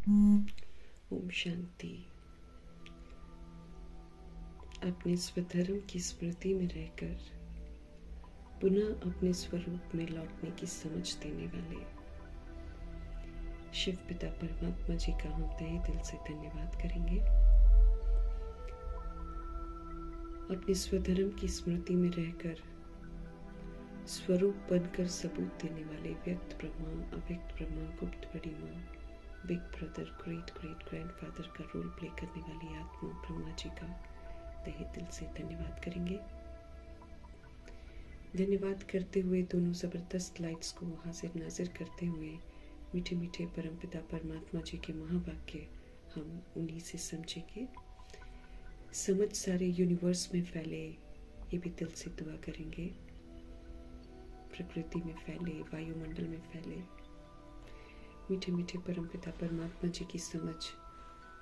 ओम शांति। अपने स्वधर्म की स्मृति में रहकर पुनः अपने स्वरूप में लौटने की समझ देने वाले शिव पिता परमात्मा जी का हम तहे दिल से धन्यवाद करेंगे। अपने स्वधर्म की स्मृति में रहकर स्वरूप बनकर सबूत देने वाले व्यक्त ब्रह्मा, अव्यक्त ब्रह्मा, गुप्त बड़ी माँ, big brother, great great grandfather का रोल प्ले करने वाली आत्मा ब्रह्मा जी का तहे दिल से धन्यवाद करेंगे। धन्यवाद करते हुए दोनों ज़बरदस्त लाइट्स को हाजिर नाजिर करते हुए मीठे मीठे परमपिता परमात्मा जी के महावाक्य हम उन्हीं से समझेंगे। समझ सारे यूनिवर्स में फैले, ये भी दिल से दुआ करेंगे। प्रकृति में फैले, वायुमंडल में फैले, मीठे मीठे परमपिता परमात्मा जी की समझ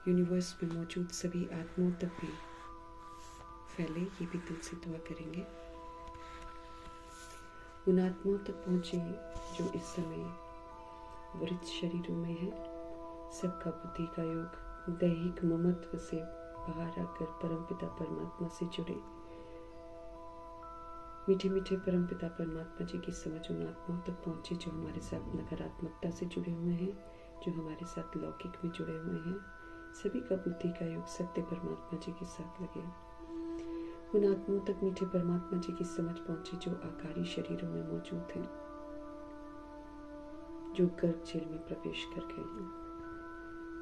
यूनिवर्स में मौजूद सभी आत्माओं तक भी फैले, ये भी दिल से दुआ करेंगे। उन आत्माओं तक पहुँचे जो इस समय वृद्ध शरीरों में है। सबका बुद्धि का योग दैहिक ममत्व से बाहर आकर परमपिता परमात्मा से जुड़े। मीठे मीठे परमपिता परमात्मा जी की समझ उन आत्माओं तक पहुँचे जो हमारे साथ नकारात्मकता से जुड़े हुए हैं, जो हमारे साथ लौकिक में जुड़े हुए हैं। सभी का बुद्धि का योग सत्य परमात्मा जी के साथ लगे। उन आत्माओं तक मीठे परमात्मा जी की समझ पहुँचे जो आकारी शरीरों में मौजूद हैं, जो गर्भ जेल में प्रवेश कर गए हैं,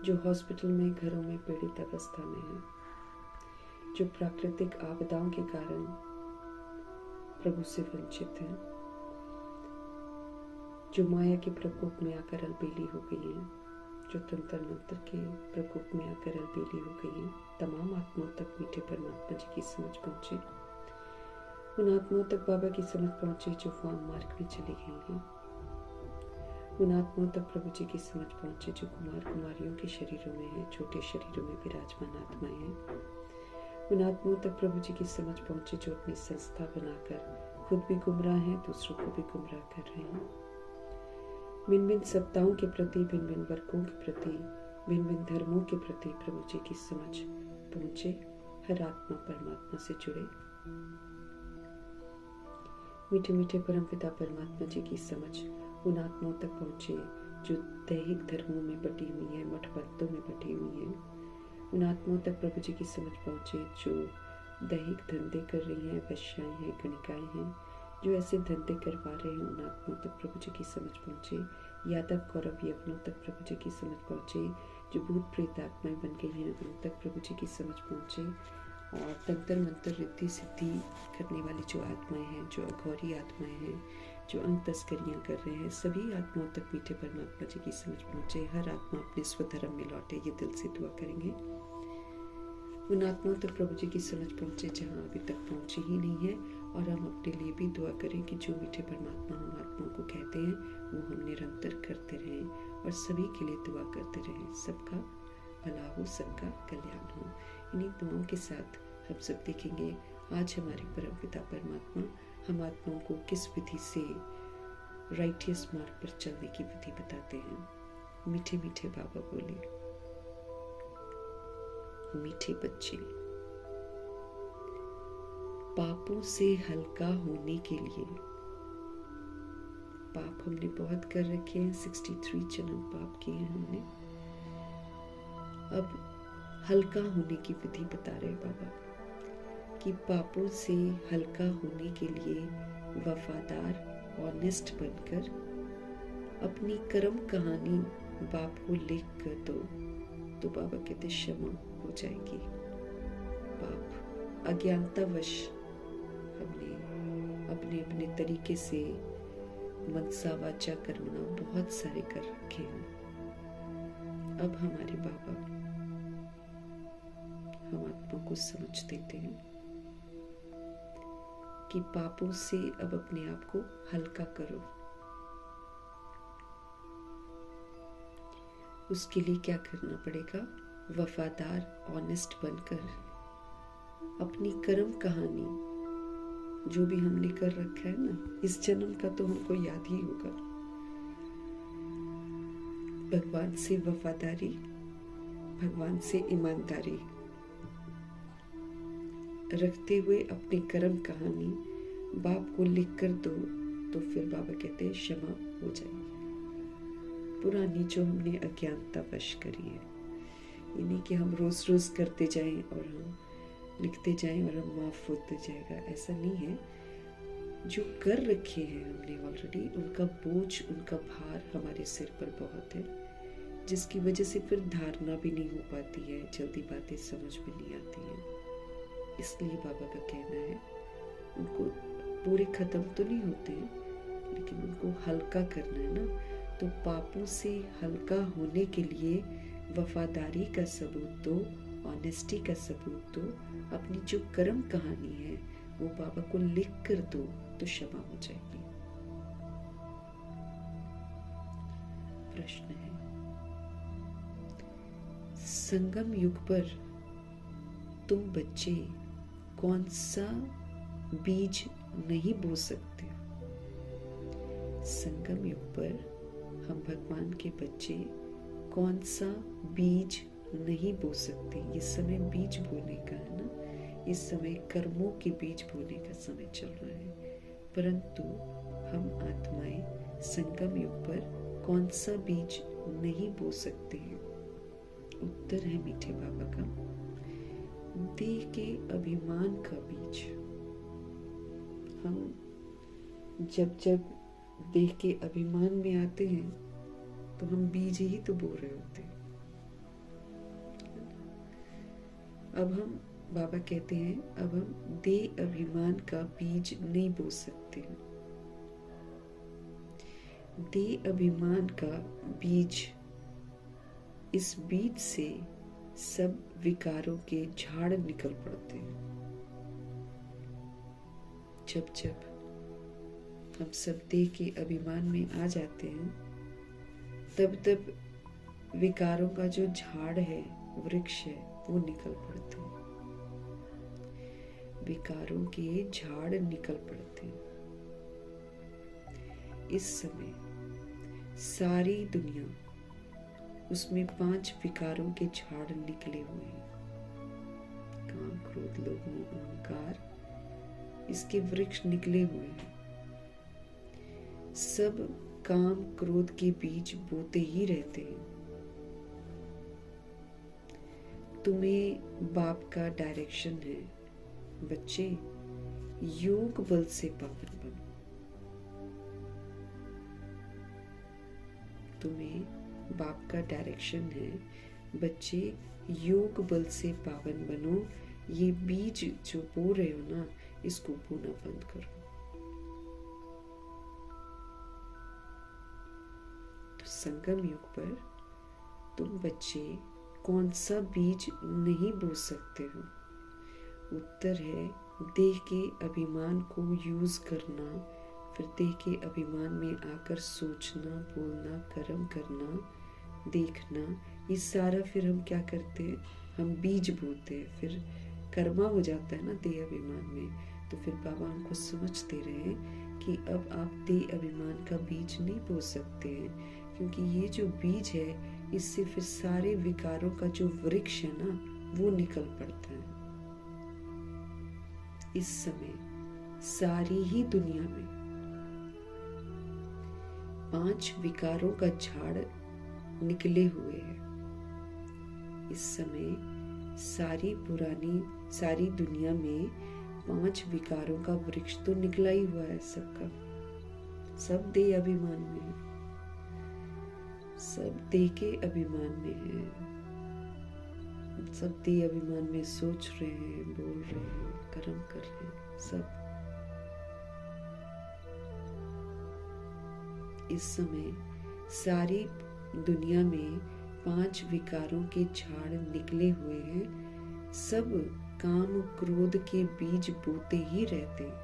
जो हॉस्पिटल में, घरों में पीड़ित अवस्था में हैं, जो प्राकृतिक आपदाओं के कारण प्रभु से वंचित हैं, जो माया के प्रकोप में आकर अलबेली हो गई हैं, जो तंत्र मंत्र के प्रकोप में आकर अलबेली हो गई हैं। तमाम आत्माओं तक मीठे परमात्मा जी की समझ पहुँचे। उन आत्माओं तक बाबा की समझ पहुँचे जो वाम मार्ग में चली गई हैं। उन आत्माओं तक प्रभु जी की समझ पहुँचे जो कुमार कुमारियों के शरीरों में है, छोटे शरीरों में विराजमान आत्माएं हैं। उन आत्माओं तक प्रभु जी की समझ पहुँचे जो अपनी संस्था बनाकर खुद भी गुमराह हैं, दूसरों को भी गुमराह कर रहे हैं। भिन्न भिन्न सत्ताओं के प्रति, भिन्न भिन्न वर्गों के प्रति, भिन्न भिन्न धर्मों के प्रति प्रभु जी की समझ पहुँचे। हर आत्मा परमात्मा से जुड़े। मीठे मीठे परमपिता परमात्मा जी की समझ उन आत्माओं तक पहुँचे जो दैहिक धर्मों में बटी हुई हैं, मठपंथों में बटी हुई हैं। उन आत्माओं तक प्रभु जी की समझ पहुँचे जो दैहिक धंधे कर रही हैं, वैश्याएं हैं, गणिकाएं हैं, जो ऐसे धंधे करवा रहे हैं। उन आत्माओं तक प्रभु जी की समझ पहुँचे। यादव कौरव यवनों तक प्रभु जी की समझ पहुँचे। जो भूत प्रेत आत्माएं बन गई हैं उन तक प्रभु जी की समझ पहुँचे। और तंत्र मंत्र रिद्धि सिद्धि करने वाली जो आत्माएं हैं, जो अघोरी आत्माएं हैं, जो अंग तस्करियाँ कर रहे हैं, सभी आत्माओं तक मीठे परमात्मा जी की समझ पहुँचे। हर आत्मा अपने स्वधर्म में लौटे, ये दिल से दुआ करेंगे। उन आत्माओं तक प्रभु जी की समझ पहुँचे जहाँ अभी तक पहुँची ही नहीं है। और हम अपने लिए भी दुआ करें कि जो मीठे परमात्मा हम आत्माओं को कहते हैं वो हम निरंतर करते रहें और सभी के लिए दुआ करते रहें। सबका भला हो, सबका कल्याण हो। इन्हीं दुआओं के साथ हम सब देखेंगे आज हमारे परमपिता परमात्मा हम आत्माओं को किस विधि से राइटियस मार्ग पर चलने की विधि बताते हैं। मीठे मीठे बाबा बोले, मीठे बच्चे, पापों से हल्का होने के लिए, पाप हमने बहुत कर रखे हैं, 63 जन्म पाप किए हैं हमने। अब हल्का होने की विधि बता रहे बाबा कि पापों से हल्का होने के लिए वफादार, ऑनेस्ट बनकर अपनी कर्म कहानी बाप को लिख कर दो तो बाबा कहते क्षमा हो जाएगी। पाप अज्ञानतावश हमने अपने अपने तरीके से मनसा वाचा कर्मणा बहुत सारे कर रखे हैं। अब हमारे बाबा हम आत्मा को समझ देते हैं कि पापों से अब अपने आप को हल्का करो। उसके लिए क्या करना पड़ेगा? वफादार, ऑनेस्ट बनकर अपनी कर्म कहानी जो भी हमने कर रखा है ना, इस जन्म का तो हमको याद ही होगा। भगवान से वफादारी, भगवान से ईमानदारी रखते हुए अपनी कर्म कहानी बाप को लिख कर दो, तो फिर बाबा कहते हैं क्षमा हो जाएगी। पुरानी जो हमने अज्ञानता वश करी है, यानी कि हम रोज रोज करते जाएं और हम लिखते जाएं और हम माफ होते जाएगा, ऐसा नहीं है। जो कर रखे हैं हमने ऑलरेडी, उनका बोझ, उनका भार हमारे सिर पर बहुत है, जिसकी वजह से फिर धारणा भी नहीं हो पाती है, जल्दी बातें समझ में नहीं आती हैं। इसलिए बाबा का कहना है उनको पूरे खत्म तो नहीं होते हैं, लेकिन उनको हल्का करना है ना। तो पापों से हल्का होने के लिए वफादारी का सबूत दो, ऑनेस्टी का सबूत दो, अपनी जो कर्म कहानी है वो बाबा को लिख कर दो, तो क्षमा हो जाएगी। प्रश्न है, संगम युग पर तुम बच्चे कौन सा बीज नहीं बो सकते? संगम युग पर हम भगवान के बच्चे कौन सा बीज नहीं बो सकते? ये समय बीज बोने का है ना, इस समय कर्मों के बीज बोने का समय चल रहा है। परंतु हम आत्माएं संगम युग पर कौन सा बीज नहीं बो सकते हैं? उत्तर है मीठे बाबा का, देह के अभिमान का बीज। हम जब जब देह के अभिमान में आते हैं तो हम बीज ही तो बो रहे होते हैं। अब हम, बाबा कहते हैं, अब हम देह अभिमान का बीज नहीं बो सकते हैं। देह अभिमान का बीज, इस बीज से सब विकारों के झाड़ निकल पड़ते हैं। जब जब हम सब देह के अभिमान में आ जाते हैं, तब तब विकारों का जो झाड़ है, वृक्ष है, वो निकल पड़ते हैं। विकारों के झाड़ निकल पड़ते हैं। इस समय सारी दुनिया, उसमें 5 विकारों के झाड़ निकले हुए हैं। काम, क्रोध, लोभ, मोह, अहंकार, इसके वृक्ष निकले हुए हैं। सब काम, क्रोध के बीज बोते ही रहते हैं। तुम्हें बाप का डायरेक्शन है, बच्चे योग बल से पावन बनो। तुम्हें बाप का डायरेक्शन है, बच्चे योग बल से पावन बनो। ये बीज जो बो रहे हो ना, इसको बोना बंद करो। तो संगम युग पर तुम बच्चे कौन सा बीज नहीं बो सकते हो? उत्तर है देह के अभिमान को यूज करना, फिर देह के अभिमान में आकर सोचना, बोलना, कर्म करना, देखना, ये सारा फिर हम क्या करते हैं? हम बीज बोते हैं, फिर कर्मा हो जाता है ना देह अभिमान में। तो फिर बाबा हमको समझ दे रहे हैं कि अब आप देह अभिमान का बीज नहीं बो सकते हैं, क्योंकि ये जो बीज है, इससे फिर सारे विकारों का जो वृक्ष है ना, वो निकल पड़ता है। इस समय सारी ही दुनिया में 5 विकारों का झाड़ निकले हुए हैं। इस समय सारी दुनिया में 5 विकारों का वृक्ष तो निकला ही हुआ है सबका। सब देह अभिमान में है, सब देह के अभिमान में है, सब देह अभिमान में सोच रहे हैं, बोल रहे हैं, कर्म कर रहे हैं। सब इस समय सारी दुनिया में 5 विकारों के झाड़ निकले हुए हैं। सब काम, क्रोध के बीज बोते ही रहते हैं,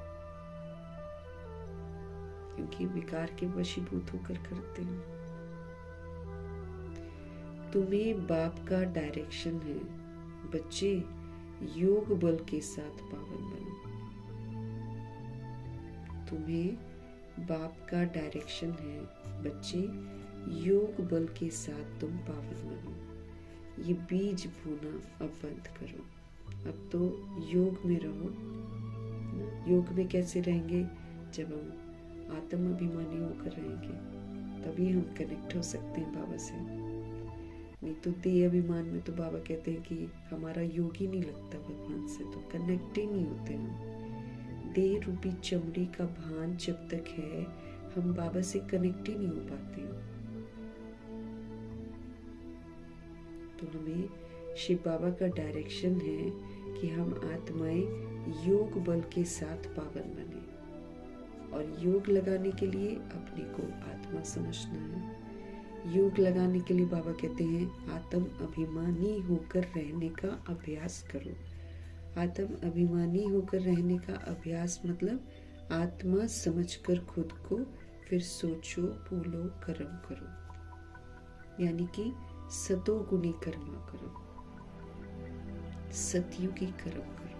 क्योंकि विकार के वशीभूत होकर करते हैं। तुम्हें बाप का डायरेक्शन है, बच्चे योग बल के साथ पावन बनो। तुम्हें बाप का डायरेक्शन है, बच्चे योग बल के साथ तुम पावन बनो। ये बीज बोना अब बंद करो। अब तो योग में रहो। योग में कैसे रहेंगे? जब हम आत्म अभिमानी होकर रहेंगे, तभी हम कनेक्ट हो सकते हैं बाबा से। नहीं तो देह अभिमान में तो बाबा कहते हैं कि हमारा योग ही नहीं लगता भगवान से, तो कनेक्ट ही नहीं होते हम। देह रूपी चमड़ी का भान जब तक है, हम बाबा से कनेक्ट ही नहीं हो पाते हैं। तो हमें शिव बाबा का डायरेक्शन है कि हम आत्माएं योग बल के साथ पावन बने। और योग लगाने के लिए अपने को आत्मा समझना है। योग लगाने के लिए बाबा कहते हैं आत्म अभिमानी होकर रहने का अभ्यास करो। आत्म अभिमानी होकर रहने का अभ्यास मतलब आत्मा समझकर खुद को फिर सोचो, बोलो, कर्म करो। यानी कि सतोगुणी कर्मा करो, सतयुगी कर्म करो।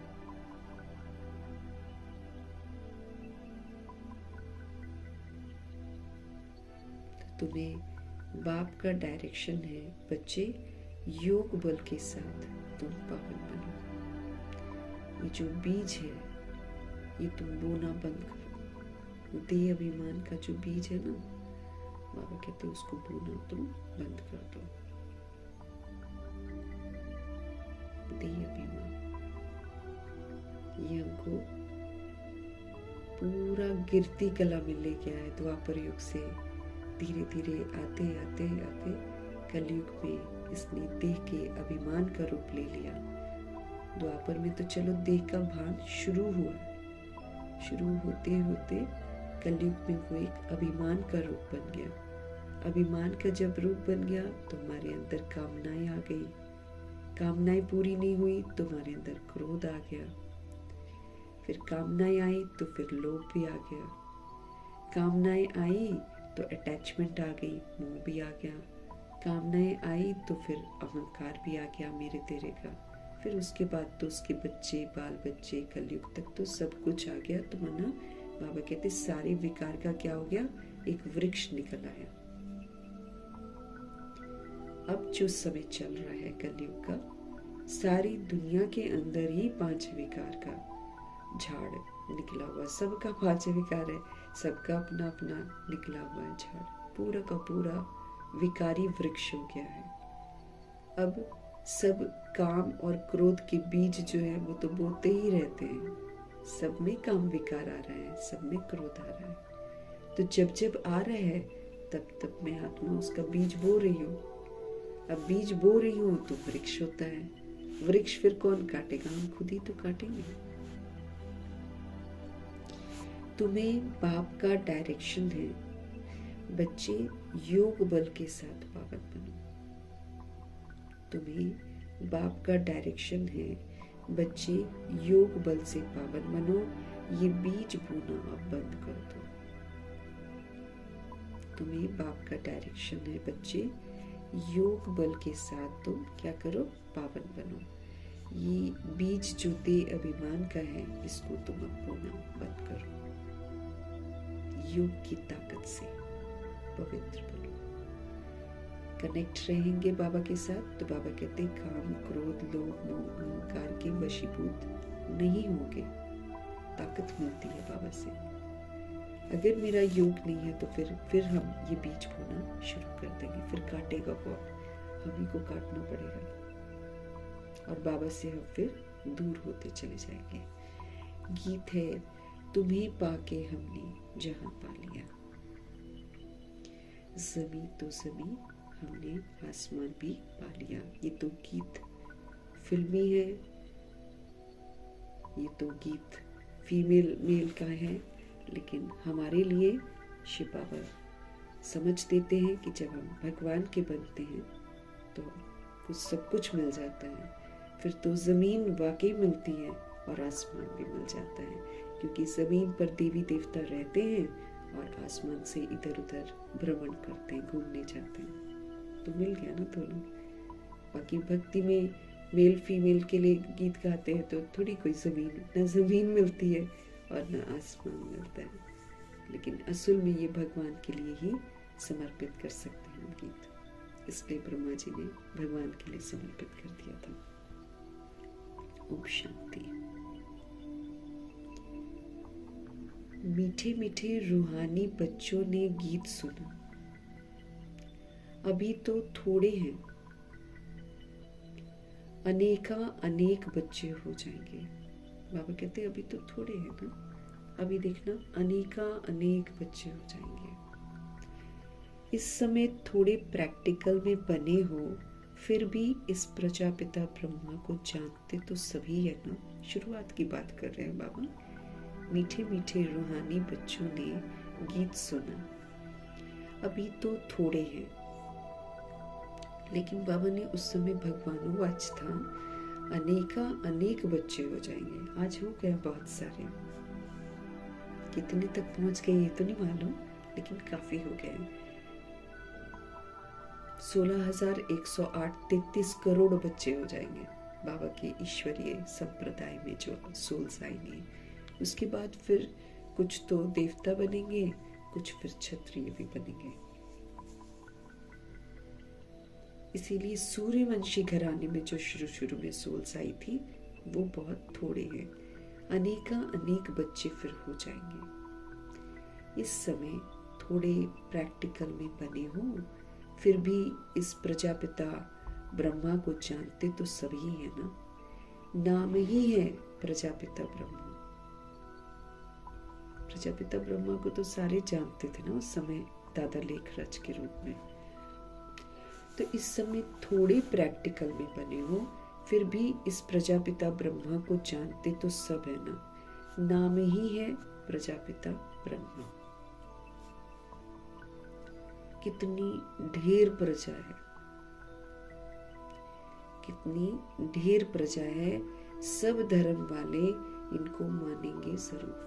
तो तुम्हें बाप का डायरेक्शन है, बच्चे योग बल के साथ तुम पावन बनो। ये जो बीज है, ये तुम बोना बंद करो। देह अभिमान का जो बीज है ना, बाबा कहते हैं उसको बोना तुम बंद कर दो। देह अभिमान ये हमको पूरा गिरती कला में लेके आए द्वापर युग से। धीरे धीरे आते आते आते कलयुग में इसने देह के अभिमान का रूप ले लिया। द्वापर में तो चलो देह का भान शुरू हुआ, शुरू होते होते कलयुग में वो एक अभिमान का रूप बन गया। अभिमान का जब रूप बन गया तो हमारे अंदर कामनाएं आ गई। कामनाएं पूरी नहीं हुई, तुम्हारे अंदर क्रोध आ गया। फिर कामनाएं आई तो फिर लोभ भी आ गया। कामनाएं आई तो अटैचमेंट आ गई, मोह भी आ गया। कामनाएं आई तो फिर अहंकार भी आ गया मेरे तेरे का। फिर उसके बाद तो उसके बच्चे, बाल बच्चे, कलयुग तक तो सब कुछ आ गया। तो मना बाबा कहते सारे विकार का क्या हो गया? एक वृक्ष निकल आया। अब जो समय चल रहा है कलयुग का, सारी दुनिया के अंदर ही 5 विकार का झाड़ निकला हुआ। सबका 5 विकार है, सबका अपना अपना निकला हुआ है झाड़। पूरा का पूरा विकारी वृक्ष हो गया है। अब सब काम और क्रोध के बीज जो है वो तो बोते ही रहते हैं। सब में काम विकार आ रहा है, सब में क्रोध आ रहा है। तो जब जब आ रहा है तब तब मैं आत्मा उसका बीज बो रही हूँ। अब बीज बो रही हूँ तो वृक्ष होता है। वृक्ष फिर कौन काटेगा? हम खुद ही तो काटेंगे। तुम्हें बाप का डायरेक्शन है, बच्चे योग बल के साथ पावन बनो। तुम्हें बाप का डायरेक्शन है, बच्चे योग बल से पावन बनो। ये बीज बोना अब बंद कर दो। तुम्हें बाप का डायरेक्शन है, बच्चे योग बल के साथ तुम क्या करो? पावन बनो। ये बीज जो देह अभिमान का है, इसको तुम अब बोना बंद करो। योग की ताकत से पवित्र बनो। कनेक्ट रहेंगे बाबा के साथ तो बाबा कहते हैं काम, क्रोध, लोभ, मोह, अहंकार के वशीभूत नहीं होंगे। ताकत मिलती है बाबा से। अगर मेरा योग नहीं है तो फिर हम ये बीज बोना शुरू कर देंगे। फिर काटेगा कौन? हम ही को काटना पड़ेगा और बाबा से हम फिर दूर होते चले जाएंगे। गीत है, तुम्हें पाके हमने जहां पा लिया। ज़मीं तो ज़मीं, हमने आसमान भी पा लिया। ये तो गीत फिल्मी है, ये तो गीत फीमेल मेल का है, लेकिन हमारे लिए शिव बाबा समझ देते हैं कि जब हम भगवान के बनते हैं तो कुछ सब कुछ मिल जाता है। फिर तो ज़मीन वाकई मिलती है और आसमान भी मिल जाता है, क्योंकि ज़मीन पर देवी देवता रहते हैं और आसमान से इधर उधर भ्रमण करते हैं, घूमने जाते हैं। तो मिल गया ना दोनों। बाकी भक्ति में मेल फीमेल के लिए गीत गाते हैं तो थोड़ी कोई न ज़मीन मिलती है और न आसमान मिलता है, लेकिन असल में ये भगवान के लिए ही समर्पित कर सकते हैं हम गीत। इसलिए ब्रह्मा जी ने भगवान के लिए समर्पित कर दिया था। ओम शांति। मीठे मीठे रूहानी बच्चों ने गीत सुना, अभी तो थोड़े हैं, अनेका अनेक बच्चे हो जाएंगे। बाबा कहते अभी तो थोड़े हैं ना, अभी देखना अनेका अनेक बच्चे हो जाएंगे। इस समय थोड़े प्रैक्टिकल में बने हो, फिर भी इस प्रजापिता ब्रह्मा को जानते तो सभी है ना। शुरुआत की बात कर रहे हैं बाबा। मीठे मीठे रूहानी बच्चों ने गीत सुना, अभी तो थोड़े हैं, लेकिन बाबा ने उस समय भगवानुवाच था, अनेका अनेक बच्चे हो जाएंगे। आज हो गया बहुत सारे, कितने तक पहुंच गए ये तो नहीं मालूम, लेकिन काफी हो गए। 16,108 33 करोड़ बच्चे हो जाएंगे बाबा के ईश्वरीय संप्रदाय में जो सोल्स आएंगे। उसके बाद फिर कुछ तो देवता बनेंगे, कुछ फिर क्षत्रिय भी बनेंगे। इसीलिए सूर्यवंशी घराने में जो शुरू में सोल्स आई थी वो बहुत थोड़े हैं, अनेका अनेक बच्चे फिर हो जाएंगे। इस समय थोड़े प्रैक्टिकल में बने हो, फिर भी इस प्रजापिता ब्रह्मा को जानते तो सभी है ना। नाम ही है प्रजापिता ब्रह्मा। प्रजापिता ब्रह्मा को तो सारे जानते थे ना उस समय, दादा लेखराज के रूप में। तो इस समय थोड़े प्रैक्टिकल में बने हो, फिर भी इस प्रजापिता ब्रह्मा को जानते तो सब है ना। नाम ही है प्रजापिता ब्रह्मा। कितनी ढेर प्रजा है, कितनी ढेर प्रजा है। सब धर्म वाले इनको मानेंगे जरूर,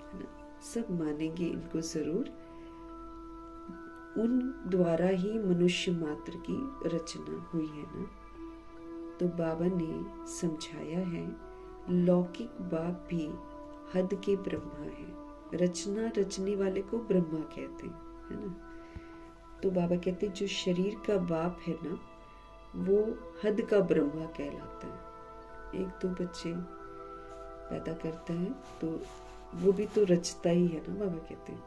है ना। सब मानेंगे इनको जरूर। उन द्वारा ही मनुष्य मात्र की रचना हुई है ना। तो बाबा ने समझाया है, लौकिक बाप भी हद के ब्रह्मा है। रचना रचने वाले को ब्रह्मा कहते हैं, है ना। तो बाबा कहते हैं जो शरीर का बाप है ना, वो हद का ब्रह्मा कहलाता है। एक दो बच्चे पैदा करता है तो वो भी तो रचता ही है ना, बाबा कहते हैं।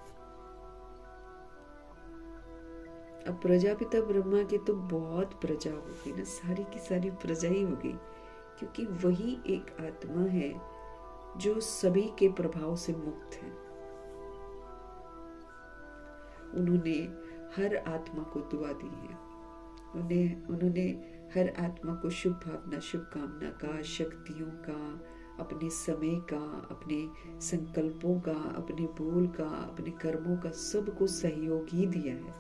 अब प्रजापिता ब्रह्मा की तो बहुत प्रजा हो गई ना, सारी की सारी प्रजा ही हो गई, क्योंकि वही एक आत्मा है जो सभी के प्रभाव से मुक्त है। उन्होंने हर आत्मा को दुआ दी है। उन्होंने हर आत्मा को शुभ भावना, शुभकामना का, शक्तियों का, अपने समय का, अपने संकल्पों का, अपने बोल का, अपने कर्मों का, सबको सहयोग ही दिया है।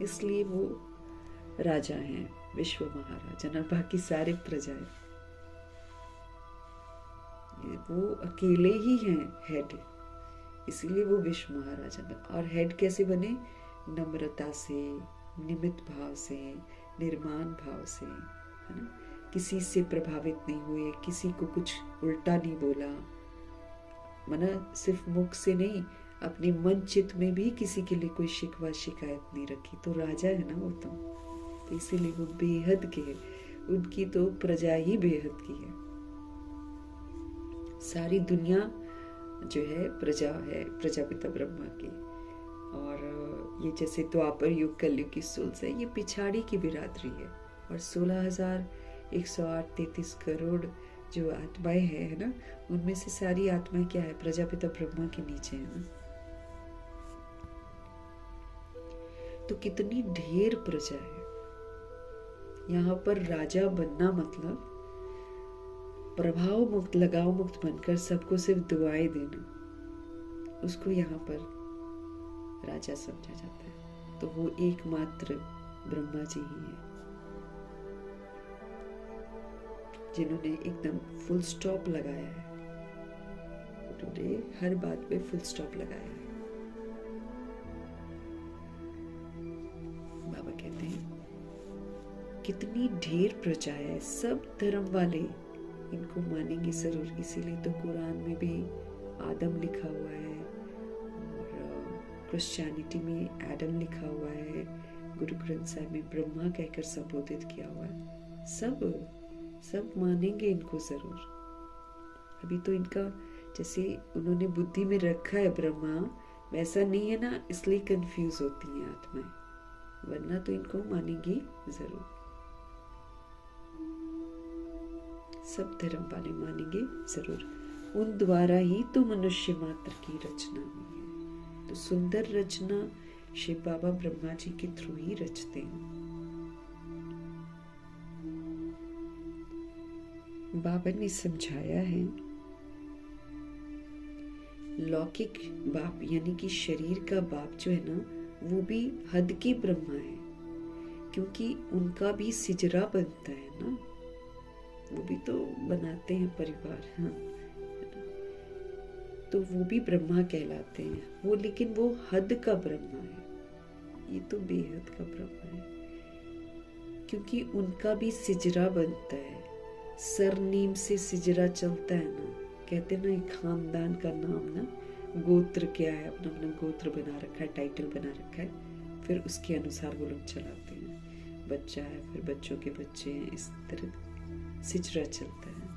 इसलिए वो राजा हैं, विश्व महाराजा ना। बाकी सारे प्रजा है, वो अकेले ही हैं हेड, इसीलिए वो विश्व महाराजा बने। और हेड कैसे बने? नम्रता से, निमित्त भाव से, निर्माण भाव से, है ना। किसी से प्रभावित नहीं हुए, किसी को कुछ उल्टा नहीं बोला, मना सिर्फ मुख से नहीं, अपने मन चित्त में भी किसी के लिए कोई शिकवा शिकायत नहीं रखी। तो राजा है ना वो तो इसीलिए वो बेहद के है। उनकी तो प्रजा ही बेहद की है। सारी दुनिया जो है प्रजा है, प्रजापिता ब्रह्मा की। और ये जैसे द्वापर युग कलयुग की सोल्स है, ये पिछाड़ी की बिरादरी है। और 16,108 33 करोड़ जो आत्माएं है ना, उनमें से सारी आत्माएं क्या है? प्रजापिता ब्रह्मा के नीचे है ना। तो कितनी ढेर प्रजा है। यहाँ पर राजा बनना मतलब प्रभाव मुक्त, लगाव मुक्त बनकर सबको सिर्फ दुआएं देना, उसको यहाँ पर राजा समझा जाता है। तो वो एकमात्र ब्रह्मा जी ही है जिन्होंने एकदम फुल स्टॉप लगाया है। उन्होंने हर बात पे फुल स्टॉप लगाया है। बाबा कहते हैं कितनी ढेर प्रजा है, सब धर्म वाले इनको मानेंगे जरूर। इसीलिए तो कुरान में भी आदम लिखा हुआ है, और क्रिश्चियनिटी में एडम लिखा हुआ है, गुरु ग्रंथ साहिब में ब्रह्मा कहकर संबोधित किया हुआ है। सब मानेंगे इनको जरूर। अभी तो इनका जैसे उन्होंने बुद्धि में रखा है ब्रह्मा, वैसा नहीं है ना, इसलिए कंफ्यूज होती हैं आत्माएं, वरना तो इनको मानेंगी जरूर। सब धर्म वाले मानेंगे जरूर। उन द्वारा ही तो मनुष्य मात्र की रचना हुई है। तो सुंदर रचना शिव बाबा ब्रह्मा जी के थ्रू ही रचते हैं। बाबा ने समझाया है, लौकिक बाप यानी कि शरीर का बाप जो है ना, वो भी हद के ब्रह्मा है, क्योंकि उनका भी सिजरा बनता है ना, वो भी तो बनाते हैं परिवार। हाँ, तो वो भी ब्रह्मा कहलाते हैं वो, लेकिन वो हद का ब्रह्मा है, ये तो बेहद का ब्रह्मा है, क्योंकि उनका भी सिजरा बनता है। सरनेम से सिजरा चलता है ना, कहते हैं ना एक खानदान का नाम ना, गोत्र क्या है, अपना अपना गोत्र बना रखा है, टाइटल बना रखा है, फिर उसके अनुसार वो लोग चलाते हैं। बच्चा है, फिर बच्चों के बच्चे हैं, इस तरह सिजरा चलता है।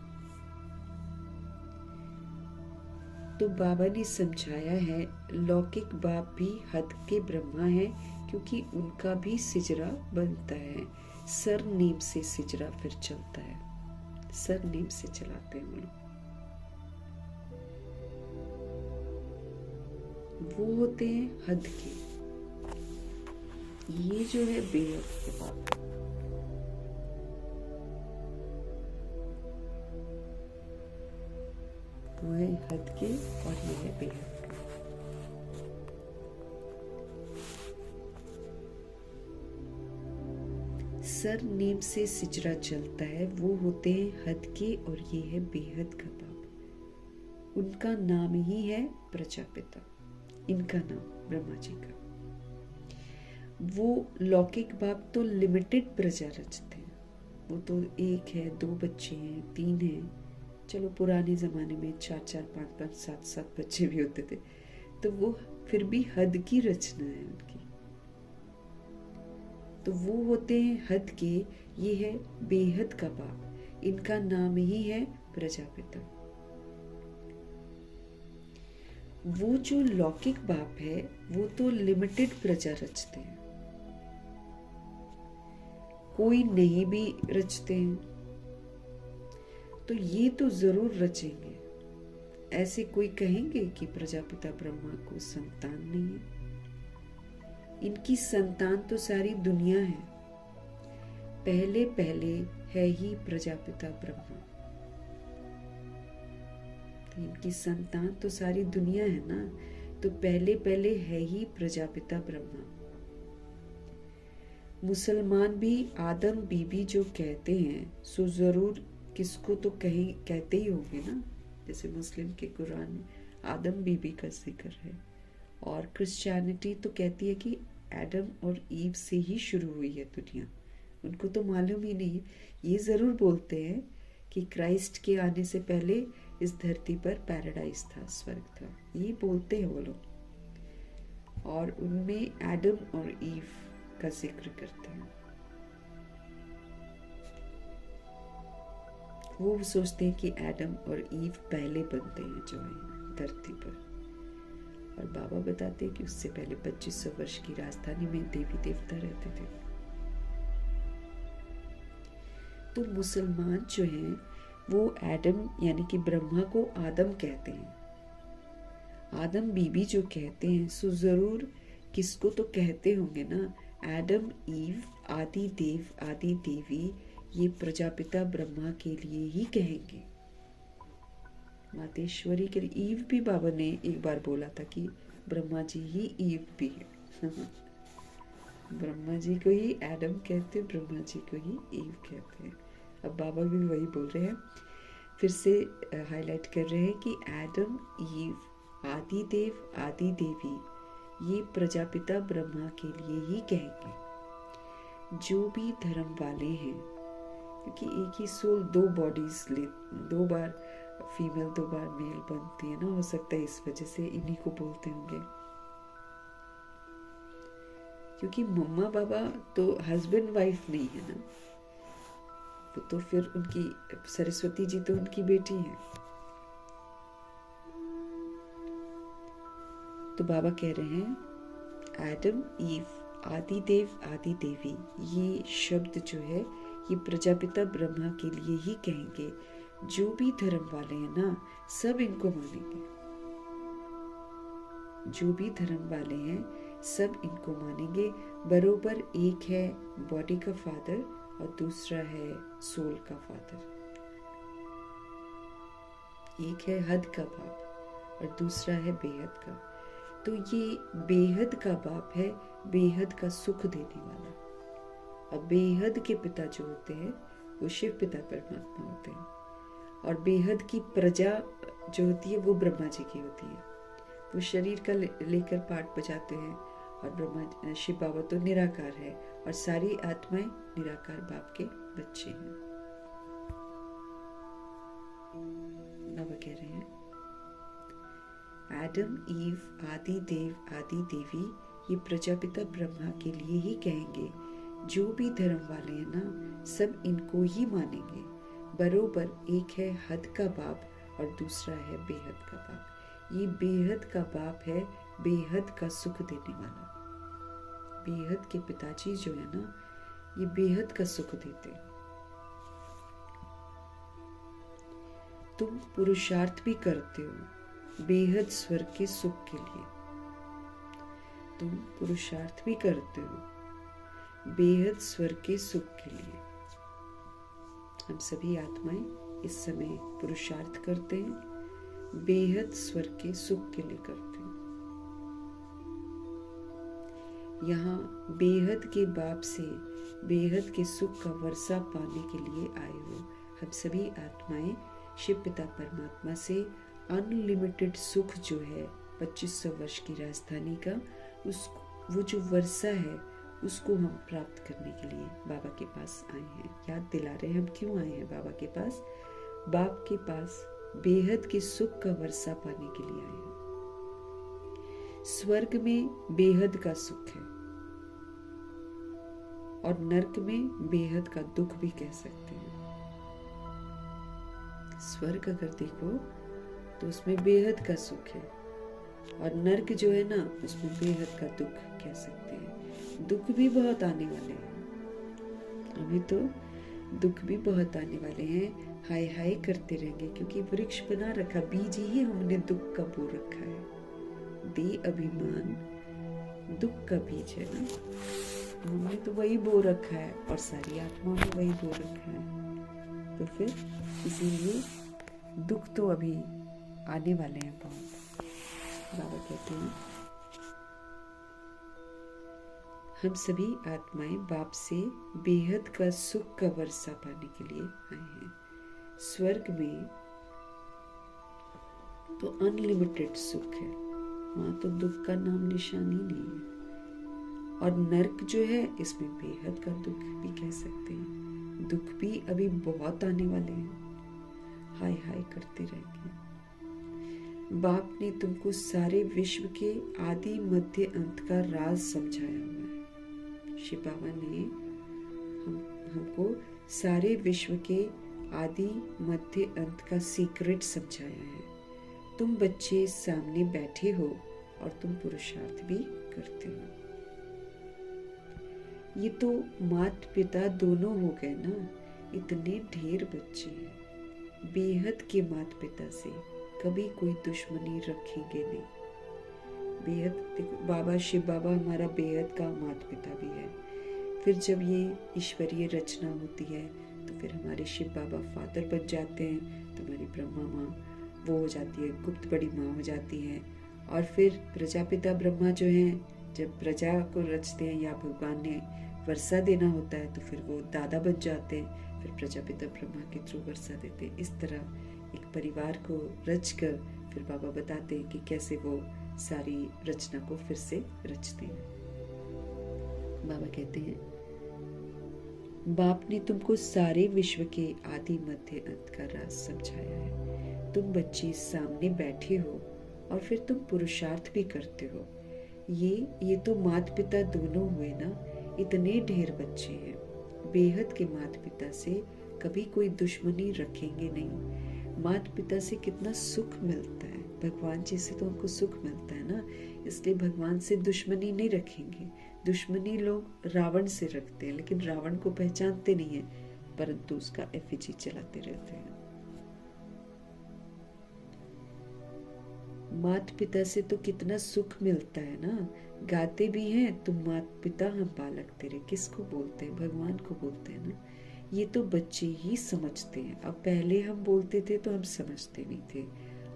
तो बाबा ने समझाया है, लौकिक बाप भी हद के ब्रह्मा है, क्योंकि उनका भी सिजरा बनता है। सरनेम से सिजरा फिर चलता है, सरनेम से चलाते हैं वो लोग। वो होते हैं हद के, ये जो है बेहद के बाप है। वो है हद के और ये है बेहद के। सर नेम से सिजरा चलता है, वो होते हैं हद के और ये है बेहद का बाप। उनका नाम ही है प्रजापिता, इनका नाम ब्रह्मा जी का। वो लौकिक बाप तो लिमिटेड प्रजा रचते हैं, वो तो एक है, 2 बच्चे हैं, 3 हैं, चलो पुराने जमाने में 4-4, 5-5, 7-7 बच्चे भी होते थे, तो वो फिर भी हद की रचना है उनकी। तो वो होते हैं हद के, ये है बेहद का बाप, इनका नाम ही है प्रजापिता। वो जो लौकिक बाप है वो तो लिमिटेड प्रजा रचते हैं, कोई नहीं भी रचते हैं, तो ये तो जरूर रचेंगे। ऐसे कोई कहेंगे कि प्रजापिता ब्रह्मा को संतान नहीं है? इनकी संतान तो सारी दुनिया है, पहले पहले है ही प्रजापिता ब्रह्मा। तो इनकी संतान तो सारी दुनिया है ना, तो पहले पहले है ही प्रजापिता ब्रह्मा। मुसलमान भी आदम बीबी जो कहते हैं, सो जरूर किसको तो कहते ही होंगे ना, जैसे मुस्लिम के कुरान में आदम बीबी का जिक्र है, और क्रिश्चियनिटी तो कहती है कि एडम और ईव से ही शुरू हुई है दुनिया। उनको तो मालूम ही नहीं है, ये जरूर बोलते हैं कि क्राइस्ट के आने से पहले इस धरती पर पैराडाइज था, स्वर्ग था, ये बोलते हैं वो लोग, और उनमें एडम और ईव का जिक्र करते हैं। वो सोचते हैं कि एडम और ईव पहले बनते हैं जो है धरती पर, और बाबा बताते हैं कि उससे पहले 2500 वर्ष की राजधानी में देवी देवता रहते थे। तो मुसलमान जो हैं वो एडम यानी कि ब्रह्मा को आदम कहते हैं, आदम बीबी जो कहते हैं, सो जरूर किसको तो कहते होंगे ना, एडम ईव आदि देव आदि देवी, ये प्रजापिता ब्रह्मा के लिए ही कहेंगे। मातेश्वरी के लिए ईव भी बाबा ने एक बार बोला था कि ब्रह्मा जी ही ईव भी है। ब्रह्मा जी को ही एडम कहते, ब्रह्मा जी को ही ईव कहते हैं। अब बाबा भी वही बोल रहे हैं, फिर से हाईलाइट कर रहे हैं कि एडम ईव आदि देव आदि देवी, ये प्रजापिता ब्रह्मा के लिए ही कहेंगे। जो भी धर्म वाले हैं, क्योंकि एक ही सोल 2 बॉडीज ले, 2 बार फीमेल 2 बार मेल बनती है ना, हो सकता है इस वजह से इन्हीं को बोलते होंगे। क्योंकि मम्मा बाबा तो हस्बैंड वाइफ नहीं है ना, वो तो फिर उनकी सरस्वती जी तो उनकी बेटी है। तो बाबा कह रहे हैं एडम ईव, आदि देव आदि देवी, ये शब्द जो है ये प्रजापिता ब्रह्मा के लिए ही कहेंगे। जो भी धर्म वाले हैं ना, सब इनको मानेंगे। जो भी धर्म वाले हैं सब इनको मानेंगे। बरोबर एक है बॉडी का फादर और दूसरा है सोल का फादर। एक है हद का बाप और दूसरा है बेहद का। तो ये बेहद का बाप है, बेहद का सुख देने वाला। अब बेहद के पिता जो होते हैं वो शिव पिता परमात्मा होते हैं, और बेहद की प्रजा जो होती है वो ब्रह्मा जी की होती है। वो शरीर का लेकर पाठ बजाते हैं, और ब्रह्मा शिव बाबा तो निराकार है, और सारी आत्माएं निराकार बाप के बच्चे हैं। बाबा कह रहे हैं एडम ईव, आदि देव आदि देवी, ये प्रजापिता ब्रह्मा के लिए ही कहेंगे। जो भी धर्म वाले हैं ना, सब इनको ही मानेंगे। बरोबर एक है हद का बाप और दूसरा है बेहद का बाप। ये बेहद का बाप है, बेहद का सुख देने वाला। बेहद के पिताजी जो है ना, ये बेहद का सुख देते हैं। तुम पुरुषार्थ भी करते हो बेहद स्वर्ग के सुख के लिए। तुम पुरुषार्थ भी करते हो बेहद स्वर्ग के सुख के लिए। हम सभी आत्माएं इस समय पुरुषार्थ करते हैं, बेहद स्वर्ग के सुख के लिए करते हैं। यहाँ बेहद के बाप से बेहद के सुख का वर्षा पाने के लिए आए हो। हम सभी आत्माएं शिव पिता परमात्मा से अनलिमिटेड सुख जो है 2500 वर्ष की राजधानी का, वो जो वर्षा है उसको हम प्राप्त करने के लिए बाबा के पास आए हैं। याद दिला रहे हैं हम क्यों आए हैं बाबा के पास। बाप के पास बेहद के सुख का वर्षा पाने के लिए आए हैं। स्वर्ग में बेहद का सुख है और नरक में बेहद का दुख भी कह सकते हैं। स्वर्ग अगर देखो तो उसमें बेहद का सुख है, और नरक जो है ना उसमें बेहद का दुख कह सकते हैं। दुख भी बहुत आने वाले हैं, अभी तो दुख भी बहुत आने वाले हैं। हाय हाय करते रहेंगे, क्योंकि वृक्ष बना रखा, बीज ही हमने दुख का बो रखा है। दे अभिमान दुख का बीज है ना, हमने तो वही बो रखा है, और सारी आत्माओं ने वही बो रखा है। तो फिर इसीलिए दुख तो अभी आने वाले हैं बहुत। बाबा कहते हैं हम सभी आत्माएं बाप से बेहद का सुख का वर्षा पाने के लिए आए हैं। स्वर्ग में तो अनलिमिटेड सुख है, वहां तो दुख का नाम निशान ही नहीं है। और नरक जो है इसमें बेहद का दुख भी कह सकते हैं। दुख भी अभी बहुत आने वाले हैं, हाय हाय करते रहेंगे। बाप ने तुमको सारे विश्व के आदि मध्य अंत का राज समझाया हुआ है। शिव बाबा ने हमको सारे विश्व के आदि मध्य अंत का सीक्रेट समझाया है। तुम बच्चे सामने बैठे हो और तुम पुरुषार्थ भी करते हो। ये तो माता पिता दोनों हो गए ना, इतने ढेर बच्चे हैं। बेहद के माता पिता से कभी कोई दुश्मनी रखेंगे नहीं। बेहद देखो, बाबा शिव बाबा हमारा बेहद का माता पिता भी है। फिर जब ये ईश्वरीय रचना होती है तो फिर हमारे शिव बाबा फादर बन जाते हैं, तो हमारी ब्रह्मा माँ वो हो जाती है, गुप्त बड़ी माँ हो जाती है। और फिर प्रजापिता ब्रह्मा जो हैं, जब प्रजा को रचते हैं या भगवान ने वर्षा देना होता है तो फिर वो दादा बन जाते हैं, फिर प्रजापिता ब्रह्मा के थ्रू वर्षा देते हैं। इस तरह एक परिवार को रच कर फिर बाबा बताते हैं कि कैसे वो सारी रचना को फिर से रचते हैं। बाबा कहते हैं बाप ने तुमको सारे विश्व के आदि मध्य अंत का राज समझाया है। तुम बच्चे सामने बैठे हो और फिर तुम पुरुषार्थ भी करते हो। ये तो माता पिता दोनों हुए ना, इतने ढेर बच्चे हैं। बेहद के माता पिता से कभी कोई दुश्मनी रखेंगे नहीं। माता पिता से कितना सुख मिलता है, भगवान जी से तो हमको सुख मिलता है ना, इसलिए भगवान से दुश्मनी नहीं रखेंगे। दुश्मनी लोग रावण से रखते हैं, लेकिन रावण को पहचानते नहीं है, परंतु उसका एफिजी चलाते रहते हैं। माता पिता से तो कितना सुख मिलता है ना। गाते भी हैं, तुम माता पिता हम बालक तेरे, किसको बोलते हैं? भगवान को बोलते हैं ना। ये तो बच्चे ही समझते हैं। अब पहले हम बोलते थे तो हम समझते नहीं थे,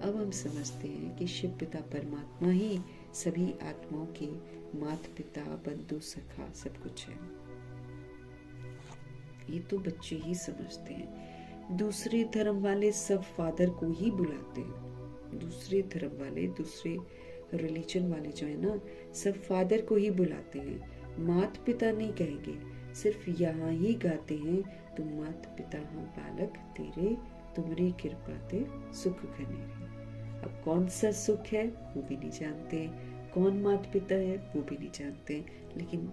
अब हम समझते हैं कि शिव पिता परमात्मा ही सभी आत्माओं के माता पिता, बंधु, सखा सब कुछ है। ये तो बच्चे ही समझते हैं। दूसरे धर्म वाले सब फादर को ही बुलाते हैं। दूसरे धर्म वाले, दूसरे रिलीजन वाले जो है ना, सब फादर को ही बुलाते हैं, माता पिता नहीं कहेंगे। सिर्फ यहाँ ही गाते हैं, तुम माता पिता हम बालक तेरे, तुमरी कृपा ते सुख घनेरे। अब कौन सा सुख है वो भी नहीं जानते, कौन माता पिता है वो भी नहीं जानते, लेकिन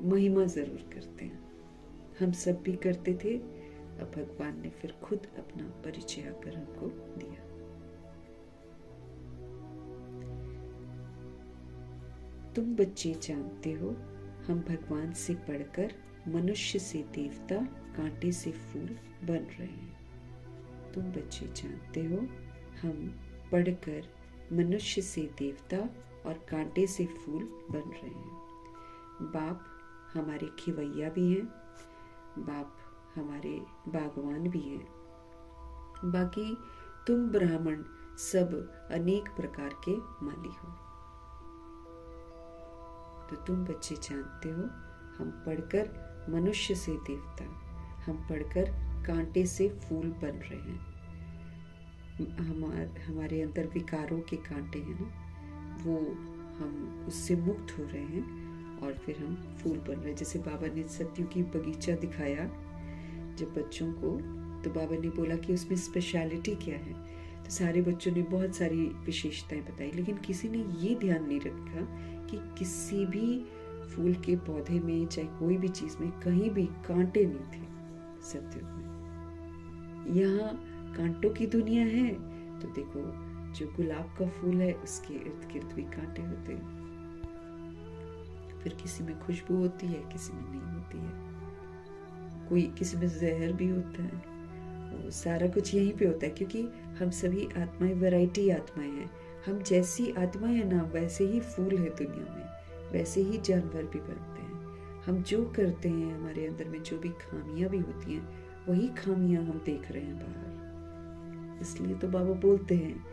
महिमा जरूर करते हैं। हम सब भी करते थे, अब भगवान ने फिर खुद अपना परिचय आकर हमको दिया। तुम बच्चे जानते हो, हम भगवान से पढ़कर मनुष्य से देवता, कांटे से फूल बन रहे हैं। तुम बच्चे जानते हो, हम पढ़कर मनुष्य से देवता और कांटे से फूल बन रहे हैं। बाप हमारे खिवैया भी हैं, बाप हमारे बागवान भी हैं। बाकी तुम ब्राह्मण सब अनेक प्रकार के माली हो। तो तुम बच्चे जानते हो, हम पढ़कर मनुष्य से देवता, हम पढ़कर कांटे से फूल बन रहे हैं। हमारे अंदर विकारों के कांटे हैं ना, वो हम उससे मुक्त हो रहे हैं और फिर हम फूल बन रहे हैं। जैसे बाबा ने सत्युग की बगीचा दिखाया जब बच्चों को, तो बाबा ने बोला कि उसमें स्पेशलिटी क्या है, तो सारे बच्चों ने बहुत सारी विशेषताएं बताई, लेकिन किसी ने ये ध्यान नहीं रखा कि किसी भी फूल के पौधे में, चाहे कोई भी चीज में, कहीं भी कांटे नहीं थे सत्युग में। यहाँ कांटों की दुनिया है, तो देखो जो गुलाब का फूल है उसके इर्द गिर्द भी कांटे होते हैं। फिर किसी में खुशबू होती है, किसी में नहीं होती है, कोई किसी में जहर भी होता है। वो सारा कुछ यहीं पे होता है, क्योंकि हम सभी आत्माएं वैरायटी आत्माएं हैं। हम जैसी आत्माएं हैं ना, वैसे ही फूल है दुनिया में, वैसे ही जानवर भी बनते हैं। हम जो करते हैं, हमारे अंदर में जो भी खामियां भी होती हैं, वही खामियां हम देख रहे हैं बाहर। इसलिए तो बाबा बोलते हैं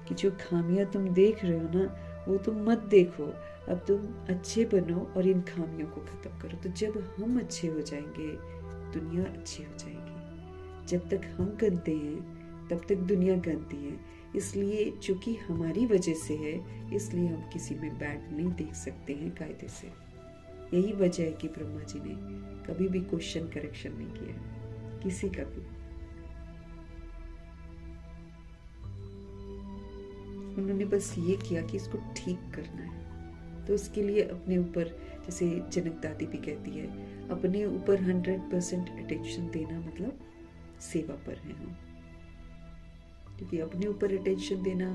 कि जो खामियां तुम देख रहे हो ना, वो तुम मत देखो, अब तुम अच्छे बनो और इन खामियों को खत्म करो। तो जब हम अच्छे हो जाएंगे, दुनिया अच्छी हो जाएगी। जब तक हम गंदे हैं, तब तक दुनिया गंदी है। इसलिए चूंकि हमारी वजह से है, इसलिए हम किसी में बैड नहीं देख सकते हैं कायदे से। यही वजह है कि ब्रह्मा जी ने कभी भी क्वेश्चन करेक्शन नहीं किया किसी का भी। उन्होंने बस ये किया कि इसको ठीक करना है। तो उसके लिए अपने ऊपर, जैसे जनक दादी भी कहती है, अपने ऊपर 100% अटेंशन देना मतलब सेवा पर है हम। क्योंकि अपने ऊपर अटेंशन देना,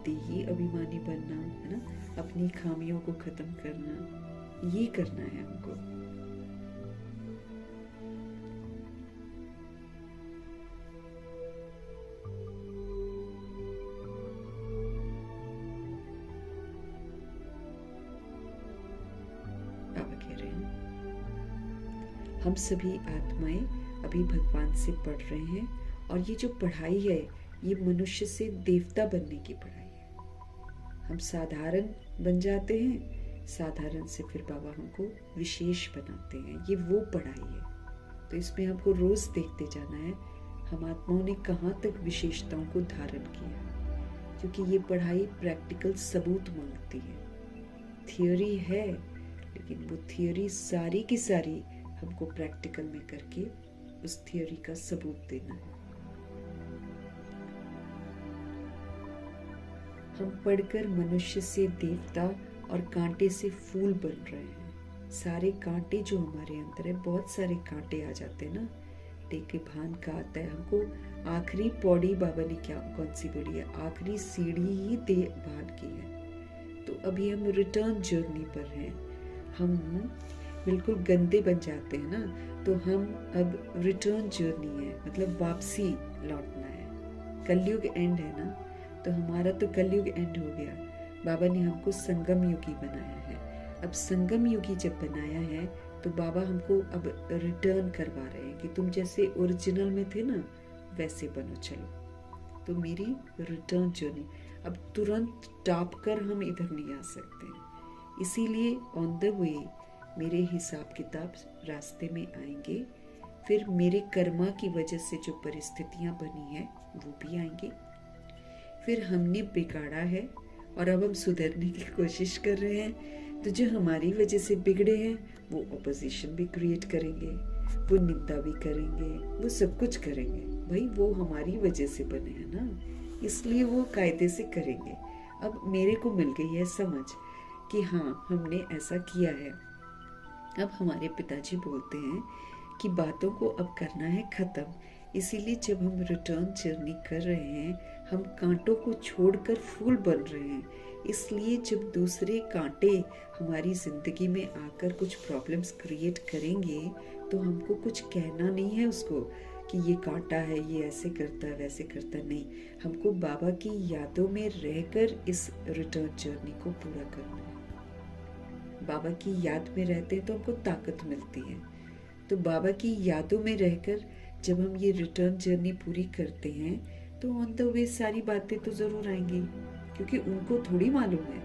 देही अभिमानी बनना है ना, अपनी खामियों को खत्म करना, ये करना है हमको। बाबा कह रहे हैं, हम सभी आत्माएं अभी भगवान से पढ़ रहे हैं, और ये जो पढ़ाई है, ये मनुष्य से देवता बनने की पढ़ाई है। हम साधारण बन जाते हैं, साधारण से फिर बाबा हमको विशेष बनाते हैं। ये वो पढ़ाई है। तो इसमें हमको रोज देखते जाना है हम आत्माओं ने कहाँ तक विशेषताओं को धारण किया, क्योंकि ये पढ़ाई प्रैक्टिकल सबूत मांगती है। थियोरी है, लेकिन वो थियोरी सारी की सारी हमको प्रैक्टिकल में करके उस थियोरी का सबूत देना है। हम पढ़कर मनुष्य से देवता और कांटे से फूल बन रहे हैं। सारे कांटे जो हमारे अंदर है, बहुत सारे कांटे आ जाते हैं ना, टेके भान का आता है हमको। आखिरी पौड़ी बाबा ने क्या कौन सी बोली है, आखिरी सीढ़ी ही दे भान की है। तो अभी हम रिटर्न जर्नी पर हैं। हम बिल्कुल गंदे बन जाते हैं ना, तो हम अब रिटर्न जर्नी है, मतलब वापसी लौटना है। कलयुग एंड है ना, तो हमारा तो कलयुग एंड हो गया। बाबा ने हमको संगम युगी बनाया है। अब संगम युगी जब बनाया है तो बाबा हमको अब रिटर्न करवा रहे हैं कि तुम जैसे ओरिजिनल में थे ना, वैसे बनो चलो। तो मेरी रिटर्न जर्नी अब तुरंत टॉप कर हम इधर नहीं आ सकते, इसीलिए ऑन द वे मेरे हिसाब किताब रास्ते में आएंगे। फिर मेरे कर्मा की वजह से जो परिस्थितियां बनी है वो भी आएंगी। फिर हमने बिगाड़ा है और अब हम सुधरने की कोशिश कर रहे हैं। तो जो हमारी वजह से बिगड़े हैं वो ऑपोजिशन भी क्रिएट करेंगे, वो निंदा भी करेंगे, वो सब कुछ करेंगे। भाई वो हमारी वजह से बने हैं ना, इसलिए वो कायदे से करेंगे। अब मेरे को मिल गई है समझ कि हाँ हमने ऐसा किया है। अब हमारे पिताजी बोलते हैं कि बातों को अब करना है ख़त्म। इसीलिए जब हम रिटर्न जर्नी कर रहे हैं, हम कांटों को छोड़कर फूल बन रहे हैं। इसलिए जब दूसरे कांटे हमारी ज़िंदगी में आकर कुछ प्रॉब्लम्स क्रिएट करेंगे तो हमको कुछ कहना नहीं है उसको कि ये कांटा है, ये ऐसे करता है, वैसे करता है। नहीं, हमको बाबा की यादों में रहकर इस रिटर्न जर्नी को पूरा करना है। बाबा की याद में रहते हैं तो हमको ताकत मिलती है। तो बाबा की यादों में रहकर जब हम ये रिटर्न जर्नी पूरी करते हैं तो ऑन द वे सारी बातें तो ज़रूर आएंगी, क्योंकि उनको थोड़ी मालूम है।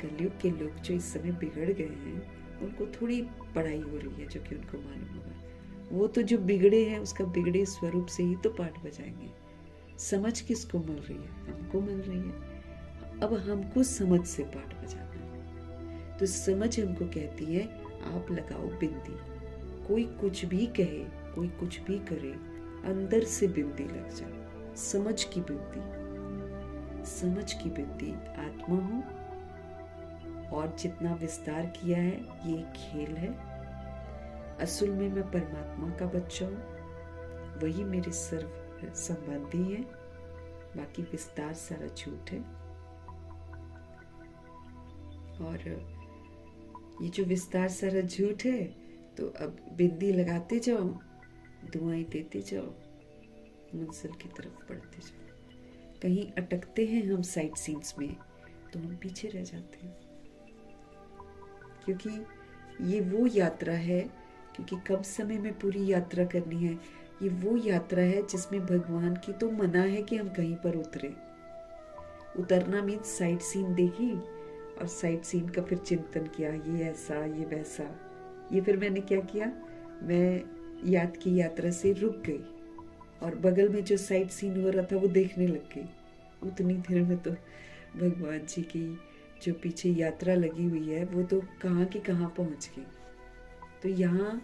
कलयुग के लोग जो इस समय बिगड़ गए हैं उनको थोड़ी पढ़ाई हो रही है जो कि उनको मालूम होगा। वो तो जो बिगड़े हैं उसका बिगड़े स्वरूप से ही तो पाठ बजाएंगे। समझ किसको मिल रही है? हमको मिल रही है। अब हमको समझ से पाठ बजाना है। तो समझ हमको कहती है आप लगाओ बिंदी। कोई कुछ भी कहे, कोई कुछ भी करे, अंदर से बिंदी लग जाए। समझ की बिंदी, समझ की बिंदी आत्मा हूँ और जितना विस्तार किया है ये एक खेल है। असल में मैं परमात्मा का बच्चा हूँ, वही मेरे सर्व संबंधी है। बाकी विस्तार सारा झूठ है। और ये जो विस्तार सारा झूठ है, तो अब बिंदी लगाते जाओ, दुआएं देते जाओ, मंजिल की तरफ बढ़ते जाओ। कहीं अटकते हैं हम साइड सीन्स में तो हम पीछे रह जाते हैं, क्योंकि ये वो यात्रा है, क्योंकि कम समय में पूरी यात्रा करनी है। ये वो यात्रा है जिसमें भगवान की तो मना है कि हम कहीं पर उतरे। उतरना मीन्स साइड सीन देखी और साइड सीन का फिर चिंतन किया, ये ऐसा ये वैसा। ये फिर मैंने क्या किया, मैं याद की यात्रा से रुक गई और बगल में जो साइड सीन हो रहा था वो देखने लग गई। उतनी देर में तो भगवान जी की जो पीछे यात्रा लगी हुई है वो तो कहाँ की कहाँ पहुँच गई। तो यहाँ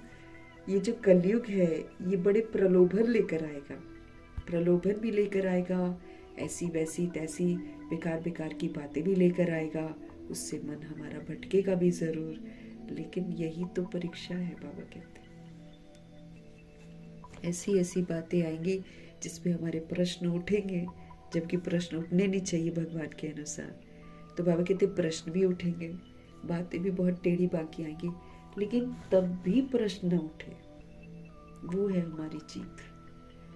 ये जो कलयुग है ये बड़े प्रलोभन लेकर आएगा, प्रलोभन भी लेकर आएगा, ऐसी वैसी तैसी बेकार बेकार की बातें भी लेकर आएगा। उससे मन हमारा भटकेगा भी ज़रूर, लेकिन यही तो परीक्षा है। बाबा कहते हैं ऐसी ऐसी बातें आएंगी जिसपे हमारे प्रश्न उठेंगे, जबकि प्रश्न उठने नहीं चाहिए भगवान के अनुसार। तो बाबा कहते प्रश्न भी उठेंगे, बातें भी बहुत टेढ़ी बाकी आएंगी, लेकिन तब भी प्रश्न न उठे, वो है हमारी जीत।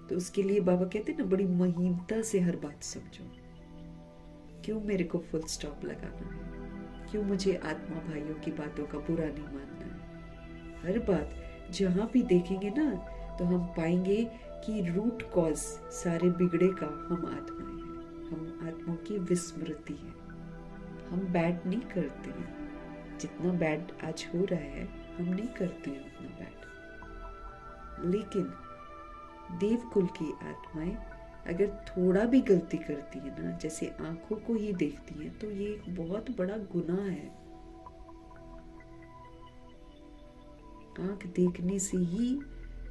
तो उसके लिए बाबा कहते ना बड़ी महीनता से हर बात समझो। क्यों मेरे को फुल स्टॉप लगाना है? क्यों मुझे आत्मा भाइयों की बातों का बुरा नहीं मानना है? हर बात जहाँ भी देखेंगे ना तो हम पाएंगे कि रूट कॉज सारे बिगड़े का हम आत्माएं हैं, हम आत्माओं की विस्मृति है। हम बैड नहीं करते हैं, जितना बैड आज हो रहा है हम नहीं करते हैं उतना बैड। लेकिन देवकुल की आत्माएं अगर थोड़ा भी गलती करती है ना, जैसे आंखों को ही देखती हैं, तो ये एक बहुत बड़ा गुनाह है। आंख देखने से ही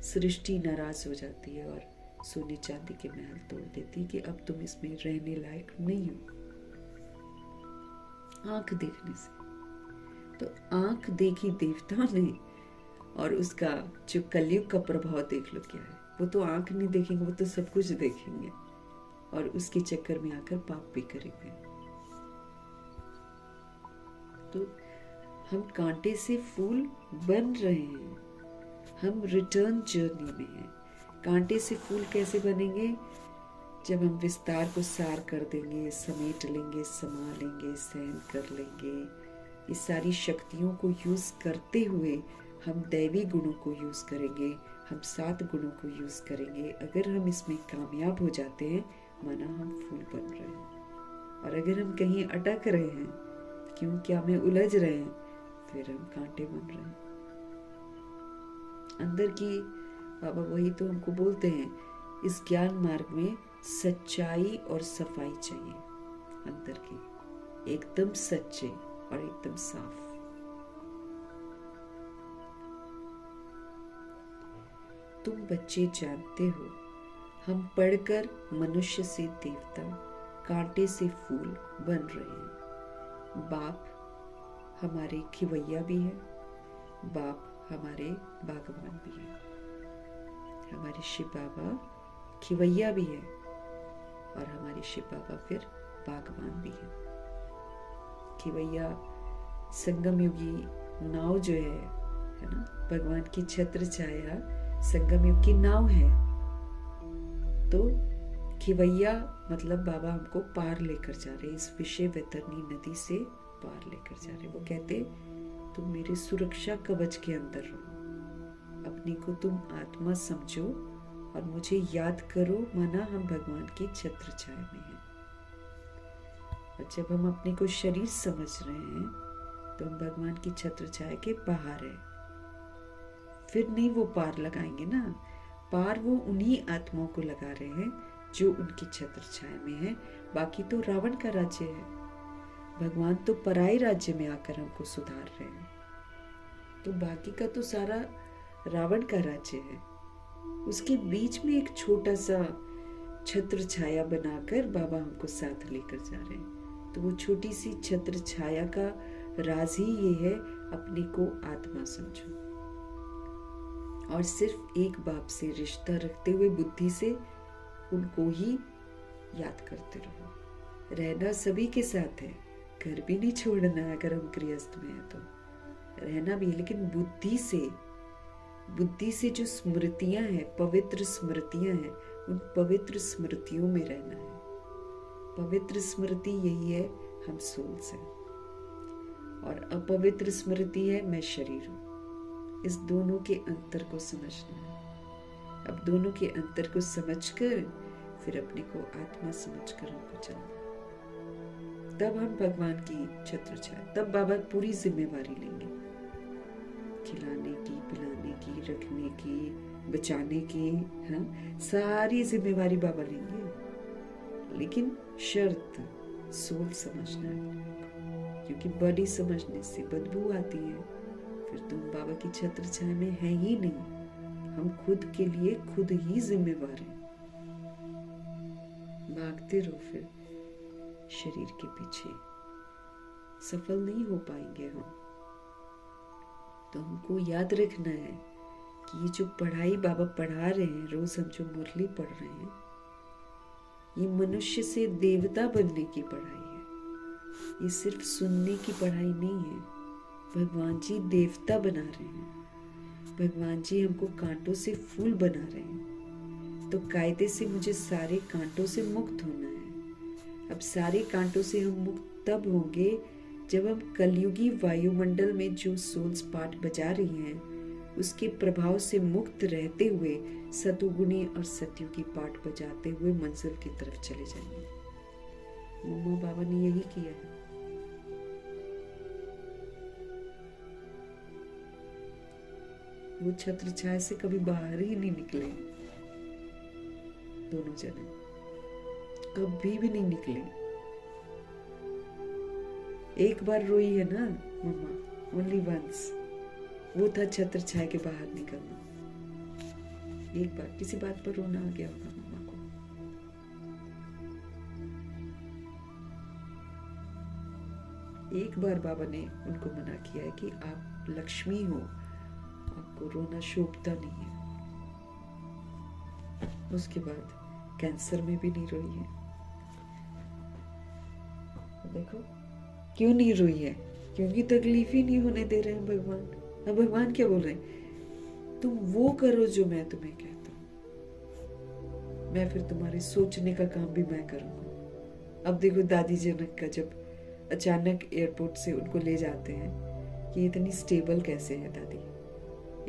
सृष्टि नाराज हो जाती है और सोने चांदी के महल तोड़ देती है कि अब तुम इसमें रहने लायक नहीं हो। आंख देखने से तो आंख देखी देवताओं ने, और उसका जो कलयुग का प्रभाव देख लो क्या है। वो तो आंख नहीं देखेंगे, वो तो सब कुछ देखेंगे और उसके चक्कर में आकर पाप भी करेंगे। तो हम कांटे से फूल बन रहे हैं, हम रिटर्न जर्नी में हैं। कांटे से फूल कैसे बनेंगे? जब हम विस्तार को सार कर देंगे, समेट लेंगे, समा लेंगे, सहन कर लेंगे, इस सारी शक्तियों को यूज करते हुए हम दैवी गुणों को यूज करेंगे, हम 7 गुणों को यूज करेंगे। अगर हम इसमें कामयाब हो जाते हैं, माना हम फूल बन रहे हैं। और अगर हम कहीं अटक रहे हैं, क्यों क्या में उलझ रहे हैं, फिर हम कांटे बन रहे हैं। अंदर की बाबा वही तो हमको बोलते हैं, इस ज्ञान मार्ग में सच्चाई और सफाई चाहिए। अंदर की एकदम सच्चे और एकदम साफ। तुम बच्चे जानते हो, हम पढ़कर मनुष्य से देवता, कांटे से फूल बन रहे हैं। बाप हमारे खिवैया भी है, बाप हमारे बागवान भी है। हमारे शिव बाबा खिवैया भी है और हमारे शिव बाबा फिर बागवान भी है। खिवैया संगम युगी नाव जो है ना, भगवान की छत्र छाया संगम युग की नाव है। तो खिवैया मतलब बाबा हमको पार लेकर जा रहे, इस विषय वैतरणी नदी से पार लेकर जा रहे। वो कहते तुम मेरे सुरक्षा कवच के अंदर रहो, अपने को तुम आत्मा समझो और मुझे याद करो, माना हम भगवान की छत्र छाया में हैं। और जब हम अपने को शरीर समझ रहे हैं, तो हम भगवान की छत्र छाया के बाहर है। फिर नहीं वो पार लगाएंगे ना, पार वो उन्हीं आत्माओं को लगा रहे हैं जो उनकी छत्र छाया में है। बाकी तो रावण का राज्य है, भगवान तो पराये राज्य में आकर हमको सुधार रहे हैं। तो बाकी का तो सारा रावण का राज्य है, उसके बीच में एक छोटा सा छत्र छाया बनाकर बाबा हमको साथ लेकर जा रहे हैं। तो वो छोटी सी छत्र छाया का राज ही ये है, अपने को आत्मा समझो और सिर्फ एक बाप से रिश्ता रखते हुए बुद्धि से उनको ही याद करते रहो। रहना सभी के साथ है, घर भी नहीं छोड़ना है। अगर हम गृहस्थ में है तो रहना भी है, लेकिन बुद्धि से जो स्मृतियां हैं, पवित्र स्मृतियां हैं, उन पवित्र स्मृतियों में रहना है। पवित्र स्मृति यही है, हम सोल्स हैं, और अपवित्र स्मृति है, मैं शरीर हूं। इस दोनों के अंतर को समझना है। अब दोनों के अंतर को समझकर फिर अपने को आत्मा समझकर हमको चलना। तब हम भगवान की छत्र छाया, तब बाबा पूरी जिम्मेवारी लेंगे, खिलाने की, पिलाने की, रखने की, बचाने की, हाँ, सारी जिम्मेवारी बाबा लेंगे। लेकिन शर्त सोल समझना है, क्योंकि बॉडी समझने से बदबू आती है। फिर तुम बाबा की छत्र छाया में है ही नहीं, हम खुद के लिए खुद ही जिम्मेवार हैं। भागते रहो फिर शरीर के पीछे, सफल नहीं हो पाएंगे हम। तो हमको याद रखना है कि ये जो पढ़ाई बाबा पढ़ा रहे हैं, रोज हम जो मुरली पढ़ रहे हैं, ये मनुष्य से देवता बनने की पढ़ाई है। ये सिर्फ सुनने की पढ़ाई नहीं है। भगवान जी देवता बना रहे हैं, भगवान जी हमको कांटों से फूल बना रहे हैं। तो कायदे से मुझे सारे कांटों से मुक्त होना है। अब सारे कांटों से हम मुक्त तब होंगे जब हम कलयुगी वायुमंडल में जो सोल्स पाठ बजा रही हैं, उसके प्रभाव से मुक्त रहते हुए सतुगुणी और सतयुगी पाठ बजाते हुए मंजिल की तरफ चले जाएंगे। मोमो बाबा ने यही किया है। वो छत्र छाया से कभी बाहर ही नहीं निकले, दोनों जने कभी भी नहीं निकले। एक बार रोई है ना मम्मा, ओनली वंस, वो था छत्र छाया के बाहर निकलना। एक बार किसी बात पर रोना आ गया होगा मम्मा को। एक बार बाबा ने उनको मना किया है कि आप लक्ष्मी हो, आपको रोना शोभता नहीं है। उसके बाद कैंसर में भी नहीं रोई है। देखो क्यों नहीं रोई है, क्योंकि तकलीफ ही नहीं होने दे रहे हैं भगवान। अब भगवान क्या बोल रहे हैं, तुम वो करो जो मैं तुम्हें कहता हूँ, मैं फिर तुम्हारे सोचने का काम भी मैं करूंगा। अब देखो दादी जनक का जब अचानक एयरपोर्ट से उनको ले जाते हैं कि इतनी स्टेबल कैसे है दादी,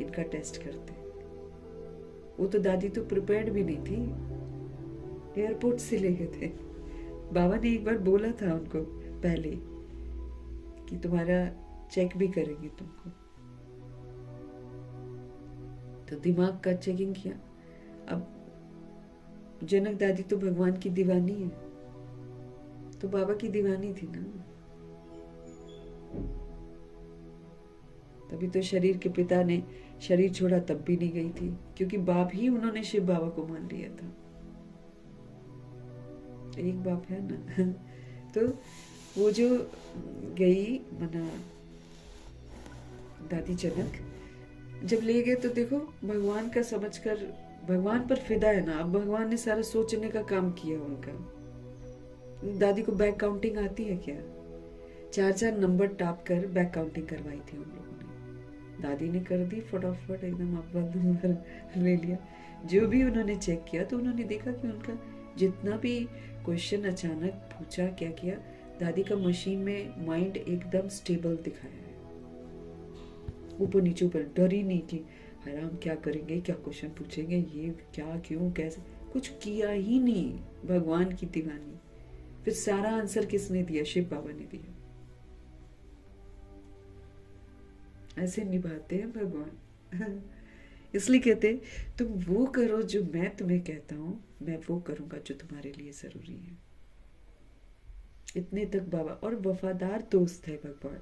इनका टेस्ट करते हैं। वो तो दादी तो प्रिपेयर्ड भी नहीं थी, एयरपोर्ट से ले गए थे। बाबा ने एक बार बोला था उनको पहले कि तुम्हारा चेक भी करेंगे तुमको, तो दिमाग का चेकिंग किया। अब जनक दादी तो भगवान की दीवानी है, तो बाबा की दीवानी थी ना। तभी तो शरीर के पिता ने शरीर छोड़ा तब भी नहीं गई थी, क्योंकि बाप ही उन्होंने शिव बाबा को मान लिया था। एक बाप है ना। तो वो जो गई मना दादी जनक जब ले गए, तो देखो भगवान का समझकर, भगवान पर फिदा है ना। अब भगवान ने सारा सोचने का काम किया उनका। दादी को बैक काउंटिंग आती है क्या? 4-4 नंबर टाप कर बैक काउंटिंग करवाई थी उन लोगों ने। दादी ने कर दी फटाफट, एकदम अव्वल नंबर ले लिया। जो भी उन्होंने चेक किया तो उन्होंने देखा कि उनका जितना भी क्वेश्चन अचानक पूछा, क्या किया, दादी का मशीन में माइंड एकदम स्टेबल दिखाया है। ऊपर नीचे ऊपर, डर ही नहीं कि हराम क्या करेंगे, क्या क्वेश्चन पूछेंगे, ये क्या, क्यों, कैसे, कुछ किया ही नहीं। भगवान की दीवानी। फिर सारा आंसर किसने दिया? शिव बाबा ने दिया। ऐसे निभाते हैं भगवान। इसलिए कहते तुम वो करो जो मैं तुम्हें कहता हूं, मैं वो करूंगा जो तुम्हारे लिए जरूरी है। इतने तक बाबा। और वफादार दोस्त है भगवान।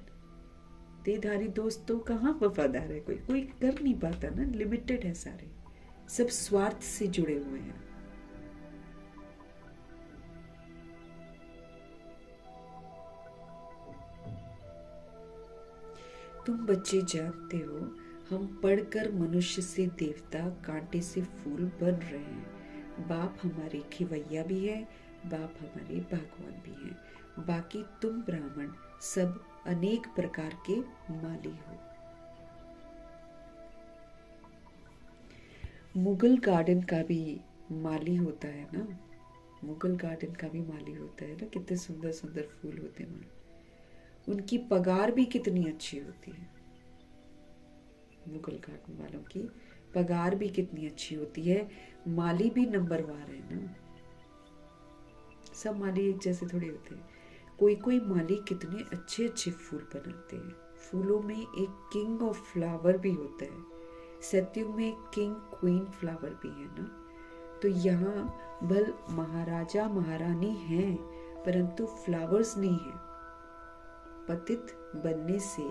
देहधारी दोस्त तो कहाँ वफादार है, कोई कोई कर नहीं पाता ना, लिमिटेड है सारे, सब स्वार्थ से जुड़े हुए हैं। तुम बच्चे जानते हो, हम पढ़कर मनुष्य से देवता, कांटे से फूल बन रहे हैं। बाप हमारे खिवैया भी है, बाप हमारे भगवान भी हैं। बाकी तुम ब्राह्मण सब अनेक प्रकार के माली हो। मुगल गार्डन का भी माली होता है ना, मुगल गार्डन का भी माली होता है ना। कितने सुंदर सुंदर फूल होते हैं वहां, उनकी पगार भी कितनी अच्छी होती है। मुगल गार्डन वालों की पगार भी कितनी अच्छी होती है। माली भी नंबरवार है ना, सब माली एक जैसे थोड़ी होते हैं। कोई कोई माली कितने अच्छे अच्छे फूल बनाते हैं। फूलों में एक किंग ऑफ फ्लावर भी होता है। सत्युग में किंग क्वीन फ्लावर भी है ना। तो यहाँ भल महाराजा महारानी हैं, परंतु फ्लावर्स नहीं है। पतित बनने से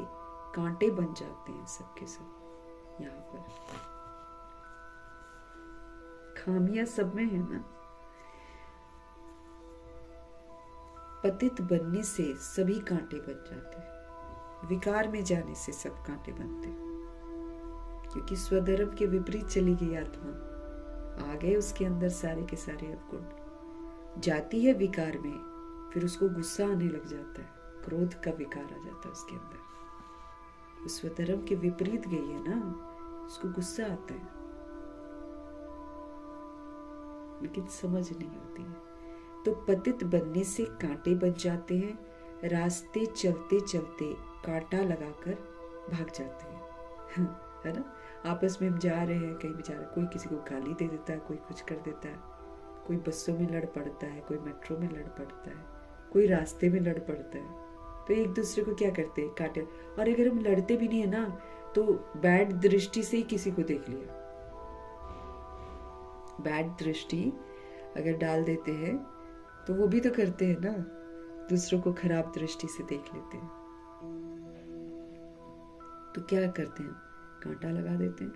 कांटे बन जाते हैं सबके सब। यहाँ पर खामियां सब में है ना। पतित बनने से सभी कांटे बन जाते हैं, विकार में जाने से सब कांटे बनते हैं। क्योंकि स्वधर्म के विपरीत चली गई आत्मा, आ गए उसके अंदर सारे के सारे अवगुण। जाती है विकार में, फिर उसको गुस्सा आने लग जाता है, क्रोध का विकार आ जाता है उसके अंदर। स्वधर्म के विपरीत गई है ना, उसको गुस्सा आता है, लेकिन समझ नहीं होती है। तो पतित बनने से कांटे बन जाते हैं, रास्ते चलते चलते कांटा लगाकर भाग जाते हैं। है ना। आपस में हम जा रहे हैं, कहीं भी जा रहे हैं, कोई किसी को गाली दे देता है, कोई कुछ कर देता है, कोई बसों में लड़ पड़ता है, कोई मेट्रो में लड़ पड़ता है, कोई रास्ते में लड़ पड़ता है। तो एक दूसरे को क्या करते हैं, काटे। और अगर हम लड़ते भी नहीं है ना, तो बैड दृष्टि से ही किसी को देख लिया, बैड दृष्टि अगर डाल देते हैं तो वो भी तो करते हैं ना, दूसरों को खराब दृष्टि से देख लेते हैं। तो क्या करते हैं, कांटा लगा देते हैं।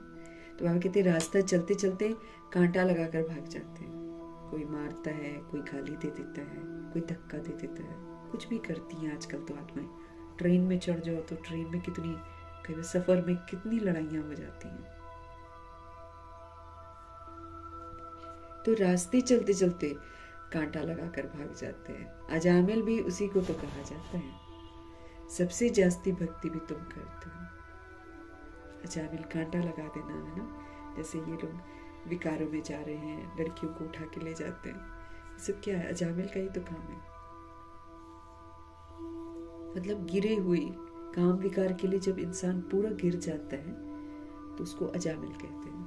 तो बाबा कहते हैं रास्ता चलते चलते कांटा लगाकर भाग जाते हैं। कोई मारता है, कोई गाली दे देता है, कोई धक्का दे देता है, कुछ भी करती हैं आजकल तो आत्माएं। ट्रेन में चढ़ जाओ तो ट्रेन में कितनी, कई बार सफर में कितनी लड़ाइयाँ हो जाती हैं। तो रास्ते चलते चलते कांटा लगाकर भाग जाते हैं। अजामिल भी उसी को तो कहा जाता है, सबसे जास्ती भक्ति भी तुम करते हो। अजामिल कांटा लगा देना है ना, जैसे ये लोग विकारों में जा रहे हैं, लड़कियों को उठा के ले जाते हैं, सब क्या है, अजामिल का ही तो काम है। मतलब गिरे हुए काम विकार के लिए जब इंसान पूरा गिर जाता है तो उसको अजामिल कहते हैं।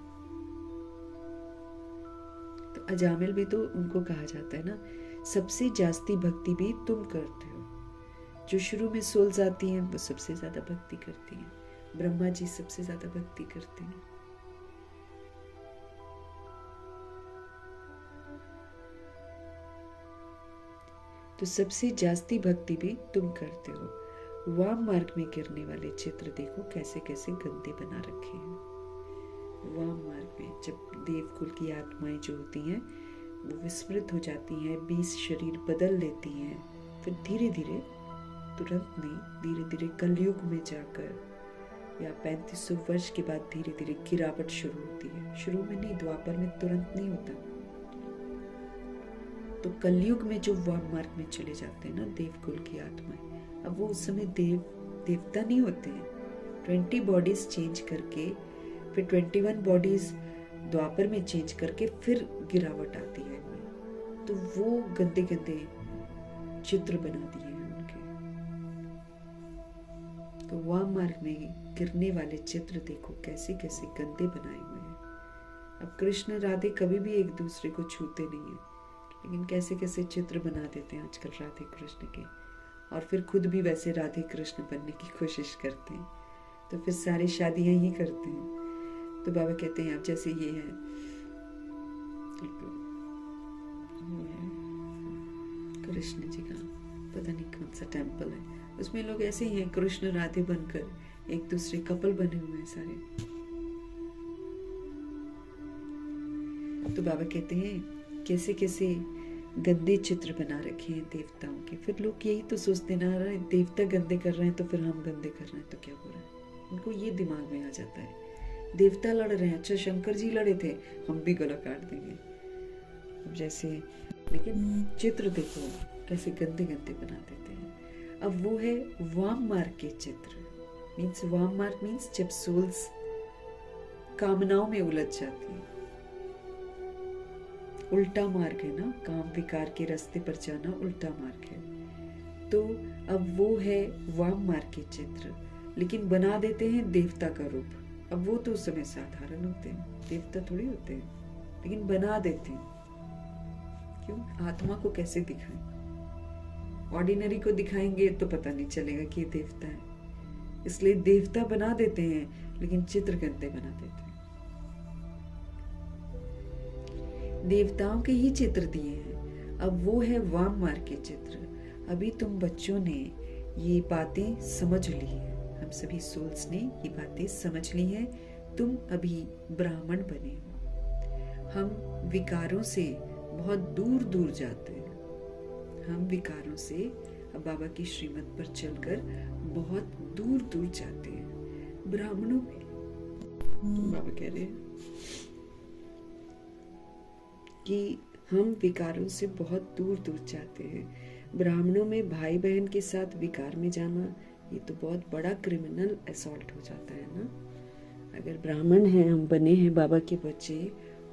तो अजामिल भी तो उनको कहा जाता है ना, सबसे जास्ती भक्ति भी तुम करते हो। जो शुरू में सोल्स आती हैं वो सबसे ज्यादा भक्ति करती हैं। ब्रह्मा जी सबसे ज्यादा भक्ति करते हैं। तो सबसे जास्ती भक्ति भी तुम करते हो। वाम मार्ग में गिरने वाले चित्र देखो कैसे कैसे गंदे बना रखे हैं। वाम मार्ग में जब देवकुल की आत्माएं जो होती हैं वो विस्मृत हो जाती हैं, 20 शरीर बदल लेती हैं, फिर धीरे धीरे, तुरंत नहीं, धीरे धीरे कलयुग में जाकर या 3500 वर्ष के बाद धीरे धीरे गिरावट शुरू होती है। शुरू में नहीं, द्वापर में तुरंत नहीं होता। तो कलयुग में जो वाम मार्ग में चले जाते हैं ना देवकुल की आत्माएं, अब वो उस समय देवता नहीं होते हैं। 20 बॉडीज चेंज करके, फिर 21 बॉडीज द्वापर में चेंज करके फिर गिरावट आती है इनमें। तो वो गंदे गंदे चित्र बना दिए हैं उनके। तो वाम मार्ग में गिरने वाले चित्र देखो कैसे कैसे गंदे बनाए हुए हैं। अब कृष्ण राधे कभी भी एक दूसरे को छूते नहीं है, लेकिन कैसे कैसे चित्र बना देते हैं आजकल राधे कृष्ण के, और फिर खुद भी वैसे राधे कृष्ण बनने की कोशिश करते हैं। तो फिर सारी शादियां ही करते हैं। तो बाबा कहते हैं अब जैसे ये है, कृष्ण जी का पता नहीं कौन सा टेम्पल है, उसमें लोग ऐसे ही हैं, कृष्ण राधे बनकर एक दूसरे कपल बने हुए हैं सारे। तो बाबा कहते हैं कैसे कैसे गंदे चित्र बना रखे हैं देवताओं के। फिर लोग यही तो सोचते ना, रहे देवता गंदे कर रहे हैं तो फिर हम गंदे कर रहे हैं तो क्या हो रहा है। उनको ये दिमाग में आ जाता है, देवता लड़ रहे हैं, अच्छा शंकर जी लड़े थे, हम भी गला काट देंगे। अब जैसे, लेकिन चित्र देखो कैसे गंदे गंदे बना देते हैं। अब वो है वाम मार्ग के चित्र। मीन्स वाम मार्ग मीन्स जब सोल्स कामनाओं में उलझ जाती है। उल्टा मार्ग है ना, काम विकार के रास्ते पर जाना उल्टा मार्ग है। तो अब वो है वाम मार्ग के चित्र, लेकिन बना देते हैं देवता का रूप। अब वो तो उस समय साधारण होते हैं, देवता थोड़ी होते हैं, लेकिन बना देते हैं। क्यों? आत्मा को कैसे दिखाएं? ऑर्डिनरी को दिखाएंगे तो पता नहीं चलेगा कि ये देवता है, इसलिए देवता बना देते हैं, लेकिन चित्र गंदे बना देते हैं। देवताओं के ही चित्र दिए हैं। अब वो है वाम मार्ग के चित्र। अभी तुम बच्चों ने ये बातें समझ ली है, हम सभी सोल्स ने ये बातें समझ ली हैं। तुम अभी ब्राह्मण बने हो। हम विकारों से बहुत दूर दूर जाते हैं। हम विकारों से अब बाबा की श्रीमत पर चलकर बहुत दूर दूर जाते हैं। ब्राह्मणों में बाबा कह रहे हैं कि हम विकारों से बहुत दूर दूर जाते हैं। ब्राह्मणों में भाई बहन के साथ विकार में जाना, ये तो बहुत बड़ा क्रिमिनल असॉल्ट हो जाता है ना। अगर ब्राह्मण हैं, हम बने हैं बाबा के बच्चे,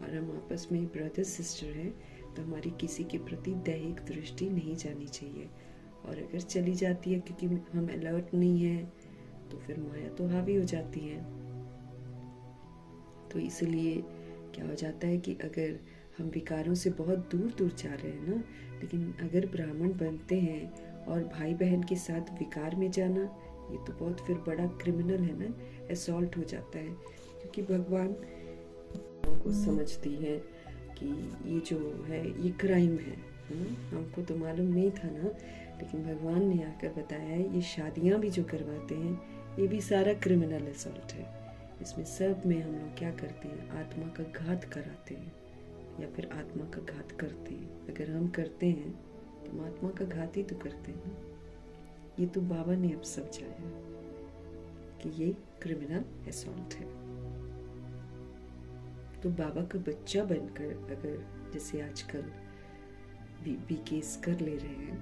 और हम आपस में ब्रदर सिस्टर हैं, तो हमारी किसी के प्रति दैहिक दृष्टि नहीं जानी चाहिए। और अगर चली जाती है क्योंकि हम अलर्ट नहीं हैं, तो फिर माया तो हावी हो जाती है। तो इसलिए क्या हो जाता है कि अगर हम विकारों से बहुत दूर दूर जा रहे हैं ना, लेकिन अगर ब्राह्मण बनते हैं और भाई बहन के साथ विकार में जाना, ये तो बहुत फिर बड़ा क्रिमिनल है ना, असॉल्ट हो जाता है। क्योंकि भगवान को समझती है कि ये जो है ये क्राइम है। हमको तो मालूम नहीं था ना, लेकिन भगवान ने आकर बताया है, ये शादियाँ भी जो करवाते हैं ये भी सारा क्रिमिनल असॉल्ट है। इसमें सब में हम लोग क्या करते हैं, आत्मा का घात कराते हैं या फिर आत्मा का घात करते हैं। अगर हम करते हैं तो हम आत्मा का घात ही तो करते हैं ना। ये तो बाबा ने अब समझाया कि ये क्रिमिनल असॉल्ट है। तो बाबा का बच्चा बनकर अगर जैसे आजकल भी केस कर ले रहे हैं,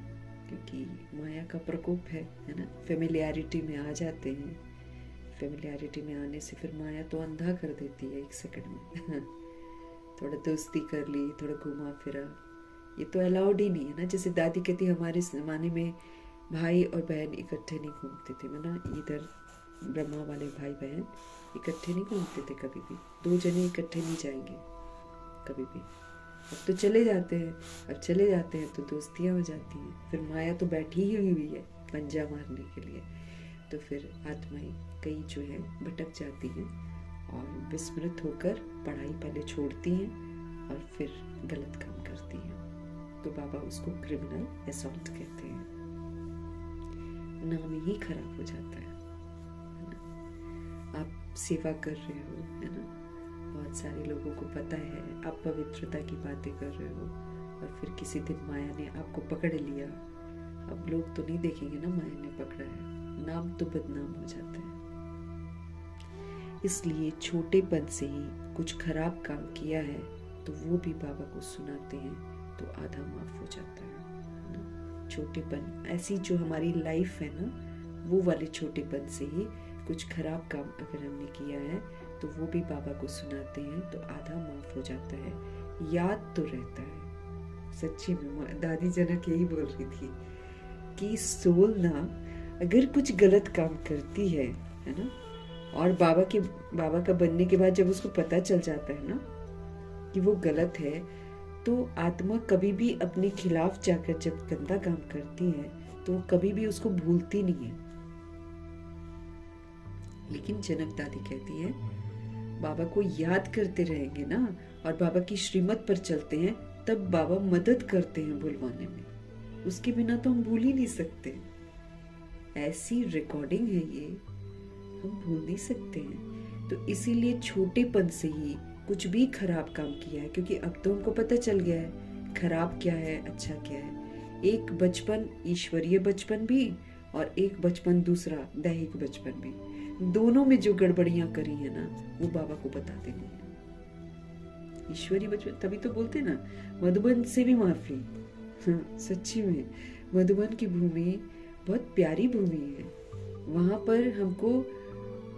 क्योंकि माया का प्रकोप है ना, फेमिलियरिटी में आ जाते हैं। फेमिलियरिटी में आने से फिर माया तो अंधा कर देती है 1 सेकंड में। थोड़ा दोस्ती कर ली, थोड़ा घुमा फिरा, ये तो अलाउड ही नहीं है ना। जैसे दादी कहती हमारे ज़माने में भाई और बहन इकट्ठे नहीं घूमते थे, ना इधर ब्रह्मा वाले भाई बहन इकट्ठे नहीं घूमते थे कभी भी। 2 जने इकट्ठे नहीं जाएंगे कभी भी। अब तो चले जाते हैं, अब चले जाते हैं तो दोस्तियाँ हो जाती हैं। फिर माया तो बैठी ही हुई है पंजा मारने के लिए। तो फिर आत्माएं कई जो है भटक जाती हैं और विस्मृत होकर पढ़ाई पहले छोड़ती हैं और फिर गलत काम करती हैं। तो बाबा उसको क्रिमिनल असॉल्ट कहते हैं। नाम ही खराब हो जाता है ना। आप सेवा कर रहे हो, है ना, बहुत सारे लोगों को पता है आप पवित्रता की बातें कर रहे हो, और फिर किसी दिन माया ने आपको पकड़ लिया। अब लोग तो नहीं देखेंगे ना माया ने पकड़ा है, नाम तो बदनाम हो जाता है। इसलिए छोटेपन से ही कुछ खराब काम किया है तो वो भी बाबा को सुनाते हैं तो आधा माफ हो जाता है ना। छोटेपन ऐसी जो हमारी लाइफ है ना, वो वाले छोटेपन से ही कुछ खराब काम अगर हमने किया है तो वो भी बाबा को सुनाते हैं तो आधा माफ हो जाता है। याद तो रहता है। सच्ची में दादी जनक यही बोल रही थी कि सोल ना अगर कुछ गलत काम करती है ना, और बाबा का बनने के बाद जब उसको पता चल जाता है ना कि वो गलत है, तो आत्मा कभी भी अपने खिलाफ जाकर जब गंदा काम करती है तो वो कभी भी उसको भूलती नहीं है। लेकिन जनक दादी कहती है बाबा को याद करते रहेंगे ना और बाबा की श्रीमत पर चलते हैं, तब बाबा मदद करते हैं भूलवाने में। उसके बिना तो हम भूल ही नहीं सकते। ऐसी रिकॉर्डिंग है ये, हम भूल नहीं सकते हैं। तो इसीलिए छोटेपन से ही कुछ भी खराब काम किया है, क्योंकि अब तो हमको पता चल गया है खराब क्या है अच्छा क्या है। एक बचपन ईश्वरीय बचपन भी और एक बचपन दूसरा दैहिक बचपन भी, दोनों में जो गड़बड़ियां करी है ना वो बाबा को बता देनी है। ईश्वरीय बचपन तभी तो बोलते ना मधुबन से भी माफी। हाँ, सच्ची में मधुबन की भूमि बहुत प्यारी भूमि है। वहां पर हमको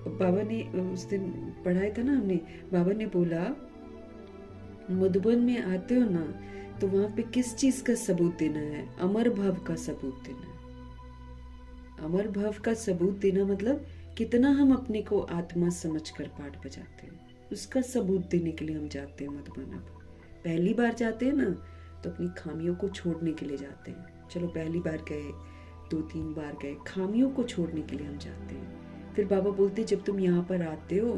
बाबा ने उस दिन पढ़ाया था ना हमने, बाबा ने बोला मधुबन में आते हो ना तो वहां पे किस चीज का सबूत देना है? अमर भाव का सबूत देना है। अमर भाव का सबूत देना मतलब कितना हम अपने को आत्मा समझकर पाठ बजाते हैं, उसका सबूत देने के लिए हम जाते हैं मधुबन। अब पहली बार जाते हैं ना तो अपनी खामियों को छोड़ने के लिए जाते हैं। चलो पहली बार गए, 2-3 बार गए, खामियों को छोड़ने के लिए हम जाते हैं। फिर बाबा बोलते जब तुम यहाँ पर आते हो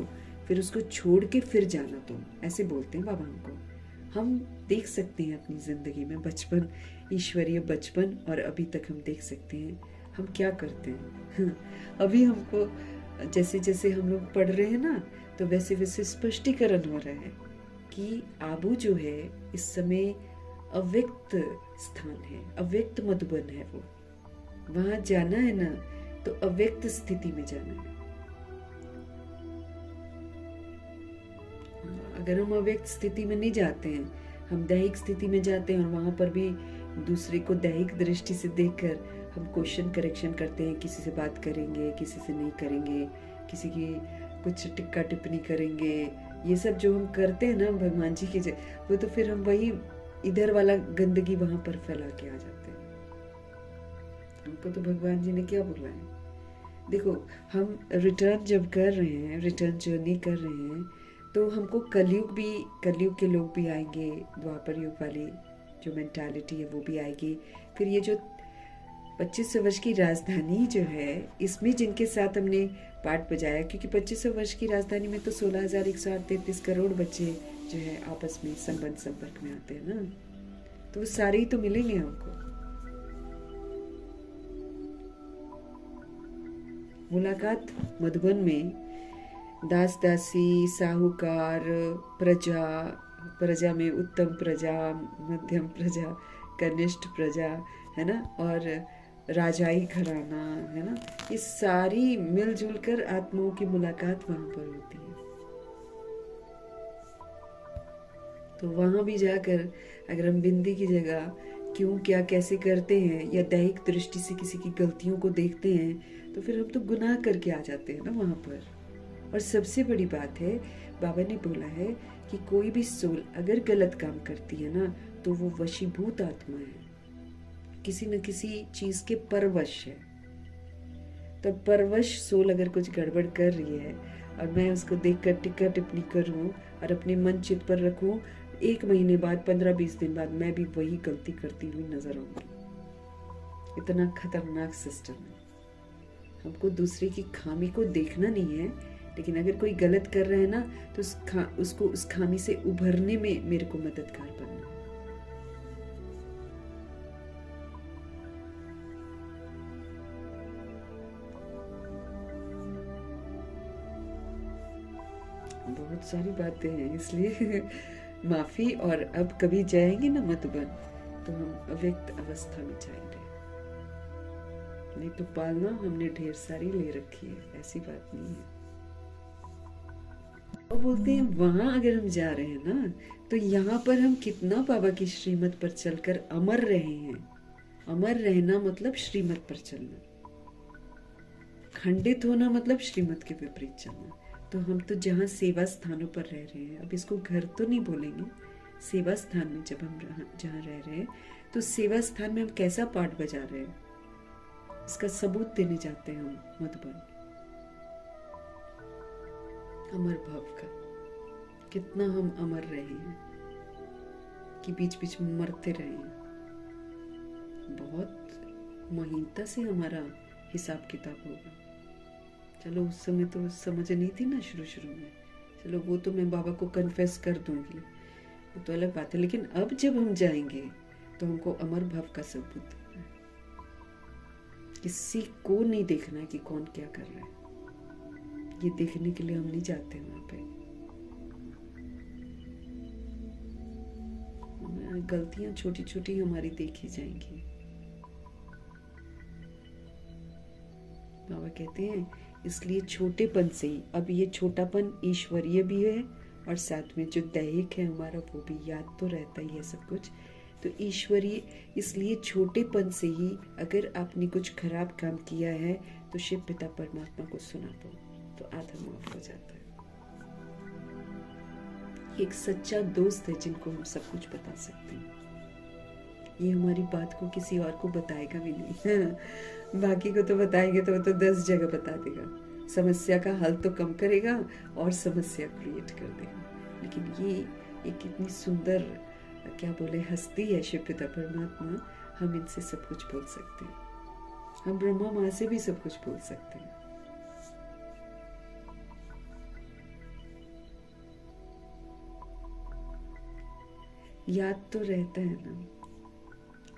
फिर उसको छोड़ के फिर जाना तुम, ऐसे बोलते हैं बाबा हमको। हम देख सकते हैं अपनी जिंदगी में बचपन, ईश्वरीय बचपन, और अभी तक हम देख सकते हैं हम क्या करते हैं। अभी हमको जैसे जैसे हम लोग पढ़ रहे हैं ना तो वैसे वैसे स्पष्टीकरण हो रहा है कि आबू जो है इस समय अव्यक्त स्थान है, अव्यक्त मधुबन है। वो वहां जाना है ना तो अव्यक्त स्थिति में जाना है। अगर हम अव्यक्त स्थिति में नहीं जाते हैं, हम दैहिक स्थिति में जाते हैं और वहां पर भी दूसरे को दैहिक दृष्टि से देखकर हम क्वेश्चन करेक्शन करते हैं, किसी से बात करेंगे, किसी से नहीं करेंगे, किसी की कुछ टिक्का टिप्पणी करेंगे, ये सब जो हम करते हैं ना भगवान जी के, वो तो फिर हम वही इधर वाला गंदगी वहां पर फैला के आ जाते हैं। हमको तो भगवान जी ने क्या बोला है? देखो हम रिटर्न जब कर रहे हैं, रिटर्न जर्नी कर रहे हैं, तो हमको कलयुग के लोग भी आएंगे, द्वापर युग वाली जो मेंटालिटी है वो भी आएगी। फिर ये जो 2500 वर्ष की राजधानी जो है, इसमें जिनके साथ हमने पाठ बजाया, क्योंकि 2500 वर्ष की राजधानी में तो 16,133 करोड़ बच्चे जो है आपस में संपर्क में आते हैं ना, तो वो सारे ही तो मिलेंगे हमको। मुलाकात मधुबन में दास दासी, साहूकार, प्रजा में उत्तम प्रजा, मध्यम प्रजा, कनिष्ठ प्रजा, है ना, और राजाई घराना, है ना, ये सारी मिलजुल कर आत्माओं की मुलाकात वहां पर होती है। तो वहां भी जाकर अगर हम बिंदी की जगह क्यों क्या कैसे करते हैं या दैहिक दृष्टि से किसी की गलतियों को देखते हैं तो फिर हम तो गुनाह करके आ जाते हैं ना वहां पर। और सबसे बड़ी बात है, बाबा ने बोला है कि कोई भी सोल अगर गलत काम करती है ना तो वो वशीभूत आत्मा है, किसी न किसी चीज के परवश है। तो परवश सोल अगर कुछ गड़बड़ कर रही है और मैं उसको देखकर टिक्का टिप्पणी करूं और अपने मन चित पर रखूं, 1 महीने बाद 15-20 दिन बाद मैं भी वही गलती करती हुई नजर आऊंगी। इतना खतरनाक सिस्टम है। हमको दूसरे की खामी को देखना नहीं है, लेकिन अगर कोई गलत कर रहा है ना तो उसको उस खामी से उभरने में मेरे को मददगार बनना है। बहुत सारी बातें हैं, इसलिए माफी। और अब कभी जाएंगे ना मधुबन तो हम अव्यक्त अवस्था में जाएंगे, नहीं तो पालना हमने ढेर सारी ले रखी है, ऐसी बात नहीं है। और बोलते हैं वहां अगर हम जा रहे हैं ना तो यहाँ पर हम कितना बाबा की श्रीमत पर चलकर अमर रहे हैं। अमर रहना मतलब श्रीमत पर चलना, खंडित होना मतलब श्रीमत के विपरीत चलना। तो हम तो जहाँ सेवा स्थानों पर रह रहे हैं, अब इसको घर तो नहीं बोलेंगे, सेवा स्थान में जब हम जहाँ रह रहे हैं तो सेवा स्थान में हम कैसा पाठ बजा रहे हैं इसका सबूत देने जाते हैं हम मधुबन। अमर भाव का कितना हम अमर रहे हैं कि बीच बीच में मरते रहे हैं। बहुत महीनता से हमारा हिसाब किताब होगा। चलो उस समय तो समझ नहीं थी ना शुरू में, चलो वो तो मैं बाबा को कन्फेस कर दूंगी, वो तो अलग बात है। लेकिन अब जब हम जाएंगे तो हमको अमर भाव का सबूत देना है। किसी को नहीं देखना है कि कौन क्या कर रहा है, ये देखने के लिए हम नहीं जाते वहां पे। गलतियां छोटी छोटी हमारी देखी जाएंगी। बाबा कहते हैं इसलिए छोटेपन से ही, अब ये छोटापन ईश्वरीय भी है और साथ में जो दैहिक है हमारा वो भी याद तो रहता ही है सब कुछ, तो ईश्वरीय। इसलिए छोटेपन से ही अगर आपने कुछ खराब काम किया है तो शिव पिता परमात्मा को सुना दो तो आधा माफ हो जाता है। एक सच्चा दोस्त है जिनको हम सब कुछ बता सकते हैं। ये हमारी बात को किसी और को बताएगा भी नहीं बाकी को तो बताएंगे तो वो तो 10 जगह बता देगा, समस्या का हल तो कम करेगा और समस्या क्रिएट कर देगा। लेकिन ये एक कितनी सुंदर क्या बोले हस्ती है शिव पिता परमात्मा, हम इनसे सब कुछ बोल सकते हैं, हम ब्रह्मा माँ से भी सब कुछ बोल सकते हैं। याद तो रहता है ना।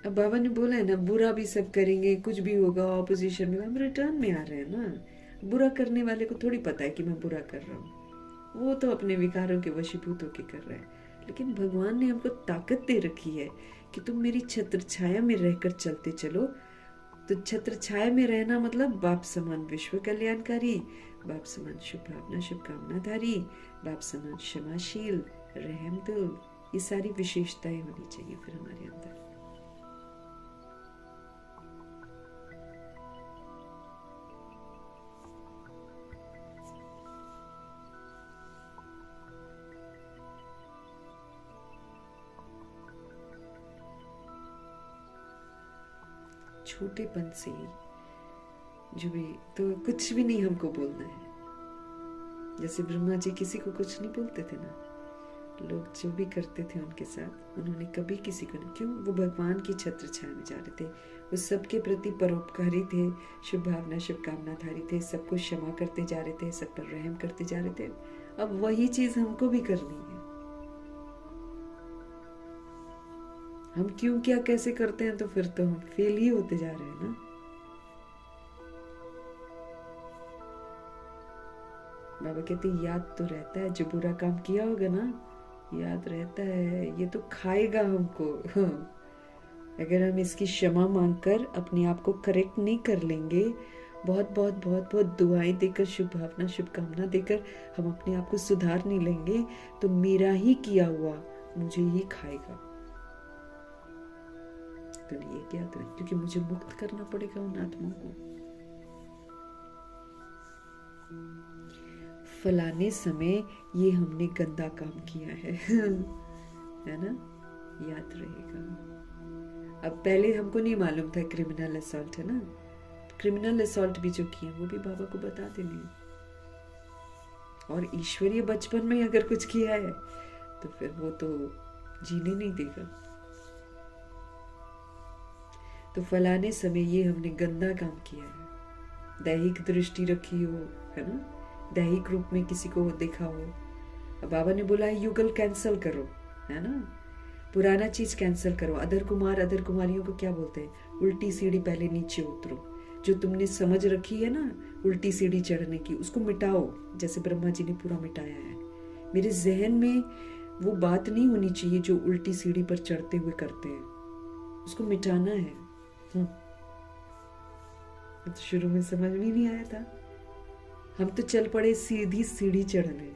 अब बाबा ने बोला है ना बुरा भी सब करेंगे, कुछ भी होगा, ऑपोजिशन में हम रिटर्न में आ रहे हैं ना। बुरा करने वाले को थोड़ी पता है कि मैं बुरा कर रहा हूँ, वो तो अपने विकारों के वशीभूत होके कर रहा है। लेकिन भगवान ने हमको ताकत दे रखी है कि तुम मेरी छत्र छाया में रहकर चलते चलो। तो छत्र छाया में रहना मतलब बाप समान विश्व कल्याणकारी, बाप समान शुभ भावना शुभकामनाधारी, बाप समान क्षमाशील, रहम दिल, ये सारी विशेषताएं होनी चाहिए फिर हमारे अंदर। छोटेपन से जो भी, तो कुछ भी नहीं हमको बोलना है। जैसे ब्रह्मा जी किसी को कुछ नहीं बोलते थे ना, लोग जो भी करते थे उनके साथ, उन्होंने कभी किसी को नहीं, क्यों? वो भगवान की छत्र छाया में जा रहे थे, वो सबके प्रति परोपकारी थे, शुभ भावना शुभकामनाधारी थे, सबको क्षमा करते जा रहे थे, सब पर रहम करते जा रहे थे। अब वही चीज हमको भी करनी है। हम क्यों क्या कैसे करते हैं तो फिर तो हम फेल ही होते जा रहे हैं ना। बाबा कहते याद तो रहता है, जो बुरा काम किया होगा ना याद रहता है, ये तो खाएगा हमको अगर हम इसकी क्षमा मांगकर अपने आप को करेक्ट नहीं कर लेंगे, बहुत बहुत बहुत बहुत दुआएं देकर, शुभ भावना शुभकामना देकर हम अपने आप को सुधार नहीं लेंगे, तो मेरा ही किया हुआ मुझे ही खाएगा। तो ये क्या तो, क्योंकि मुझे मुक्त करना पड़ेगा उन आत्माओं को। फलाने समय ये हमने गंदा काम किया है ना, याद रहेगा। अब पहले हमको नहीं मालूम था क्रिमिनल असॉल्ट है ना, क्रिमिनल असॉल्ट भी जो किए वो भी बाबा को बता देने। और ईश्वरीय बचपन में अगर कुछ किया है तो फिर वो तो जीने नहीं देगा। तो फलाने समय ये हमने गंदा काम किया है, दैहिक दृष्टि रखी हो, है ना, दैहिक रूप में किसी को देखा हो। अब बाबा ने बोला है युगल कैंसल करो, है ना, पुराना चीज कैंसल करो। अदर कुमार अदर कुमारियों को क्या बोलते हैं, उल्टी सीढ़ी पहले नीचे उतरो। जो तुमने समझ रखी है ना उल्टी सीढ़ी चढ़ने की, उसको मिटाओ, जैसे ब्रह्मा जी ने पूरा मिटाया है। मेरे जहन में वो बात नहीं होनी चाहिए जो उल्टी सीढ़ी पर चढ़ते हुए करते हैं, उसको मिटाना है। तो शुरू में समझ में नहीं आया था, हम तो चल पड़े सीधी सीढ़ी चढ़ने,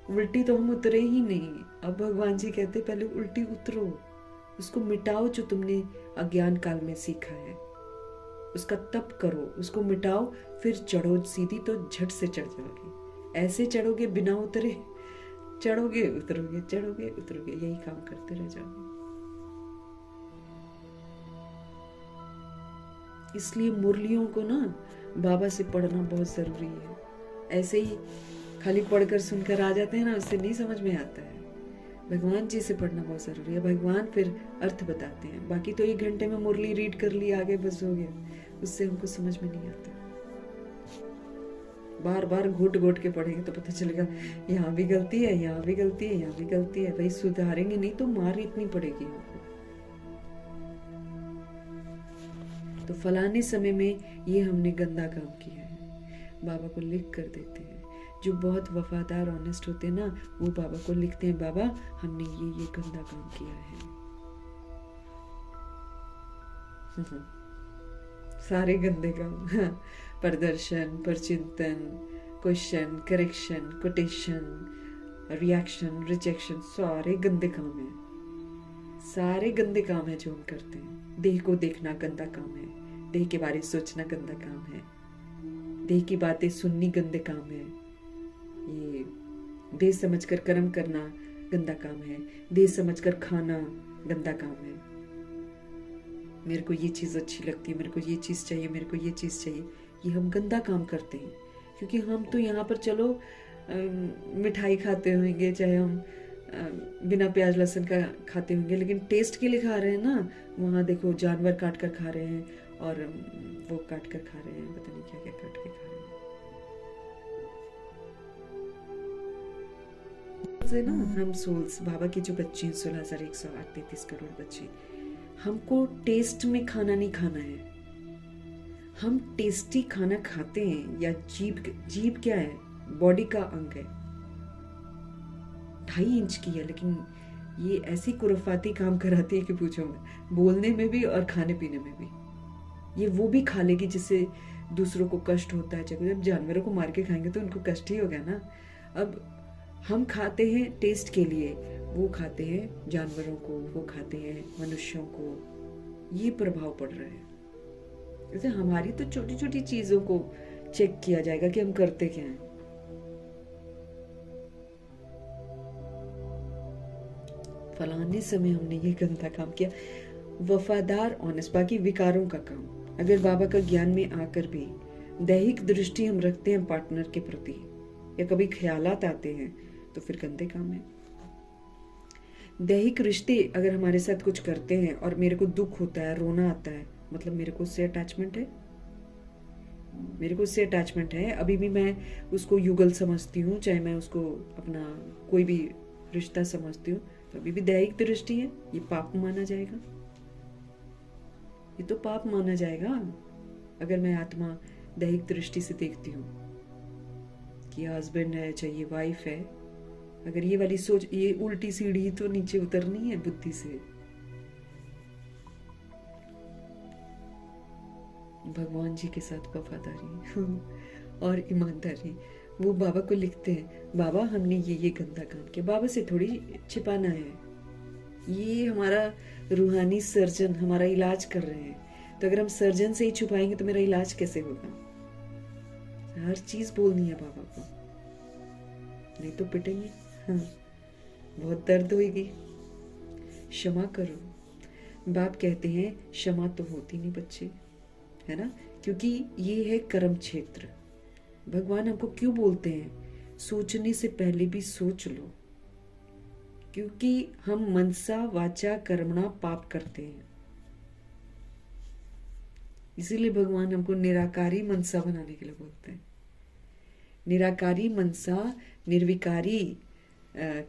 उल्टी तो हम उतरे ही नहीं। अब भगवान जी कहते पहले उल्टी उतरो, उसको मिटाओ जो तुमने अज्ञान काल में सीखा है, उसका तप करो, उसको मिटाओ, फिर चढ़ो सीधी, तो झट से चढ़ जाओगे। ऐसे चढ़ोगे बिना उतरे, चढ़ोगे उतरोगे, चढ़ोगे उतरोगे, यही काम करते रह जाओगे। इसलिए मुरलियों को ना बाबा से पढ़ना बहुत जरूरी है। ऐसे ही खाली पढ़कर सुनकर आ जाते हैं ना, उससे नहीं समझ में आता है। भगवान जी से पढ़ना बहुत जरूरी है, भगवान फिर अर्थ बताते हैं। बाकी तो 1 घंटे में मुरली रीड कर ली, आगे बस हो गया, उससे हमको समझ में नहीं आता। बार बार घोट घोट के पढ़ेंगे तो पता चलेगा यहाँ भी गलती है, यहाँ भी गलती है, यहाँ भी गलती है। भाई सुधारेंगे नहीं तो मार इतनी पड़ेगी हमको। तो फलाने समय में ये हमने गंदा काम किया है, बाबा को लिख कर देते हैं। जो बहुत वफादार ऑनेस्ट होते हैं ना, वो बाबा को लिखते हैं, बाबा हमने ये गंदा काम किया है। सारे गंदे काम, प्रदर्शन, परचिंतन, question, correction, quotation, reaction, rejection, सारे गंदे काम हैं। सारे गंदे काम है जो हम करते हैं। देह को देखना गंदा काम है, देह के बारे में सोचना गंदा काम है, देह की बातें सुननी गंदे काम है, ये देह समझकर कर्म करना गंदा काम है, देह समझकर खाना गंदा काम है। मेरे को ये चीज़ अच्छी लगती है, मेरे को ये चीज़ चाहिए, मेरे को ये चीज़ चाहिए, ये हम गंदा काम करते हैं। क्योंकि हम तो यहाँ पर चलो मिठाई खाते होंगे, चाहे हम बिना प्याज लहसुन का खाते होंगे, लेकिन टेस्ट के लिए खा रहे हैं ना। वहाँ देखो जानवर काट कर खा रहे हैं और वो काट कर खा रहे हैं, पता नहीं क्या क्या काट के खा रहे हैं। से ना हम सोल्स, बाबा की जो बच्चे हैं 16,133 करोड़ बच्चे, हमको टेस्ट में खाना नहीं खाना है। हम टेस्टी खाना खाते हैं, या जीभ क्या है, बॉडी का अंग है, 2.5 इंच की है, लेकिन ये ऐसी कुरफाती काम कराती है कि पूछो मत, बोलने में भी और खाने पीने में भी। ये वो भी खा लेगी जिससे दूसरों को कष्ट होता है। जब जानवरों को मार के खाएंगे तो उनको कष्ट ही होगा ना। अब हम खाते हैं टेस्ट के लिए, वो खाते हैं जानवरों को, वो खाते हैं मनुष्यों को। ये प्रभाव पड़ रहा है। जैसे हमारी तो छोटी छोटी चीजों को चेक किया जाएगा कि हम करते क्या हैं। फलाने समय हमने ये गंदा काम किया, वफादार ऑनेस्ट, बाकी विकारों का काम। अगर बाबा का ज्ञान में आकर भी दैहिक दृष्टि हम रखते हैं पार्टनर के प्रति, या कभी ख्यालात आते हैं, तो फिर गंदे काम है। दैहिक रिश्ते अगर हमारे साथ कुछ करते हैं और मेरे को दुख होता है, रोना आता है, मतलब मेरे को उससे अटैचमेंट है, मेरे को उससे अटैचमेंट है। अभी भी मैं उसको युगल समझती हूँ, चाहे मैं उसको अपना कोई भी रिश्ता समझती हूँ, तो अभी भी दैहिक दृष्टि है। ये पाप माना जाएगा, ये तो पाप माना जाएगा अगर मैं आत्मा दैहिक दृष्टि से देखती हूँ कि हस्बैंड है, चाहिए वाइफ है। अगर ये वाली सोच, ये उल्टी सीढ़ी तो नीचे उतरनी है बुद्धि से। भगवान जी के साथ वफादारी और ईमानदारी। वो बाबा को लिखते हैं, बाबा हमने ये गंदा काम किया, बाबा से थोड़ी छिपाना है, ये हमारा रूहानी सर्जन हमारा इलाज कर रहे हैं, तो अगर हम सर्जन से ही छुपाएंगे तो मेरा इलाज कैसे होगा? हर चीज बोलनी है बाबा को, नहीं तो पिटेंगे। हाँ, बहुत दर्द होगी। क्षमा करो। बाप कहते हैं क्षमा तो होती नहीं बच्चे, है ना, क्योंकि ये है कर्म क्षेत्र। भगवान हमको क्यों बोलते हैं सोचने से पहले भी सोच लो, क्योंकि हम मनसा वाचा कर्मणा पाप करते हैं। इसीलिए भगवान हमको निराकारी मनसा बनाने के लिए बोलते हैं। निराकारी मनसा, निर्विकारी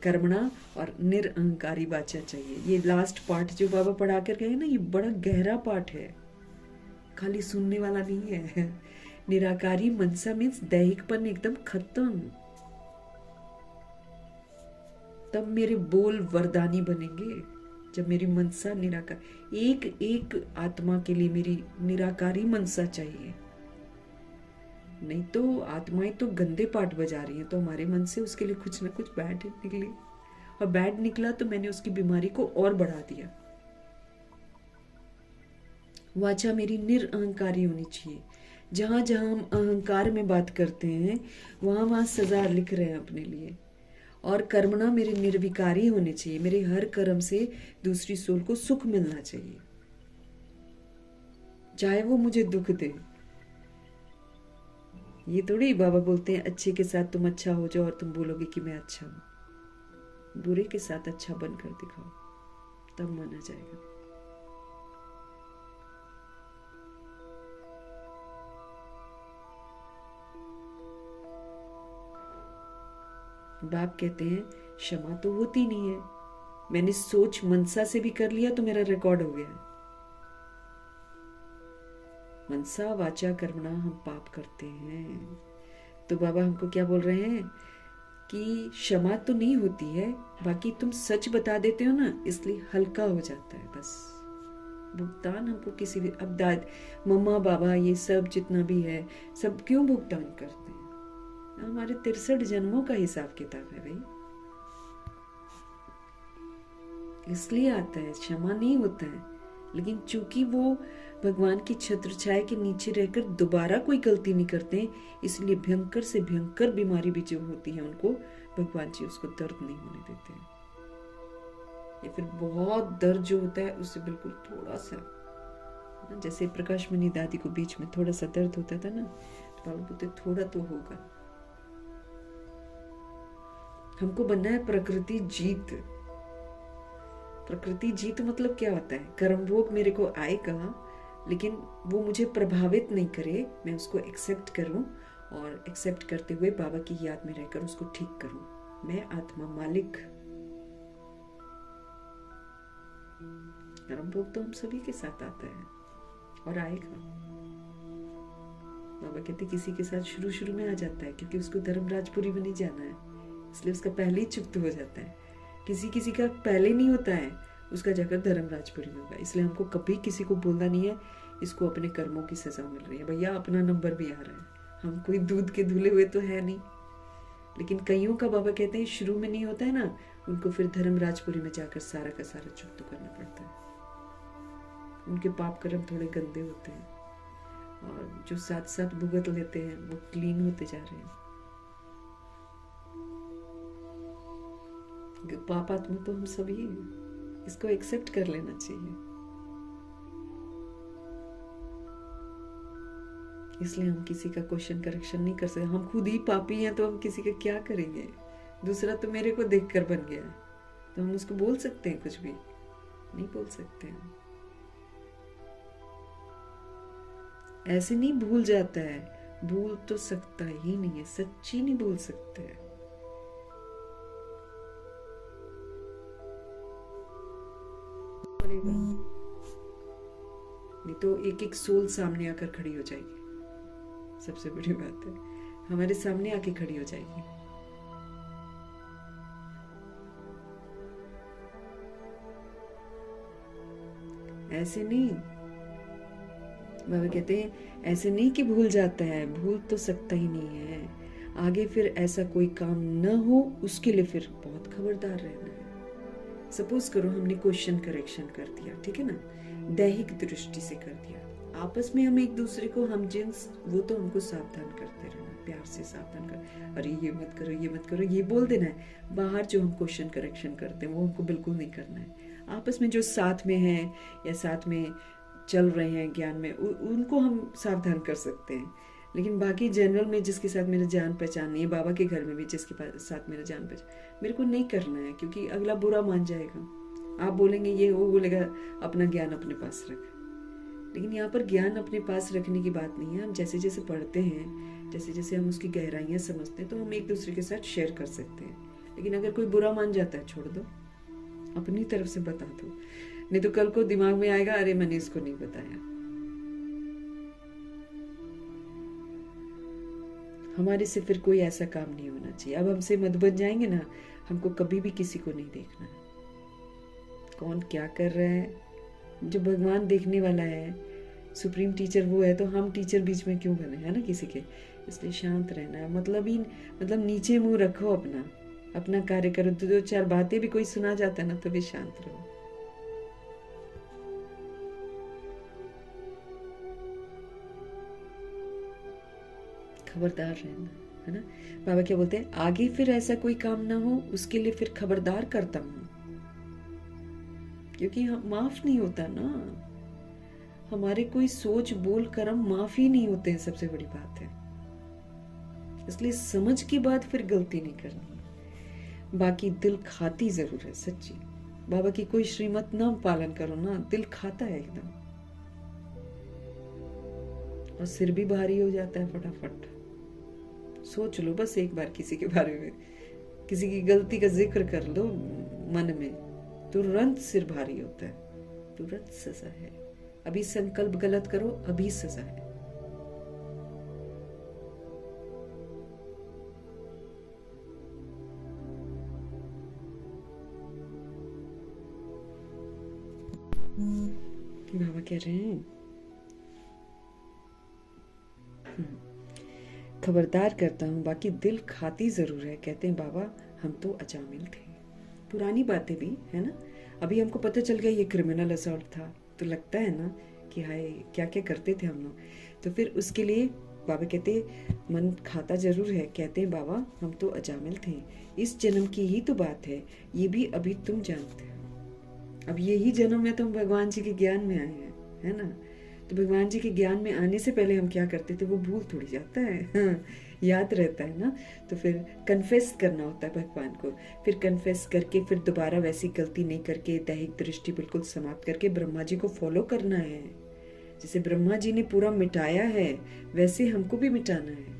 कर्मणा और निरअहंकारी वाचा चाहिए। ये लास्ट पार्ट जो बाबा पढ़ा कर गए ना, ये बड़ा गहरा पार्ट है, खाली सुनने वाला नहीं है। निराकारी मनसा मीन्स दैहिकपन एकदम खत्म, तब मेरे बोल वरदानी बनेंगे। जब मेरी मनसा निराकार, एक एक आत्मा के लिए मेरी निराकारी मनसा चाहिए। नहीं तो आत्माएं तो गंदे पाठ बजा रही हैं, तो हमारे मन से उसके लिए कुछ ना कुछ बैड निकले, और बैड निकला तो मैंने उसकी बीमारी को और बढ़ा दिया। वाचा मेरी निरअहंकारी होनी चाहिए। जहां जहां हम अहंकार में बात करते हैं वहां वहां सजा लिख रहे हैं अपने लिए। और कर्मणा मेरे निर्विकारी होने चाहिए, मेरे हर कर्म से दूसरी सोल को सुख मिलना चाहिए, चाहे वो मुझे दुख दे। ये थोड़ी बाबा बोलते हैं अच्छे के साथ तुम अच्छा हो जाओ और तुम बोलोगे कि मैं अच्छा हूं। बुरे के साथ अच्छा बनकर दिखाओ, तब माना जाएगा। बाप कहते हैं क्षमा तो होती नहीं है, मैंने सोच मनसा से भी कर लिया तो मेरा रिकॉर्ड हो गया। मनसा वाचा कर्मणा हम पाप करते हैं। तो बाबा हमको क्या बोल रहे हैं कि क्षमा तो नहीं होती है, बाकी तुम सच बता देते हो ना, इसलिए हल्का हो जाता है। बस भुगतान हमको किसी भी, अब मम्मा बाबा ये सब जितना भी है सब क्यों भुगतान करते हैं? हमारे 63 जन्मों का हिसाब किताब है भाई, इसलिए आता है। क्षमा नहीं होता है, लेकिन चूंकि वो भगवान की छत्र छाया के नीचे रहकर दोबारा कोई गलती नहीं करते, इसलिए भयंकर से भयंकर बीमारी भी जो होती है उनको भगवान जी उसको दर्द नहीं होने देते हैं। या फिर बहुत दर्द जो होता है उससे बिल्कुल थोड़ा सा, जैसे प्रकाश मणि दादी को बीच में थोड़ा सा दर्द होता था ना, तो बाबा बोलते थोड़ा तो होगा। हमको बनना है प्रकृति जीत। प्रकृति जीत मतलब क्या होता है? कर्म भोग मेरे को आएगा, लेकिन वो मुझे प्रभावित नहीं करे, मैं उसको एक्सेप्ट करूं, और एक्सेप्ट करते हुए बाबा की याद में रहकर उसको ठीक करूं। मैं आत्मा मालिक। कर्म भोग तो हम सभी के साथ आता है और आएगा। बाबा कहते किसी के साथ शुरू शुरू में आ जाता है, क्योंकि उसको धर्मराजपुरी में नहीं जाना है, इसलिए उसका पहले ही चुप्त हो जाता है। किसी किसी का पहले नहीं होता है, उसका जाकर धर्मराजपुरी में होगा। इसलिए हमको कभी किसी को बोलना नहीं है इसको अपने कर्मों की सजा मिल रही है। भैया अपना नंबर भी आ रहा है, हम कोई दूध के धुले हुए तो है नहीं। लेकिन कईयों का बाबा कहते हैं शुरू में नहीं होता है ना, उनको फिर धर्मराजपुरी में जाकर सारा का सारा चुप तो करना पड़ता है। उनके पाप कर्म थोड़े गंदे होते हैं, और जो साथ साथ भुगत लेते हैं वो क्लीन होते जा रहे हैं। पाप आत्मा तो हम सभी, इसको एक्सेप्ट कर लेना चाहिए। इसलिए हम किसी का क्वेश्चन करेक्शन नहीं कर सकते। हम खुद ही पापी हैं तो हम किसी का क्या करेंगे? दूसरा तो मेरे को देखकर बन गया है, तो हम उसको बोल सकते हैं? कुछ भी नहीं बोल सकते हैं। ऐसे नहीं भूल जाता है, भूल तो सकता ही नहीं है, सच्ची नहीं भूल सकते है। नहीं तो एक एक सोल सामने आकर खड़ी हो जाएगी। सबसे बड़ी बात है हमारे सामने आके खड़ी हो जाएगी। ऐसे नहीं, बाबा कहते हैं ऐसे नहीं कि भूल जाता है, भूल तो सकता ही नहीं है। आगे फिर ऐसा कोई काम न हो उसके लिए फिर बहुत खबरदार रहना है। सपोज करो हमने क्वेश्चन करेक्शन कर दिया, ठीक है ना, दैहिक दृष्टि से कर दिया, आपस में हम एक दूसरे को हम जिन्स, वो तो हमको सावधान करते रहना, प्यार से सावधान कर, अरे ये मत करो, ये मत करो, ये बोल देना है। बाहर जो हम क्वेश्चन करेक्शन करते हैं वो हमको बिल्कुल नहीं करना है। आपस में जो साथ में है या साथ में चल रहे हैं ज्ञान में, उनको हम सावधान कर सकते हैं। लेकिन बाकी जनरल में जिसके साथ मेरा जान पहचान नहीं है, बाबा के घर में भी जिसके साथ मेरा जान पहचान, मेरे को नहीं करना है, क्योंकि अगला बुरा मान जाएगा। आप बोलेंगे ये, वो बोलेगा अपना ज्ञान अपने पास रख। लेकिन यहाँ पर ज्ञान अपने पास रखने की बात नहीं है। हम जैसे जैसे पढ़ते हैं, जैसे जैसे हम उसकी गहराइयाँ समझते हैं, तो हम एक दूसरे के साथ शेयर कर सकते हैं। लेकिन अगर कोई बुरा मान जाता है, छोड़ दो, अपनी तरफ से बता दो, नहीं तो कल को दिमाग में आएगा अरे मैंने इसको नहीं बताया। हमारे से फिर कोई ऐसा काम नहीं होना चाहिए। अब हमसे मत बन जाएंगे ना, हमको कभी भी किसी को नहीं देखना है, कौन क्या कर रहा है। जो भगवान देखने वाला है, सुप्रीम टीचर वो है, तो हम टीचर बीच में क्यों बने, है ना किसी के। इसलिए शांत रहना है, मतलब नीचे मुंह रखो, अपना कार्य करो। दो चार बातें भी कोई सुना जाता है ना, तो भी शांत रहो। खबरदार रहना, है ना। बाबा क्या बोलते हैं, आगे फिर ऐसा कोई काम ना हो उसके लिए फिर खबरदार करता हूं, क्योंकि हम माफ नहीं होता ना, हमारे कोई सोच बोल कर्म माफ ही नहीं होते हैं, सबसे बड़ी बात है। इसलिए समझ के बाद फिर गलती नहीं करनी। बाकी दिल खाती जरूर है सच्ची, बाबा की कोई श्रीमत ना पालन करो ना, दिल खाता है एकदम, और सिर भी भारी हो जाता है फटाफट। सोच लो बस एक बार किसी के बारे में, किसी की गलती का जिक्र कर लो मन में, तुरंत सिर भारी होता है, तुरंत सजा है। अभी संकल्प गलत करो, अभी सजा है। बाबा कह रहे हैं खबरदार करता हूँ, बाकी दिल खाती जरूर है। कहते हैं बाबा हम तो अजामिल थे, पुरानी बातें भी है ना, अभी हमको पता चल गया ये क्रिमिनल असॉल्ट था, तो लगता है ना कि हाय क्या क्या करते थे हम लोग। तो फिर उसके लिए बाबा कहते मन खाता जरूर है। कहते हैं बाबा हम तो अजामिल थे, इस जन्म की ही तो बात है, ये भी अभी तुम जानते हो। अब यही जन्म में तो हम भगवान जी के ज्ञान में आए हैं, है ना। तो भगवान जी के ज्ञान में आने से पहले हम क्या करते थे वो भूल थोड़ी जाता है, हाँ, याद रहता है ना। तो फिर कन्फेस करना होता है भगवान को, फिर कन्फेस करके फिर दोबारा वैसी गलती नहीं करके दैहिक दृष्टि बिल्कुल समाप्त करके ब्रह्मा जी को फॉलो करना है। जैसे ब्रह्मा जी ने पूरा मिटाया है वैसे हमको भी मिटाना है।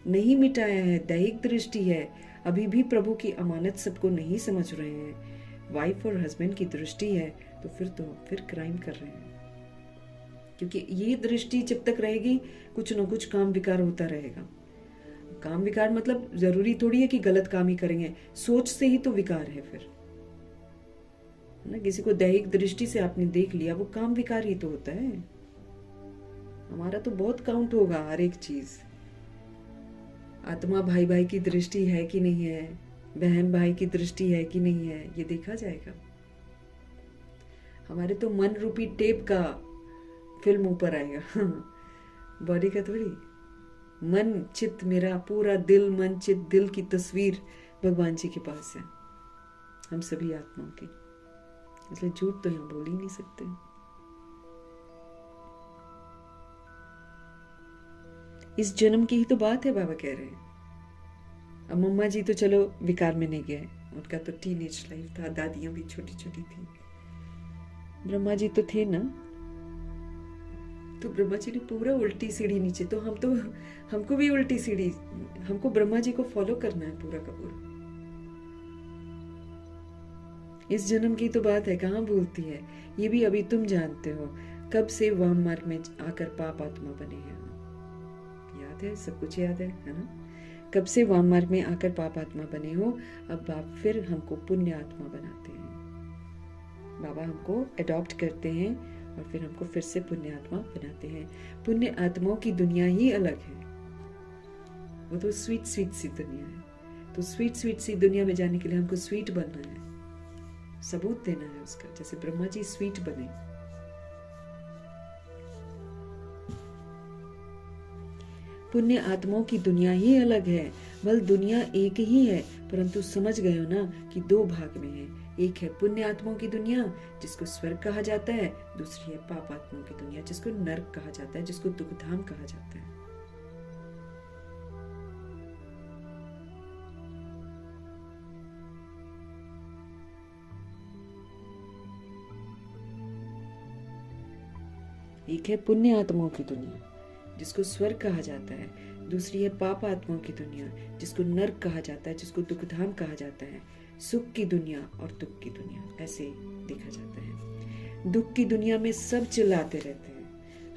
नहीं मिटाया है, दैहिक दृष्टि है, अभी भी प्रभु की अमानत सबको नहीं समझ रहे हैं, वाइफ और हस्बैंड की दृष्टि है, तो फिर क्राइम कर रहे हैं। क्योंकि ये दृष्टि जब तक रहेगी कुछ न कुछ काम विकार होता रहेगा। काम विकार मतलब जरूरी थोड़ी है कि गलत काम ही करेंगे, सोच से ही तो विकार है फिर, ना। किसी को दैहिक दृष्टि से आपने देख लिया, वो काम विकार ही तो होता है। हमारा तो बहुत काउंट होगा हर एक चीज। आत्मा भाई भाई की दृष्टि है कि नहीं है, बहन भाई की दृष्टि है कि नहीं है, ये देखा जाएगा। हमारे तो मन रूपी टेप का फिल्म ऊपर आएगा, बॉडी का थोड़ी। मन चित्त, मेरा पूरा दिल, मन चित्त दिल की तस्वीर भगवान जी के पास है, हम सभी आत्माओं की। इसलिए झूठ तो यहाँ बोल ही नहीं सकते। इस जन्म की ही तो बात है, बाबा कह रहे हैं। अब मम्मा जी तो चलो विकार में नहीं गए, उनका तो टीनेज लाइफ था, दादियां भी छोटी छोटी थी। ब्रह्मा जी तो थे ना, तो ब्रह्मा जी ने पूरा उल्टी सीढ़ी नीचे, तो हमको भी उल्टी सीढ़ी, हमको ब्रह्मा जी को फॉलो करना है पूरा का पूरा। इस जन्म की तो बात है, कहाँ भूलती है। ये भी अभी तुम जानते हो, कब से वाम मार्ग में आकर पाप आत्मा बने हैं। याद है, सब कुछ याद है ना। कब से वाम मार्ग में आकर पाप आत्मा बने हो, अब आप फिर हमको पुण्य आत्मा बनाते हैं। बाबा हमको अडॉप्ट करते हैं और फिर हमको फिर से पुण्य आत्मा बनाते हैं। पुण्य आत्माओं की दुनिया ही अलग है, वो तो स्वीट स्वीट सी दुनिया है। तो स्वीट स्वीट सी दुनिया में जाने के लिए हमको स्वीट बनना है, सबूत देना है उसका, जैसे ब्रह्मा जी स्वीट बने। पुण्य आत्माओं की दुनिया ही अलग है, बल दुनिया एक ही है, परंतु समझ गए हो ना कि दो भाग में है। एक है पुण्य आत्माओं की दुनिया जिसको स्वर्ग कहा जाता है, दूसरी है पाप आत्माओं की दुनिया जिसको नरक कहा जाता है, जिसको दुखधाम कहा जाता है। एक है पुण्य आत्माओं की दुनिया जिसको स्वर्ग कहा जाता है, दूसरी है पाप आत्माओं की दुनिया जिसको नरक कहा जाता है, जिसको दुखधाम कहा जाता है। सुख की दुनिया और दुख की दुनिया ऐसे देखा जाता है। दुख की दुनिया में सब चिल्लाते रहते हैं,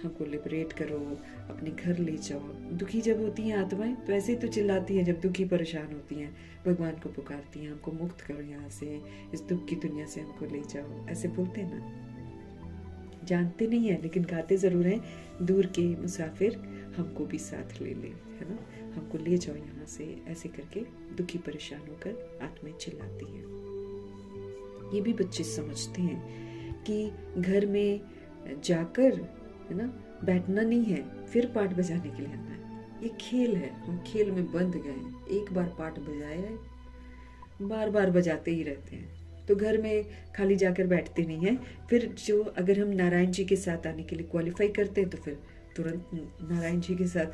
हमको लिबरेट करो, अपने घर ले जाओ। दुखी जब होती हैं आत्माएं तो ऐसे तो चिल्लाती हैं, जब दुखी परेशान होती हैं भगवान को पुकारती हैं, हमको मुक्त करो यहाँ से, इस दुख की दुनिया से हमको ले जाओ, ऐसे बोलते हैं ना। जानते नहीं है लेकिन गाते जरूर हैं, दूर के मुसाफिर हमको भी साथ ले ले, है ना, हमको ले जाओ यहाँ से, ऐसे करके दुखी परेशान होकर आत्माएं चिल्लाती हैं। ये भी बच्चे समझते हैं कि घर में जाकर, है ना, बैठना नहीं है, फिर पाठ बजाने के लिए आना है। ये खेल है, हम खेल में बंध गए, एक बार पाठ बजाया बार बार बजाते ही रहते हैं। तो घर में खाली जाकर बैठते नहीं हैं। फिर जो अगर हम नारायण जी के साथ आने के लिए क्वालिफाई करते हैं तो फिर तुरंत नारायण जी के साथ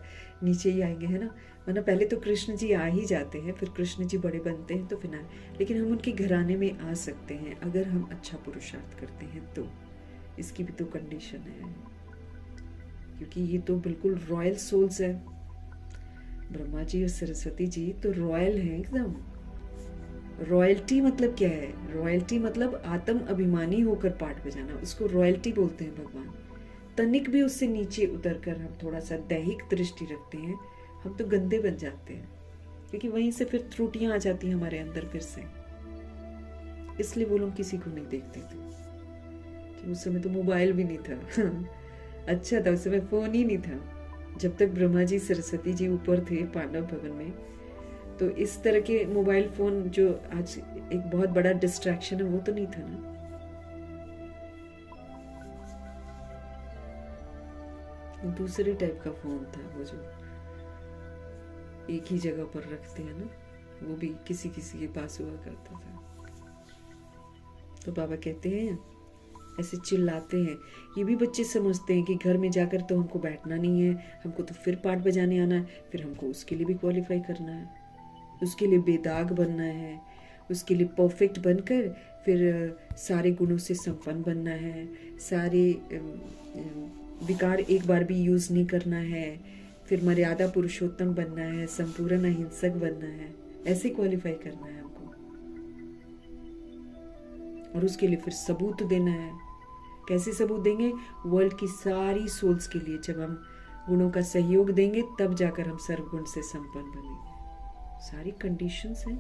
नीचे ही आएंगे, है ना। वरना पहले तो कृष्ण जी आ ही जाते हैं, फिर कृष्ण जी बड़े बनते हैं तो फिर लेकिन हम उनके घराने में आ सकते हैं अगर हम अच्छा पुरुषार्थ करते हैं तो। इसकी भी तो कंडीशन है, क्योंकि ये तो बिल्कुल रॉयल सोल्स है। ब्रह्मा जी और सरस्वती जी तो रॉयल हैं एकदम। रॉयल्टी मतलब क्या है? रॉयल्टी मतलब आत्म अभिमानी होकर पाठ बजाना, उसको रॉयल्टी बोलते हैं भगवान। तनिक भी उससे नीचे उतरकर हम थोड़ा सा दैहिक दृष्टि रखते हैं, हम तो गंदे बन जाते हैं, क्योंकि वहीं से फिर त्रुटियां आ जाती हैं हमारे अंदर फिर से। इसलिए वो लोग किसी को नहीं देखते थे कि उस समय तो मोबाइल भी नहीं था अच्छा था, उस समय फोन ही नहीं था। जब तक ब्रह्मा जी सरस्वती जी ऊपर थे पांडव भवन में, तो इस तरह के मोबाइल फोन जो आज एक बहुत बड़ा डिस्ट्रैक्शन है वो तो नहीं था ना। दूसरे टाइप का फोन था वो, जो एक ही जगह पर रखते हैं ना, वो भी किसी किसी के पास हुआ करता था। तो बाबा कहते हैं ऐसे चिल्लाते हैं। ये भी बच्चे समझते हैं कि घर में जाकर तो हमको बैठना नहीं है, हमको तो फिर पाठ बजाने आना है, फिर हमको उसके लिए भी क्वालिफाई करना है, उसके लिए बेदाग बनना है, उसके लिए परफेक्ट बनकर फिर सारे गुणों से संपन्न बनना है, सारे विकार एक बार भी यूज नहीं करना है, फिर मर्यादा पुरुषोत्तम बनना है, संपूर्ण अहिंसक बनना है, ऐसे क्वालिफाई करना है हमको। और उसके लिए फिर सबूत देना है। कैसे सबूत देंगे? वर्ल्ड की सारी सोल्स के लिए जब हम गुणों का सहयोग देंगे तब जाकर हम सर्वगुण से संपन्न बनेंगे। सारी कंडीशंस हैं।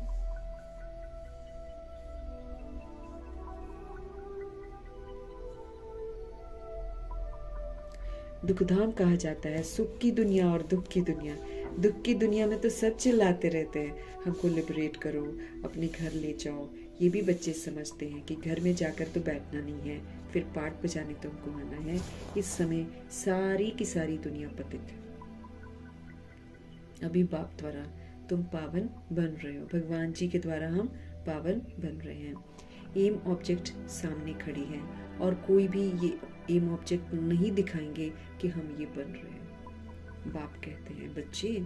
दुखधाम कहा जाता है सुख की दुनिया और दुख की दुनिया। दुख की दुनिया में तो सब चिल्लाते रहते हैं, हमको लिबरेट करो, अपने घर ले जाओ। ये भी बच्चे समझते हैं कि घर में जाकर तो बैठना नहीं है, फिर पाठ बजाने तो हमको आना है। इस समय सारी की सारी दुनिया पतित है। अभी बाप द्वारा तुम पावन बन रहे हो, भगवान जी के द्वारा हम पावन बन रहे हैं। एम ऑब्जेक्ट सामने खड़ी है और कोई भी ये एम ऑब्जेक्ट नहीं दिखाएंगे कि हम ये बन रहे हैं। बाप कहते हैं बच्चे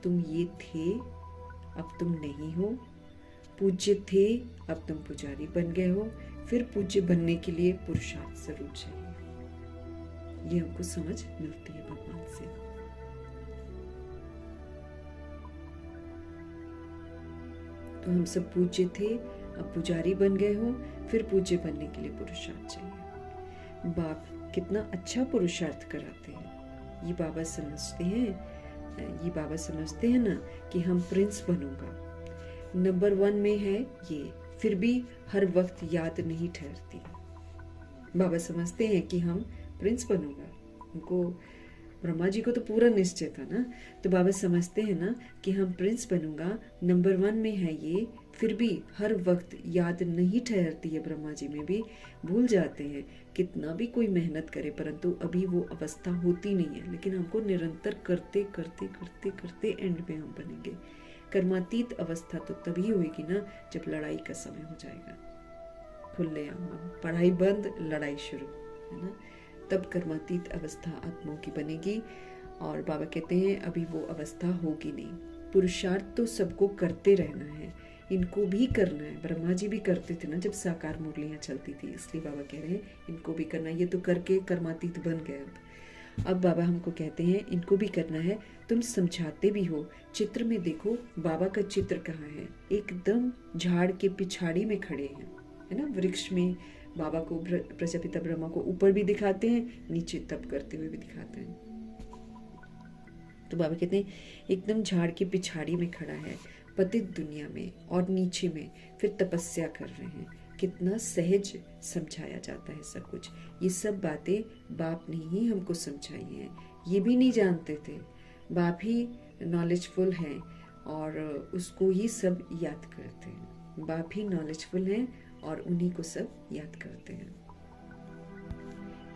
तुम ये थे, अब तुम नहीं हो। पूज्य थे, अब तुम पुजारी बन गए हो। फिर पूज्य बनने के लिए पुरुषार्थ जरूर चाहिए। ये हमको समझ मिलती है भगवान से। तो हम सब पूज्य थे, अब पुजारी बन गए हो, फिर पूज्य बनने के लिए पुरुषार्थ चाहिए। बाप कितना अच्छा पुरुषार्थ कराते हैं। ये बाबा समझते हैं ना कि हम प्रिंस बनूंगा। नंबर 1 में है ये, फिर भी हर वक्त याद नहीं ठहरती। बाबा समझते हैं कि हम प्रिंस बनूंगा। उनको, ब्रह्मा जी को तो पूरा निश्चय था ना, तो बाबा समझते हैं ना कि हम प्रिंस बनूंगा, नंबर 1 में है ये। फिर भी हर वक्त याद नहीं ठहरती है, ब्रह्मा जी में भी भूल जाते हैं। कितना भी कोई मेहनत करे परंतु अभी वो अवस्था होती नहीं है। लेकिन हमको निरंतर करते करते करते करते एंड में हम बनेंगे। कर्मातीत अवस्था तो तभी होगी ना जब लड़ाई का समय हो जाएगा। खुलेआम पढ़ाई बंद, लड़ाई शुरू, है ना, तब कर्मातीत अवस्था आत्माओं की बनेगी। और बाबा कहते हैं अभी वो अवस्था होगी नहीं। पुरुषार्थ तो सबको करते रहना है, इनको भी करना है। ब्रह्मा जी भी करते थे ना जब साकार मुरलियाँ चलती थी, इसलिए बाबा कह रहे हैं इनको भी करना है। ये तो करके कर्मातीत बन गए। अब बाबा हमको कहते हैं इनको भी करना है। तुम समझाते भी हो, चित्र में देखो बाबा का चित्र कहाँ है, एकदम झाड़ के पिछाड़ी में खड़े हैं, है ना। वृक्ष में बाबा को, प्रजापिता ब्रह्मा को ऊपर भी दिखाते हैं, नीचे तप करते हुए भी दिखाते हैं। तो बाबा कहते हैं एकदम झाड़ के पिछाड़ी में खड़ा है, पतित दुनिया में और नीचे में फिर तपस्या कर रहे हैं। कितना सहज समझाया जाता है सब कुछ। ये सब बातें बाप ने ही हमको समझाई हैं, ये भी नहीं जानते थे। बाप ही नॉलेजफुल हैं और उसको ही सब याद करते हैं। बाप ही नॉलेजफुल हैं और उन्हीं को सब याद करते हैं।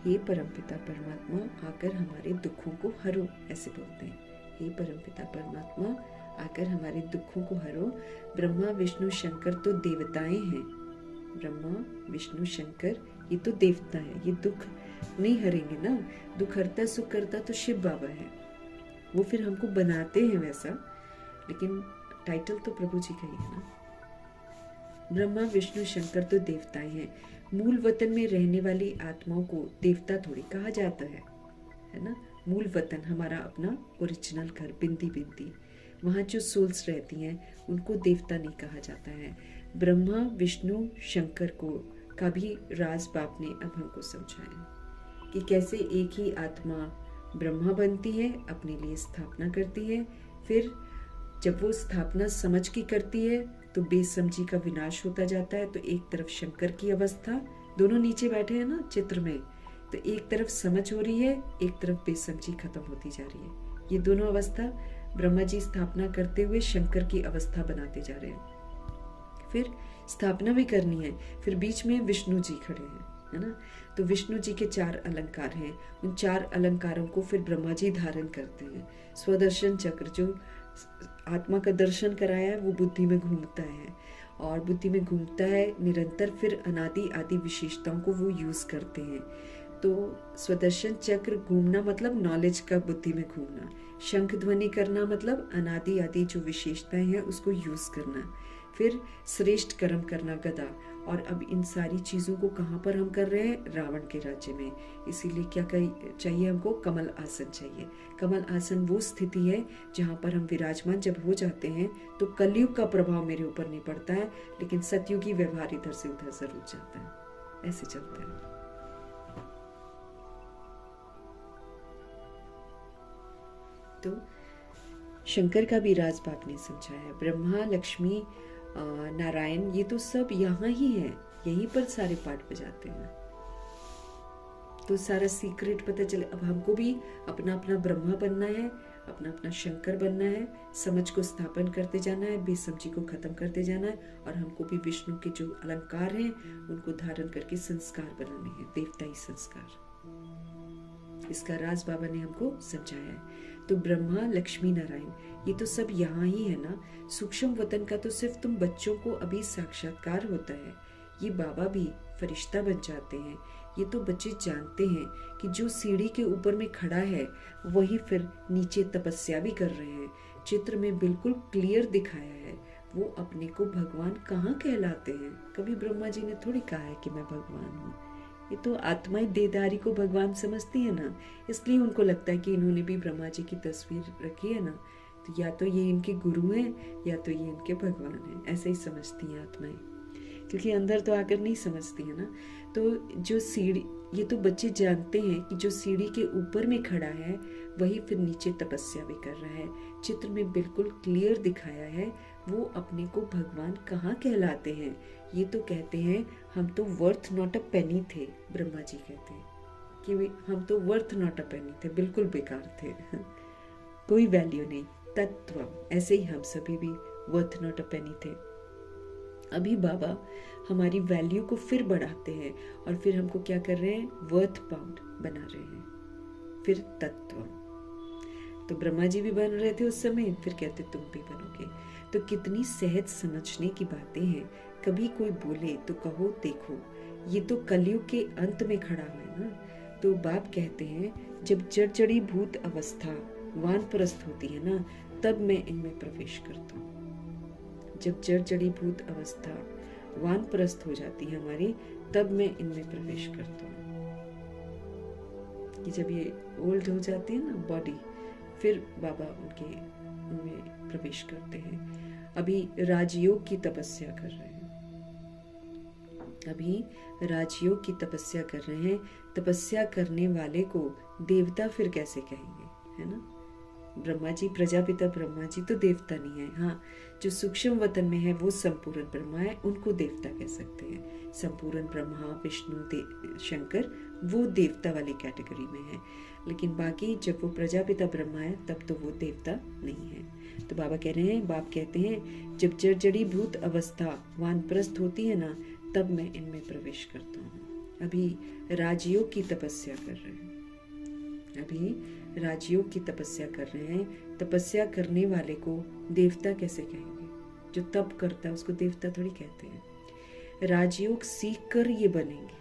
हे परमपिता परमात्मा, आकर हमारे दुखों को हरो, ऐसे बोलते हैं। हे परमपिता परमात्मा, आकर हमारे दुखों को हरो। ब्रह्मा विष्णु शंकर तो देवताएं हैं। ब्रह्मा विष्णु शंकर ये तो देवता है, ये दुख नहीं हरेंगे ना। दुख हरता सुख करता तो शिव बाबा है। वो फिर हमको बनाते हैं वैसा, लेकिन टाइटल तो प्रभु जी का ही है ना। ब्रह्मा विष्णु शंकर तो देवताएं हैं। मूल वतन में रहने वाली आत्माओं को देवता थोड़ी कहा जाता है ना। मूल वतन हमारा अपना ओरिजिनल घर, बिंदी बिंदी, वहाँ जो सोल्स रहती हैं उनको देवता नहीं कहा जाता है। ब्रह्मा विष्णु शंकर को का भी राज बाप ने अब हमको समझाया कि कैसे एक ही आत्मा ब्रह्मा बनती है, अपने लिए स्थापना करती है। फिर जब वो स्थापना समझ की करती है तो बेसमझी का विनाश होता जाता है। तो एक तरफ शंकर की अवस्था, दोनों नीचे बैठे हैं ना चित्र में, तो एक तरफ समझ हो रही है, एक तरफ बेसमझी खत्म होती जा रही है। ये दोनों अवस्था ब्रह्मा जी स्थापना करते हुए शंकर की अवस्था बनाते जा रहे हैं। फिर स्थापना भी करनी है, फिर बीच में विष्णु जी खड़े हैं, है ना। तो विष्णु जी के 4 अलंकार हैं, उन 4 अलंकारों को फिर ब्रह्मा जी धारण करते हैं। स्वदर्शन चक्र जो आत्मा का दर्शन कराया है वो बुद्धि में घूमता है, और बुद्धि में घूमता है निरंतर। फिर अनादि आदि विशेषताओं को वो यूज करते हैं। तो स्वदर्शन चक्र घूमना मतलब नॉलेज का बुद्धि में घूमना, शंख ध्वनि करना मतलब अनादि आदि जो विशेषताएं हैं उसको यूज करना, फिर श्रेष्ठ कर्म करना गदा। और अब इन सारी चीजों को कहाँ पर हम कर रहे हैं? रावण के राज्य में। इसीलिए क्या चाहिए हमको? कमल आसन चाहिए। कमल आसन वो स्थिति है जहाँ पर हम विराजमान जब हो जाते हैं तो कलयुग का प्रभाव मेरे ऊपर नहीं पड़ता है, लेकिन सतयुगी व्यवहार इधर से उधर जरूर जाता है। ऐसे चलता है। तो शंकर का भी राज बाप ने समझाया। ब्रह्मा लक्ष्मी नारायण ये तो सब यहाँ ही है, यहीं पर सारे पाठ बजाते हैं। तो सारा सीक्रेट पता चले। अब हमको भी अपना अपना ब्रह्मा बनना है, अपना अपना शंकर बनना है, समझ को स्थापन करते जाना है, बेसमझी को खत्म करते जाना है। और हमको भी विष्णु के जो अलंकार हैं उनको धारण करके संस्कार बनाने हैं, देवताई संस्कार। इसका राज बाबा ने हमको समझाया है। तो ब्रह्मा लक्ष्मी नारायण ये तो सब यहाँ ही है ना। सूक्ष्म वतन का तो सिर्फ तुम बच्चों को अभी साक्षात्कार होता है, ये बाबा भी फरिश्ता बन जाते हैं। ये तो बच्चे जानते हैं कि जो सीढ़ी के ऊपर में खड़ा है वही फिर नीचे तपस्या भी कर रहे हैं। चित्र में बिल्कुल क्लियर दिखाया है वो अपने को भगवान कहाँ कहलाते हैं। कभी ब्रह्मा जी ने थोड़ी कहा है कि मैं भगवान हूँ। ये तो आत्माएं देहधारी को भगवान समझती है ना, इसलिए उनको लगता है कि इन्होंने भी ब्रह्मा जी की तस्वीर रखी है ना, तो या तो ये इनके गुरु हैं या तो ये इनके भगवान हैं। ऐसे ही समझती हैं आत्माएं, क्योंकि अंदर तो आकर नहीं समझती है ना। तो जो सीढ़ी, ये तो बच्चे जानते हैं कि जो सीढ़ी के ऊपर में खड़ा है वही फिर नीचे तपस्या भी कर रहा है। चित्र में बिल्कुल क्लियर दिखाया है वो अपने को भगवान कहाँ कहलाते हैं? ये तो कहते हैं हम तो वर्थ नॉट अ पेनी थे। ब्रह्मा जी कहते हैं कि हम तो वर्थ नॉट अ पेनी थे, बिल्कुल बेकार थे, कोई वैल्यू नहीं। तत्व ऐसे ही हम सभी भी वर्थ नॉट अ पेनी थे। अभी बाबा हमारी वैल्यू को फिर बढ़ाते हैं और फिर हमको क्या कर रहे हैं? वर्थ पाउंड बना रहे हैं। फिर तत्व, तो ब्रह्मा जी भी बन रहे थे उस समय, फिर कहते तुम भी बनोगे। तो कितनी सहज समझने की बातें हैं। कभी कोई बोले तो कहो देखो ये तो कलयुग के अंत में खड़ा है ना। तो बाप कहते हैं जब जड़ी भूत अवस्था वानप्रस्थ होती है ना, तब मैं इनमें प्रवेश करता हूँ। जब जड़ी भूत अवस्था वानप्रस्थ हो जाती है हमारी, तब मैं इनमें प्रवेश करता हूँ। कि जब ये ओल्ड हो जाती है ना बॉडी, फिर बाबा उनमें प्रवेश करते हैं। अभी राजयोग की तपस्या कर रहे हैं। अभी राजयोग की तपस्या कर रहे हैं। तपस्या करने वाले को देवता फिर कैसे कहेंगे, है ना? ब्रह्मा जी, प्रजापिता ब्रह्मा जी तो देवता नहीं है। हाँ, जो सूक्ष्म वतन में है वो संपूर्ण ब्रह्मा है, उनको देवता कह सकते हैं। संपूर्ण ब्रह्मा, विष्णु, शंकर वो देवता वाली कैटेगरी में है। लेकिन बाकी जब वो प्रजापिता ब्रह्मा है तब तो वो देवता नहीं है। तो बाबा कह रहे हैं, बाप कहते हैं जब जड़ी भूत अवस्था वानप्रस्थ होती है ना, तब मैं इनमें प्रवेश करता हूँ। अभी राजयोग की तपस्या कर रहे हैं। अभी राजयोग की तपस्या कर रहे हैं। तपस्या करने वाले को देवता कैसे कहेंगे? जो तप करता है उसको देवता थोड़ी कहते हैं। राजयोग सीख कर ये बनेंगे।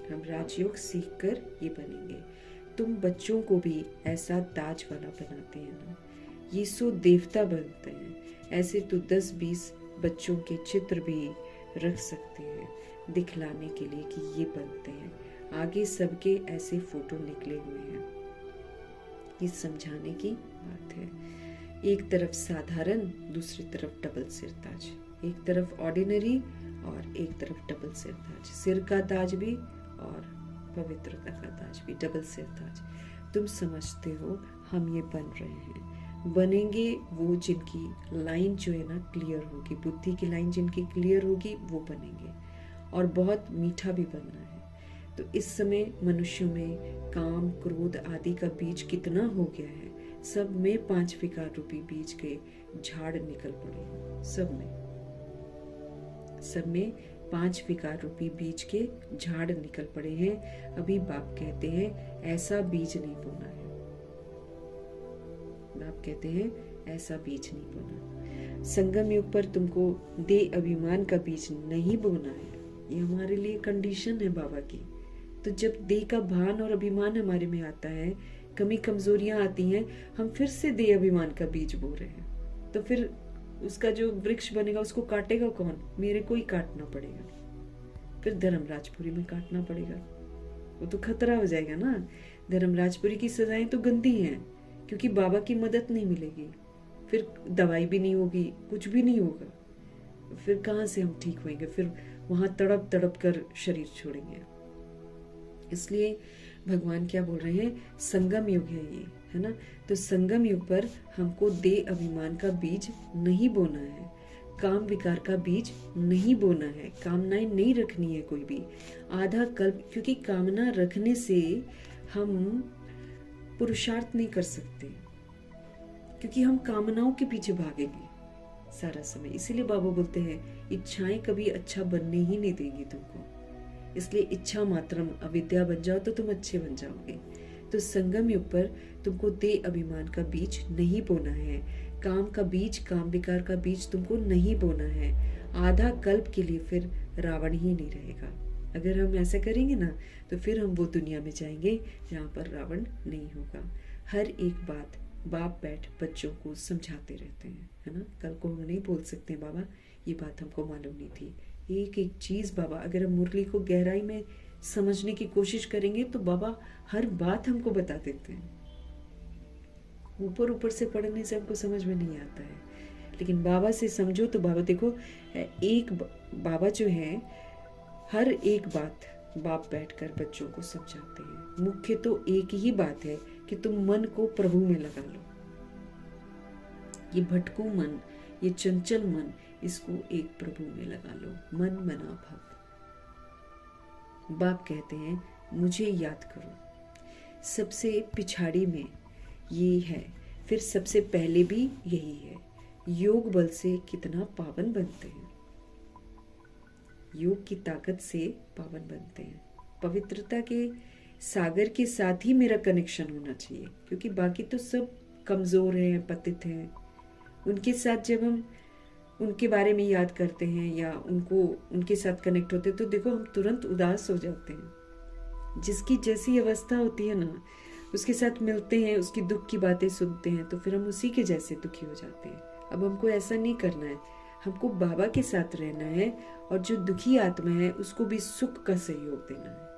हम राजयोग सीख कर ये बनेंगे। तुम बच्चों को भी ऐसा ताज वाला बनाते हैं ना, ये सो देवता बनते हैं। ऐसे तो 10-20 बच्चों के चित्र भी रख सकते हैं दिखलाने के लिए कि ये बनते हैं। आगे सबके ऐसे फोटो निकले हुए हैं। ये समझाने की बात है। एक तरफ साधारण, दूसरी तरफ डबल सिर ताज। एक तरफ ऑर्डिनरी और एक तरफ डबल सिर ताज। सिर का ताज भी और पवित्रता का ताज भी, डबल सिर ताज। तुम समझते हो हम ये बन रहे हैं। बनेंगे वो जिनकी लाइन जो है ना क्लियर होगी, बुद्धि की लाइन जिनकी क्लियर होगी वो बनेंगे। और बहुत मीठा भी बनना है। तो इस समय मनुष्यों में काम, क्रोध आदि का बीज कितना हो गया है। सब में 5 विकार रूपी बीज के झाड़ निकल पड़े। सब में 5 विकार रूपी बीज के झाड़ निकल पड़े हैं। अभी बाप कहते हैं ऐसा बीज नहीं बोना है। बाप कहते हैं ऐसा बीज नहीं बोना। संगम युग पर तुमको दे अभिमान का बीज नहीं बोना है। ये हमारे लिए कंडीशन है बाबा की। तो जब देह का भान और अभिमान हमारे में आता है, कमी कमजोरियां आती हैं, हम फिर से देह अभिमान का बीज बो रहे हैं। तो फिर उसका जो वृक्ष बनेगा उसको काटेगा कौन? मेरे को ही काटना पड़ेगा। फिर धर्मराजपुरी में काटना पड़ेगा। वो तो खतरा हो जाएगा ना। धर्मराजपुरी की सजाएं तो गंदी हैं, क्योंकि बाबा की मदद नहीं मिलेगी। फिर दवाई भी नहीं होगी, कुछ भी नहीं होगा। फिर कहाँ से हम ठीक होंगे? फिर वहां तड़प तड़प कर शरीर छोड़ेंगे। इसलिए भगवान क्या बोल रहे हैं? संगम युग है ये, है ना? तो संगम युग पर हमको दे अभिमान का बीज नहीं बोना है। काम विकार का बीज नहीं बोना है। कामनाएं नहीं रखनी है कोई भी। आधा कल्प, क्योंकि कामना रखने से हम पुरुषार्थ नहीं कर सकते, क्योंकि हम कामनाओं के पीछे भागेंगे सारा समय। इसीलिए बाबा बोलते हैं इच्छाएं कभी अच्छा बनने ही नहीं देंगी तुमको। इसलिए इच्छा मात्रम अविद्या बन जाओ तो तुम अच्छे बन जाओगे। तो संगम युग पर तुमको दे अभिमान का बीज नहीं बोना है। काम का बीज, काम विकार का बीज तुमको नहीं बोना है। आधा कल्प के लिए फिर रावण ही नहीं रहेगा। अगर हम ऐसा करेंगे ना, तो फिर हम वो दुनिया में जाएंगे जहाँ पर रावण नहीं होगा। हर एक बात बाप बैठ बच्चों को समझाते रहते हैं, है ना? कल को हम नहीं बोल सकते बाबा ये बात हमको मालूम नहीं थी। एक एक चीज बाबा, अगर हम मुरली को गहराई में समझने की कोशिश करेंगे तो बाबा हर बात हमको बता देते हैं। ऊपर ऊपर से पढ़ने से हमको समझ में नहीं आता है, लेकिन बाबा से समझो तो बाबा देखो, एक बाबा जो है हर एक बात बाप बैठकर बच्चों को समझाते हैं। मुख्य तो एक ही बात है कि तुम मन को प्रभु में लगा लो। ये भटकू मन, ये चंचल मन, इसको एक प्रभु में लगा लो। मन मना भव। बाप कहते हैं मुझे याद करो। सबसे पिछाड़ी में ये है, फिर सबसे पहले भी यही है। योग बल से कितना पावन बनते हैं, योग की ताकत से पावन बनते हैं। पवित्रता के सागर के साथ ही मेरा कनेक्शन होना चाहिए, क्योंकि बाकी तो सब कमजोर हैं, पतित हैं। उनके साथ जब हम उनके बारे में याद करते हैं या उनके साथ कनेक्ट होते हैं तो देखो हम तुरंत उदास हो जाते हैं। जिसकी जैसी अवस्था होती है ना, उसके साथ मिलते हैं, उसकी दुख की बातें सुनते हैं तो फिर हम उसी के जैसे दुखी हो जाते हैं। अब हमको ऐसा नहीं करना है, हमको बाबा के साथ रहना है और जो दुखी आत्मा है उसको भी सुख का सहयोग देना है,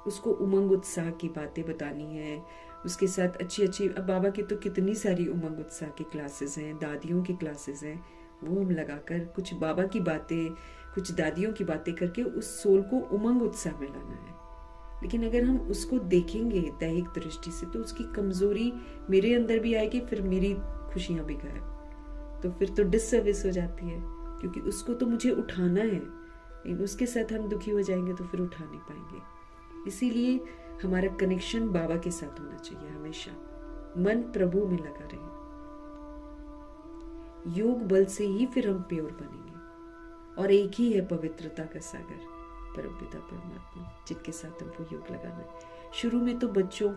उसको उमंग उत्साह की बातें बतानी है, उसके साथ अच्छी अब बाबा की तो कितनी सारी उमंग उत्साह की क्लासेस हैं, दादियों की क्लासेस हैं, वो हम लगाकर कुछ बाबा की बातें, कुछ दादियों की बातें करके उस सोल को उमंग उत्साह में लाना है। लेकिन अगर हम उसको देखेंगे दैहिक दृष्टि से तो उसकी कमजोरी मेरे अंदर भी आएगी, फिर मेरी खुशियां भी गायब, तो फिर तो डिससर्विस हो जाती है, क्योंकि उसको तो मुझे उठाना है। लेकिन उसके साथ हम दुखी हो जाएंगे तो फिर उठा नहीं पाएंगे। इसीलिए हमारा कनेक्शन बाबा के साथ होना चाहिए हमेशा। मन प्रभु में लगा रहे। योग बल से ही फिर हम प्योर बनेंगे। और एक ही है पवित्रता का सागर, परमपिता परमात्मा, जिनके साथ हमको योग लगाना है। शुरू में तो बच्चों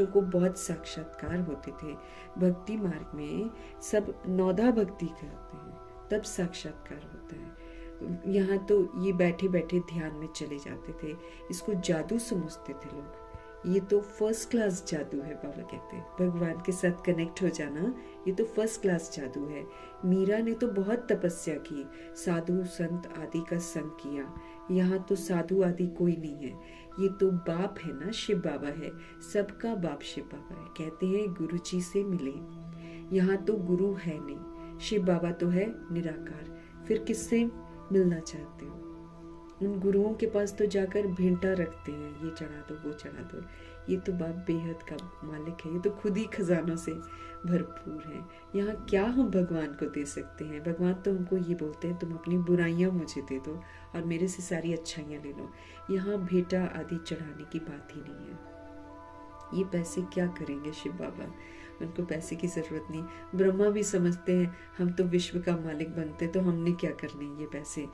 को बहुत साक्षात्कार होते थे। भक्ति मार्ग में सब नौधा भक्ति करते हैं, तब साक्षात्कार होता है। यहाँ तो ये बैठे बैठे ध्यान में चले जाते थे, इसको जादू समझते थे लोग। ये तो फर्स्ट क्लास जादू है, बाबा कहते हैं। भगवान के साथ कनेक्ट हो जाना ये तो फर्स्ट क्लास जादू है। मीरा ने तो बहुत तपस्या की, साधु संत आदि का संग किया। यहाँ तो साधु आदि कोई नहीं है, ये तो बाप है ना, शिव बाबा है, सबका बाप शिव बाबा है। कहते हैं गुरु जी से मिले, यहाँ तो गुरु है नहीं, शिव बाबा तो है निराकार। फिर किससे मिलना चाहते हो? उन गुरुओं के पास तो जाकर भेंटा रखते हैं, ये चढ़ा दो वो चढ़ा दो। ये तो बाप बेहद का मालिक है, ये तो खुद ही खजानों से भरपूर है। यहाँ क्या हम भगवान को दे सकते हैं? भगवान तो हमको ये बोलते हैं तुम अपनी बुराइयां मुझे दे दो और मेरे से सारी अच्छाइयां ले लो। यहाँ भेंटा आदि चढ़ाने की बात ही नहीं है। ये पैसे क्या करेंगे शिव बाबा? उनको पैसे की जरूरत नहीं। ब्रह्मा भी समझते हैं हम तो विश्व का मालिक बनते तो हमने क्या करने ये पैसे।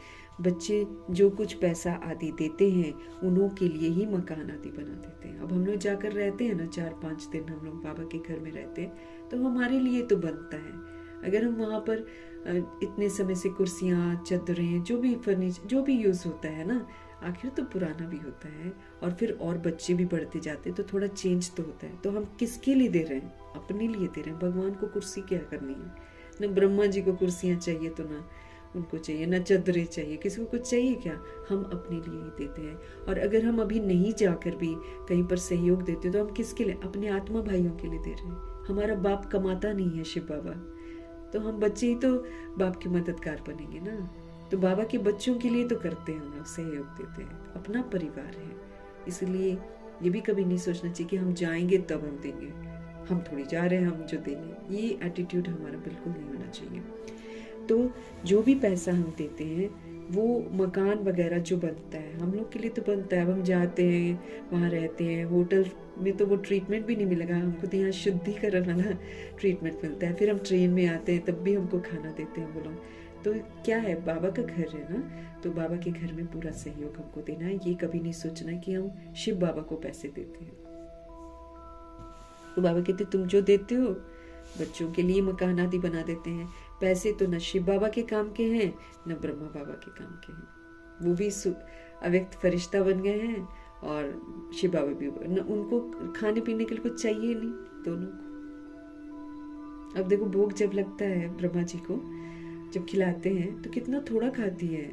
बच्चे जो कुछ पैसा आदि देते हैं उन्हों के लिए ही मकान आदि बना देते हैं। अब हम लोग जाकर रहते हैं ना, 4-5 दिन हम लोग बाबा के घर में रहते हैं तो हमारे लिए तो बनता है। अगर हम वहाँ पर इतने समय से कुर्सियाँ, चद्दरें, जो भी फर्नीचर जो भी यूज होता है ना, आखिर तो पुराना भी होता है और फिर और बच्चे भी बढ़ते जाते हैं तो थोड़ा चेंज तो होता है। तो हम किसके लिए दे रहे हैं? अपने लिए दे रहे हैं। भगवान को कुर्सी क्या करनी है? न ब्रह्मा जी को कुर्सियां चाहिए तो ना उनको चाहिए, न चद्दरें चाहिए, किसी को कुछ चाहिए क्या? हम अपने लिए ही देते हैं। और अगर हम अभी नहीं जाकर भी कहीं पर सहयोग देते हैं तो हम किसके लिए? अपने आत्मा भाइयों के लिए दे रहे हैं। हमारा बाप कमाता नहीं है शिव बाबा, तो हम बच्चे ही तो बाप के मददगार बनेंगे ना। तो बाबा के बच्चों के लिए तो करते हैं, हम लोग सहयोग देते हैं, अपना परिवार है। इसलिए ये भी कभी नहीं सोचना चाहिए कि हम जाएंगे तब हम देंगे, हम थोड़ी जा रहे हैं हम जो देंगे। ये एटीट्यूड हमारा बिल्कुल नहीं होना चाहिए। तो जो भी पैसा हम देते हैं वो मकान वगैरह जो बनता है हम लोग के लिए तो बनता है। अब हम जाते हैं वहाँ रहते हैं, होटल में तो वो ट्रीटमेंट भी नहीं मिलेगा हमको, तो यहाँ शुद्धिकरण वाला ट्रीटमेंट मिलता है। फिर हम ट्रेन में आते हैं तब भी हमको खाना देते हैं वो लोग। तो क्या है, बाबा का घर है ना, तो बाबा के घर में पूरा सहयोग हमको देना है। ये कभी नहीं सोचना है कि हम शिव बाबा को पैसे देते हैं। तो बाबा कहते तुम जो देते हो बच्चों के लिए मकान आदि बना देते हैं। पैसे तो न शिव बाबा के काम के हैं न ब्रह्मा बाबा के काम के हैं। वो भी अव्यक्त फरिश्ता बन गए हैं और शिव बाबा भी न, उनको खाने पीने के लिए कुछ चाहिए नहीं दोनों को। अब देखो भोग जब लगता है ब्रह्मा जी को, जब खिलाते हैं तो कितना थोड़ा खाती है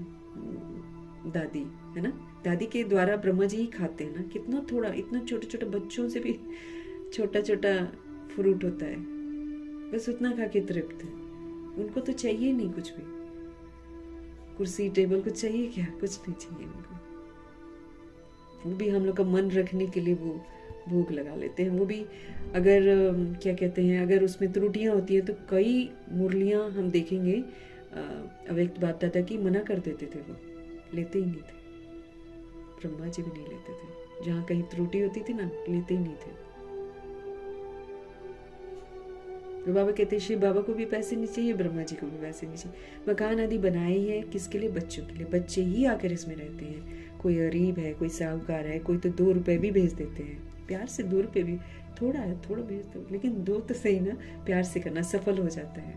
दादी, है ना। दादी के द्वारा ब्रह्मा जी ही खाते हैं ना, कितना थोड़ा, इतना छोटे छोटे बच्चों से भी छोटा छोटा फ्रूट होता है, बस उतना खा के तृप्त है। उनको तो चाहिए नहीं कुछ भी, कुर्सी टेबल कुछ चाहिए क्या? कुछ नहीं चाहिए उनको। वो भी हम लोग का मन रखने के लिए वो भोग लगा लेते हैं। वो भी अगर क्या कहते हैं, अगर उसमें त्रुटियां होती हैं तो कई मुरलियां हम देखेंगे अव्यक्त बाप दादा की मना कर देते थे, वो लेते ही नहीं थे। ब्रह्मा जी भी नहीं लेते थे, जहाँ कहीं त्रुटि होती थी ना, लेते ही नहीं थे। तो बाबा कहते हैं शिव बाबा को भी पैसे नहीं चाहिए, ब्रह्मा जी को भी पैसे नहीं चाहिए। मकान आदि बनाए ही है किसके लिए? बच्चों के लिए। बच्चे ही आकर इसमें रहते हैं। कोई गरीब है, कोई साहूकार है, कोई तो 2 रुपए भी भेज देते हैं, प्यार से 2 रुपए भी, थोड़ा है थोड़ा भेज दो, लेकिन 2 तो सही ना, प्यार से करना, सफल हो जाता है।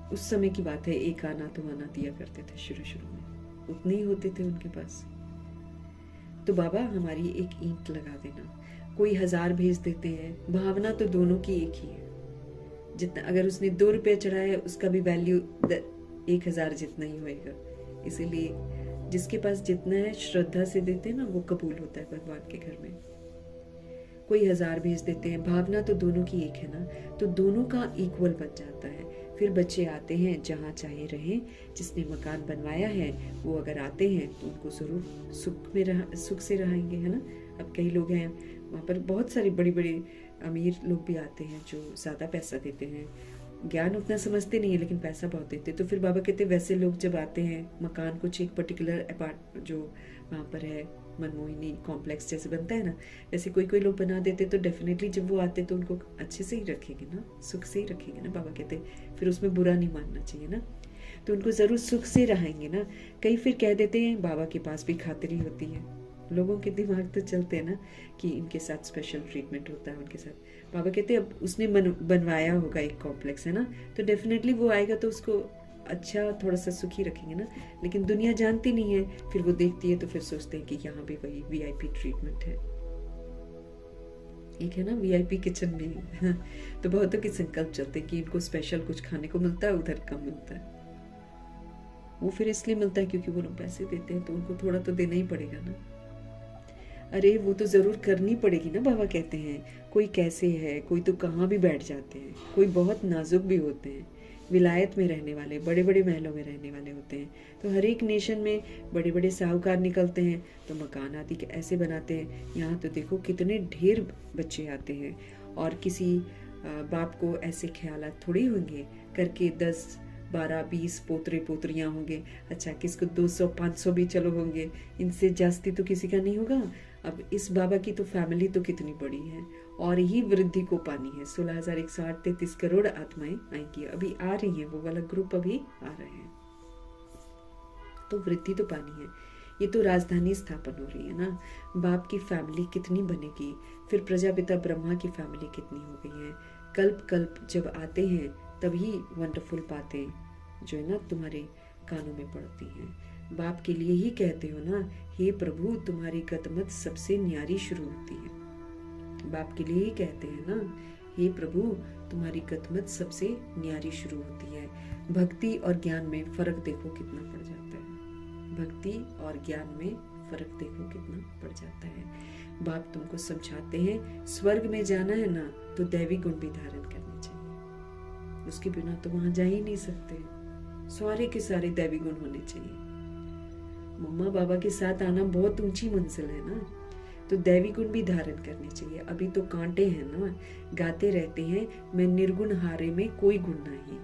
उस समय की बात है, 1 आना 2 आना दिया करते थे शुरू में, उतने ही होते थे उनके पास। तो बाबा हमारी एक ईंट लगा देना, कोई 1000 भेज देते हैं, भावना तो दोनों की एक ही है। जितना अगर उसने 2 रुपये चढ़ाया, उसका भी वैल्यू 1000 जितना ही होएगा। इसीलिए जिसके पास जितना है श्रद्धा से देते हैं ना, वो कबूल होता है भगवान के घर में। कोई 1000 भेज देते हैं, भावना तो दोनों की एक है ना, तो दोनों का इक्वल बन जाता है। फिर बच्चे आते हैं, जहाँ चाहे रहें, जिसने मकान बनवाया है वो अगर आते हैं तो उनको जरूर सुख से रहेंगे, है ना। अब कई लोग हैं वहाँ पर, बहुत सारे बड़े बड़े अमीर लोग भी आते हैं जो ज़्यादा पैसा देते हैं, ज्ञान उतना समझते नहीं है लेकिन पैसा बहुत देते। तो फिर बाबा कहते हैं वैसे लोग जब आते हैं, मकान कुछ एक पर्टिकुलर अपार्ट जो वहाँ पर है, मनमोहिनी कॉम्प्लेक्स जैसे बनता है ना, वैसे कोई कोई लोग बना देते, तो डेफिनेटली जब वो आते तो उनको अच्छे से ही रखेंगे ना, सुख से ही रखेंगे ना। बाबा कहते फिर उसमें बुरा नहीं मानना चाहिए ना, तो उनको ज़रूर सुख से रहेंगे ना। कई फिर कह देते हैं बाबा के पास भी खातिरी होती है, लोगों के दिमाग तो चलते हैं ना कि इनके साथ स्पेशल ट्रीटमेंट होता है उनके साथ। बाबा कहते हैं अब उसने बनवाया होगा एक कॉम्प्लेक्स, है ना, तो डेफिनेटली वो आएगा तो उसको अच्छा थोड़ा सा सुखी रखेंगे ना। लेकिन दुनिया जानती नहीं है, फिर वो देखती है तो फिर सोचते हैं कि यहाँ भी वही VIP ट्रीटमेंट है, एक है ना VIP किचन में। तो बहुतों के संकल्प चलते हैं कि इनको स्पेशल कुछ खाने को मिलता है, उधर कम मिलता है। वो फिर इसलिए मिलता है क्योंकि वो लोग पैसे देते हैं, तो उनको थोड़ा तो देना ही पड़ेगा ना। अरे वो तो जरूर करनी पड़ेगी ना। बाबा कहते हैं कोई कैसे है, कोई तो कहाँ भी बैठ जाते हैं, कोई बहुत नाजुक भी होते हैं, विलायत में रहने वाले, बड़े बड़े महलों में रहने वाले होते हैं। तो हर एक नेशन में बड़े बड़े साहूकार निकलते हैं, तो मकान आदि के ऐसे बनाते हैं। यहाँ तो देखो कितने ढेर बच्चे आते हैं, और किसी बाप को ऐसे ख्यालात थोड़ी होंगे करके 10 12 20 पोतरे पोतरियाँ होंगे। अच्छा किसको 200 500 भी चलो होंगे, इनसे जास्ती तो किसी का नहीं होगा। अब इस बाबा की तो फैमिली तो कितनी बड़ी है, और ही वृद्धि को पानी है। 16,133 करोड़ आत्माएं आएंगी, अभी आ रही हैं, वो वाला ग्रुप अभी आ रहे हैं, तो वृद्धि तो पानी है। ये तो राजधानी स्थापन हो रही है ना। बाप की फैमिली कितनी बनेगी, फिर प्रजापिता ब्रह्मा की फैमिली कितनी हो गई है। कल्प कल्प जब आते हैं तभी वंडरफुल बातें जो है ना तुम्हारे कानों में पड़ती हैं। बाप के लिए ही कहते हो ना, हे प्रभु तुम्हारी कदमत सबसे न्यारी शुरू होती है। बाप के लिए ही कहते हैं ना, हे प्रभु तुम्हारी कदमत सबसे न्यारी शुरू होती है। भक्ति और ज्ञान में फर्क देखो कितना पड़ जाता है, भक्ति और ज्ञान में फर्क देखो कितना पड़ जाता है। बाप तुमको समझाते हैं स्वर्ग में जाना है ना, तो दैवी गुण भी धारण करने चाहिए, उसके बिना तो वहां जा ही नहीं सकते। सारे के सारे दैवी गुण होने चाहिए। मम्मा बाबा के साथ आना बहुत ऊंची मंजिल है ना, तो दैवी गुण भी धारण करने चाहिए। अभी तो कांटे हैं ना, गाते रहते हैं मैं निर्गुण हारे में कोई गुण नहीं,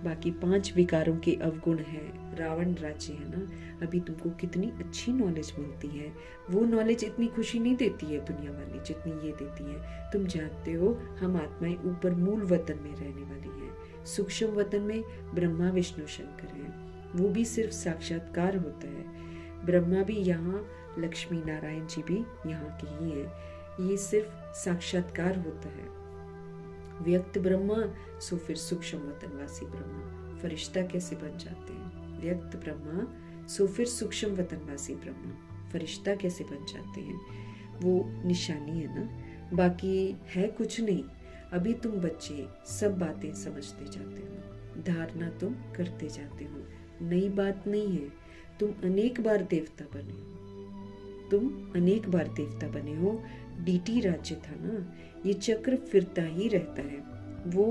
बाकी 5 विकारों के अवगुण है, रावण राज्य है ना। अभी तुमको कितनी अच्छी नॉलेज मिलती है, वो नॉलेज इतनी खुशी नहीं देती है दुनिया वाली जितनी ये देती है। तुम जानते हो हम आत्माएं ऊपर मूल वतन में रहने वाली हैं, सूक्ष्म वतन में ब्रह्मा विष्णु शंकर हैं, वो भी सिर्फ साक्षात्कार होता है। ब्रह्मा भी यहाँ, लक्ष्मी नारायण जी भी यहाँ के ही हैं, ये सिर्फ साक्षात्कार होता है। व्यक्त ब्रह्मा सो फिर सूक्ष्म वतनवासी ब्रह्मा, फरिश्ता कैसे बन जाते हैं। व्यक्त ब्रह्मा सो फिर सूक्ष्म वतनवासी ब्रह्मा, फरिश्ता कैसे बन जाते हैं, वो निशानी है ना, बाकी है कुछ नहीं। अभी तुम बच्चे सब बातें समझते जाते हो, धारणा तुम करते जाते हो, नई बात नहीं है। तुम अनेक बार देवता बने हो, तुम अनेक बार देवता बने हो। DT राज्य था ना, ये चक्र फिरता ही रहता है, वो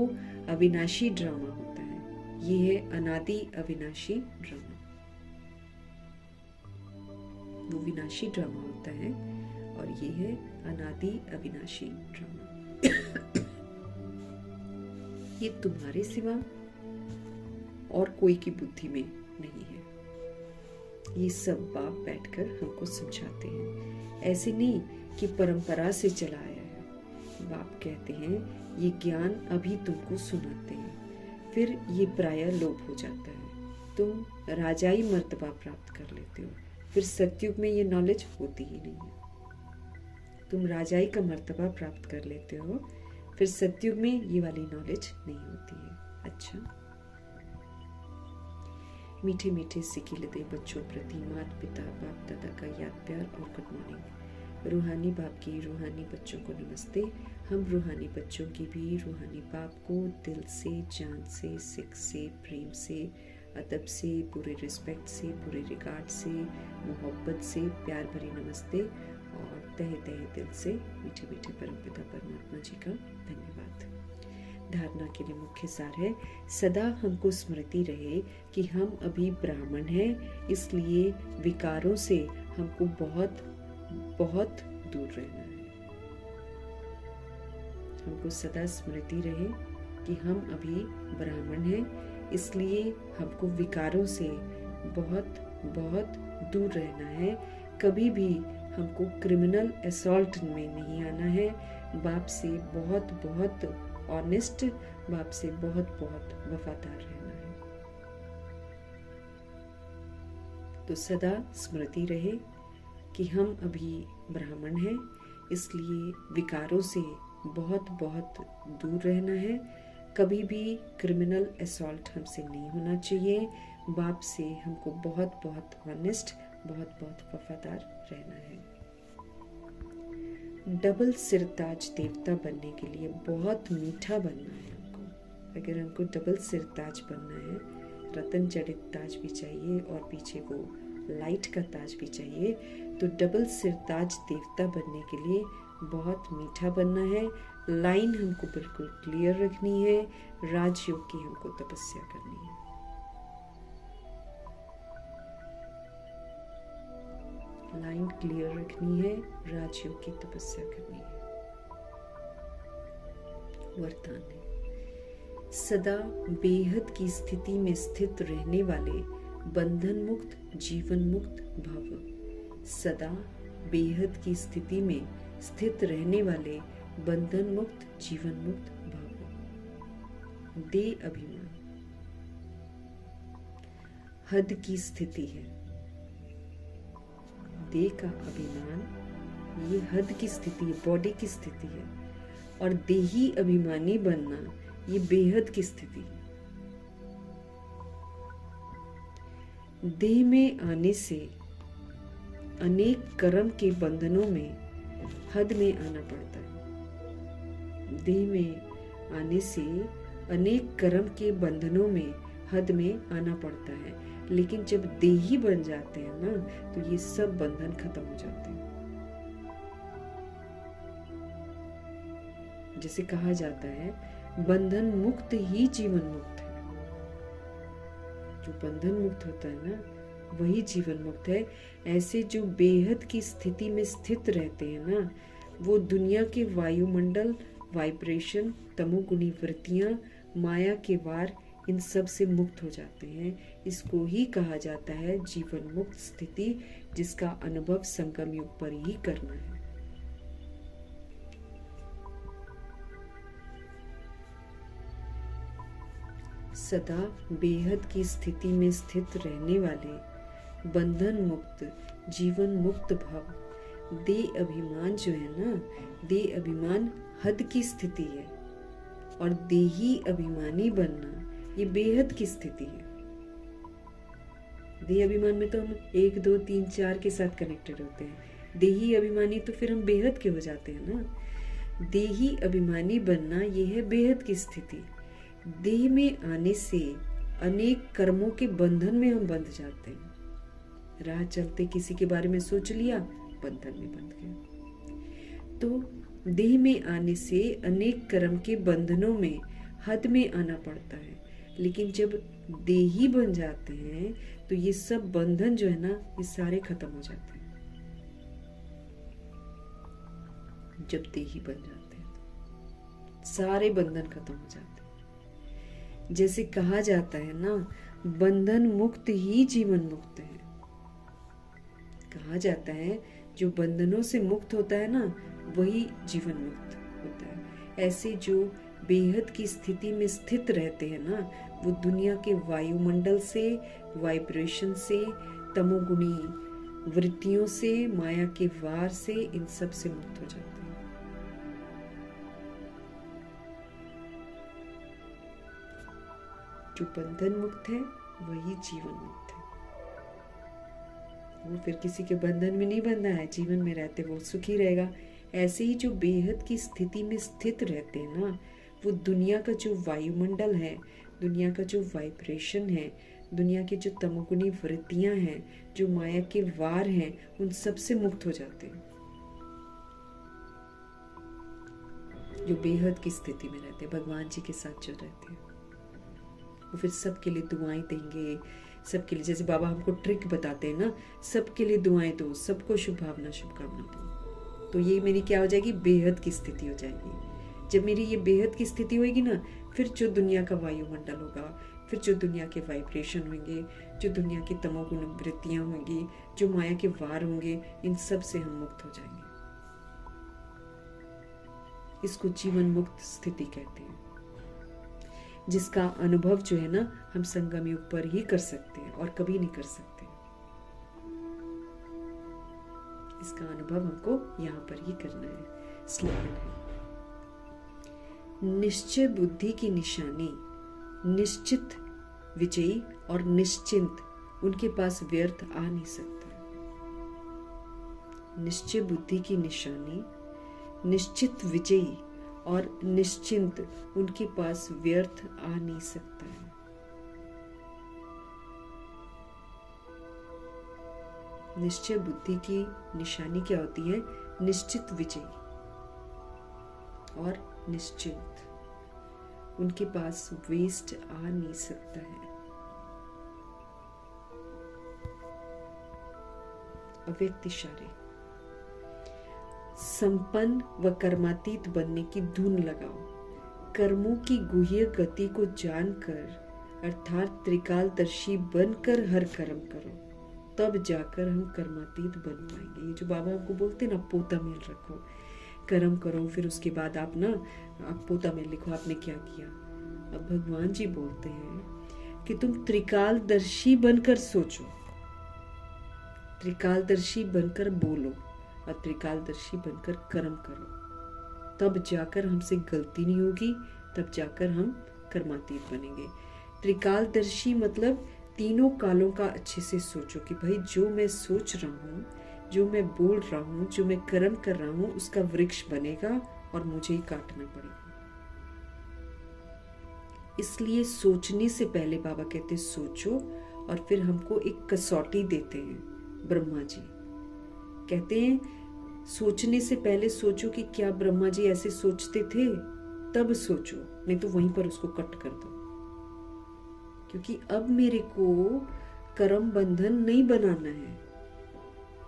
अविनाशी ड्रामा होता है, ये है अनादि अविनाशी ड्रामा, वो विनाशी ड्रामा होता है। और ये है अनादि अविनाशी ड्रामा। ये तुम्हारे सिवा और कोई की बुद्धि में नहीं है। ये सब बाप बैठकर हमको समझाते हैं, ऐसे नहीं कि परंपरा से चला आया है। बाप कहते हैं ये ज्ञान अभी तुमको सुनाते हैं, फिर ये प्रायः लोप हो जाता है, तुम राजाई मर्तबा प्राप्त कर लेते हो, फिर सतयुग में ये नॉलेज होती ही नहीं है। तुम राजाई का मर्तबा प्राप्त कर लेते हो, फिर सतयुग में ये वाली नॉलेज नहीं होती है। अच्छा, मीठे मीठे सिकिलदे बच्चों प्रति माता पिता बाप दादा का याद प्यार और गुड मॉर्निंग। रूहानी बाप की रूहानी बच्चों को नमस्ते। हम रूहानी बच्चों की भी रूहानी बाप को दिल से, जान से, सिख से, प्रेम से, अदब से, पूरे रिस्पेक्ट से, पूरे रिगार्ड से, मोहब्बत से प्यार भरी नमस्ते और तहे तहे दिल से मीठे मीठे परमपिता परमात्मा जी का धन्यवाद। धारणा के लिए मुख्य सार है, सदा हमको स्मृति रहे कि हम अभी ब्राह्मण हैं, इसलिए विकारों से हमको बहुत बहुत दूर रहना है। हमको सदा स्मृति रहे कि हम अभी ब्राह्मण हैं, इसलिए हमको विकारों से बहुत बहुत दूर रहना है। कभी भी हमको क्रिमिनल असॉल्ट में नहीं आना है। बाप से बहुत बहुत ऑनेस्ट, बाप से बहुत बहुत वफादार रहना है। तो सदा स्मृति रहे कि हम अभी ब्राह्मण हैं, इसलिए विकारों से बहुत बहुत दूर रहना है। कभी भी क्रिमिनल असॉल्ट हमसे नहीं होना चाहिए। बाप से हमको बहुत बहुत ऑनेस्ट, बहुत बहुत वफादार रहना है। डबल सिरताज देवता बनने के लिए बहुत मीठा बनना है हमको। अगर हमको डबल सिरताज बनना है, रतन जड़ित ताज भी चाहिए और पीछे वो लाइट का ताज भी चाहिए। तो डबल सिरताज देवता बनने के लिए बहुत मीठा बनना है। लाइन हमको बिल्कुल क्लियर रखनी है। राजयोग की हमको तपस्या करनी है। लाइन क्लियर रखनी है, राजयोग की तपस्या करनी है। वरदान है, सदा बेहद की स्थिति में स्थित रहने वाले बंधन मुक्त जीवन मुक्त भव। सदा बेहद की स्थिति में स्थित रहने वाले बंधन मुक्त जीवन मुक्त भव। दे अभिमान हद की स्थिति है। देह का अभिमान ये हद की स्थिति है, बॉडी की स्थिति है। और देही अभिमानी बनना ये बेहद की स्थिति है। देह में आने से अनेक कर्म के बंधनों में हद में आना पड़ता है। देह में आने से अनेक कर्म के बंधनों में हद में आना पड़ता है, लेकिन जब देही बन जाते हैं ना, तो ये सब बंधन खत्म हो जाते हैं। जैसे कहा जाता है, बंधन मुक्त ही जीवन मुक्त है। जो बंधन मुक्त होता है ना, वही जीवन मुक्त है। ऐसे जो बेहद की स्थिति में स्थित रहते हैं ना, वो दुनिया के वायुमंडल, वाइब्रेशन, तमोगुणी वृत्तियां, माया के वार, इन सब से मुक्त हो जाते हैं। इसको ही कहा जाता है जीवन मुक्त स्थिति, जिसका अनुभव संगम युग पर ही करना है। सदा बेहद की स्थिति में स्थित रहने वाले बंधन मुक्त जीवन मुक्त भाव। दे अभिमान जो है ना, दे अभिमान हद की स्थिति है, और देही अभिमानी बनना ये बेहद की स्थिति है। देही अभिमान में तो हम 1, 2, 3, 4 के साथ कनेक्टेड होते हैं। देही अभिमानी तो फिर हम बेहद के हो जाते हैं ना। देही अभिमानी बनना ये है बेहद की स्थिति। देह में आने से अनेक कर्मों के बंधन में हम बंध जाते हैं। राह चलते किसी के बारे में सोच लिया, बंधन में बंध गए। तो देह में आने से अनेक कर्म के बंधनों में हद में आना पड़ता है, लेकिन जब देही बन जाते हैं तो ये सब बंधन जो है ना, ये सारे खत्म हो जाते हैं। जब देही बन जाते हैं सारे बंधन खत्म हो जाते हैं। जैसे कहा जाता है ना, बंधन मुक्त ही जीवन मुक्त है। कहा जाता है जो बंधनों से मुक्त होता है ना, वही जीवन मुक्त होता है। ऐसे जो बेहद की स्थिति में स्थित रहते हैं ना, वो दुनिया के वायुमंडल से, वाइब्रेशन से, तमोगुणी वृत्तियों से, माया के वार से, इन सब से मुक्त हो जाते हैं। जो बंधन मुक्त है वही जीवन मुक्त है। वो फिर किसी के बंधन में नहीं बंधा है, जीवन में रहते वो सुखी रहेगा। ऐसे ही जो बेहद की स्थिति में स्थित रहते हैं ना, वो दुनिया का जो वायुमंडल है, दुनिया का जो वाइब्रेशन है, दुनिया की जो तमोगुणी वृत्तियां हैं, जो माया के वार हैं, उन सब से मुक्त हो जाते हैं। जो बेहद की स्थिति में रहते हैं, भगवान जी के साथ जो रहते हैं, वो फिर सबके लिए दुआएं देंगे, सबके लिए। जैसे बाबा हमको ट्रिक बताते हैं ना, सबके लिए दुआएं दो, सबको शुभ भावना शुभकामना दो। तो ये मेरी क्या हो जाएगी, बेहद की स्थिति हो जाएगी। जब मेरी ये बेहद की स्थिति होगी ना, फिर जो दुनिया का वायुमंडल होगा, फिर जो दुनिया के वाइब्रेशन होंगे, जो दुनिया की तमोगुण वृत्तियां होंगी, जो माया के वार होंगे, इन सब से हम मुक्त हो जाएंगे। इसको जीवन मुक्त स्थिति कहते हैं, जिसका अनुभव जो है ना, हम संगम युग पर ही कर सकते हैं और कभी नहीं कर सकते। इसका अनुभव हमको यहाँ पर ही करना है। स्लोगन है, निश्चय बुद्धि की निशानी, निश्चित विजयी और निश्चिंत, उनके पास व्यर्थ आ नहीं सकता। निश्चय बुद्धि की निशानी, निश्चित विजयी और निश्चिंत, उनके पास व्यर्थ आ नहीं सकता है। निश्चय बुद्धि की निशानी क्या होती है, निश्चित विजयी और निश्चिंत, उनके पास वेस्ट आ नहीं सकता है। अव्यक्त इशारे, संपन्न व कर्मातीत बनने की धुन लगाओ। कर्मों की गुह्य गति को जानकर, अर्थात त्रिकालदर्शी बनकर हर कर्म करो, तब जाकर हम कर्मातीत बन पाएंगे। ये जो बाबा आपको बोलते हैं ना, पोता मेल रखो, कर्म करो, फिर उसके बाद आप पोता मेल लिखो आपने क्या किया। अब भगवान जी बोलते हैं कि तुम त्रिकालदर्शी बनकर सोचो, त्रिकालदर्शी बनकर बोलो और त्रिकालदर्शी बनकर कर्म करो, तब जाकर हमसे गलती नहीं होगी, तब जाकर हम कर्मातीत बनेंगे। त्रिकालदर्शी मतलब तीनों कालों का अच्छे से सोचो कि भाई जो मैं सोच रहा हूँ, जो मैं बोल रहा हूँ, जो मैं कर्म कर रहा हूँ, उसका वृक्ष बनेगा और मुझे ही काटना पड़ेगा। इसलिए सोचने से पहले बाबा कहते सोचो, और फिर हमको एक कसौटी देते हैं ब्रह्मा जी। कहते हैं सोचने से पहले सोचो कि क्या ब्रह्मा जी ऐसे सोचते थे, तब सोचो, नहीं तो वहीं पर उसको कट कर दो। क्योंकि अब मेरे को कर्म बंधन नहीं बनाना है,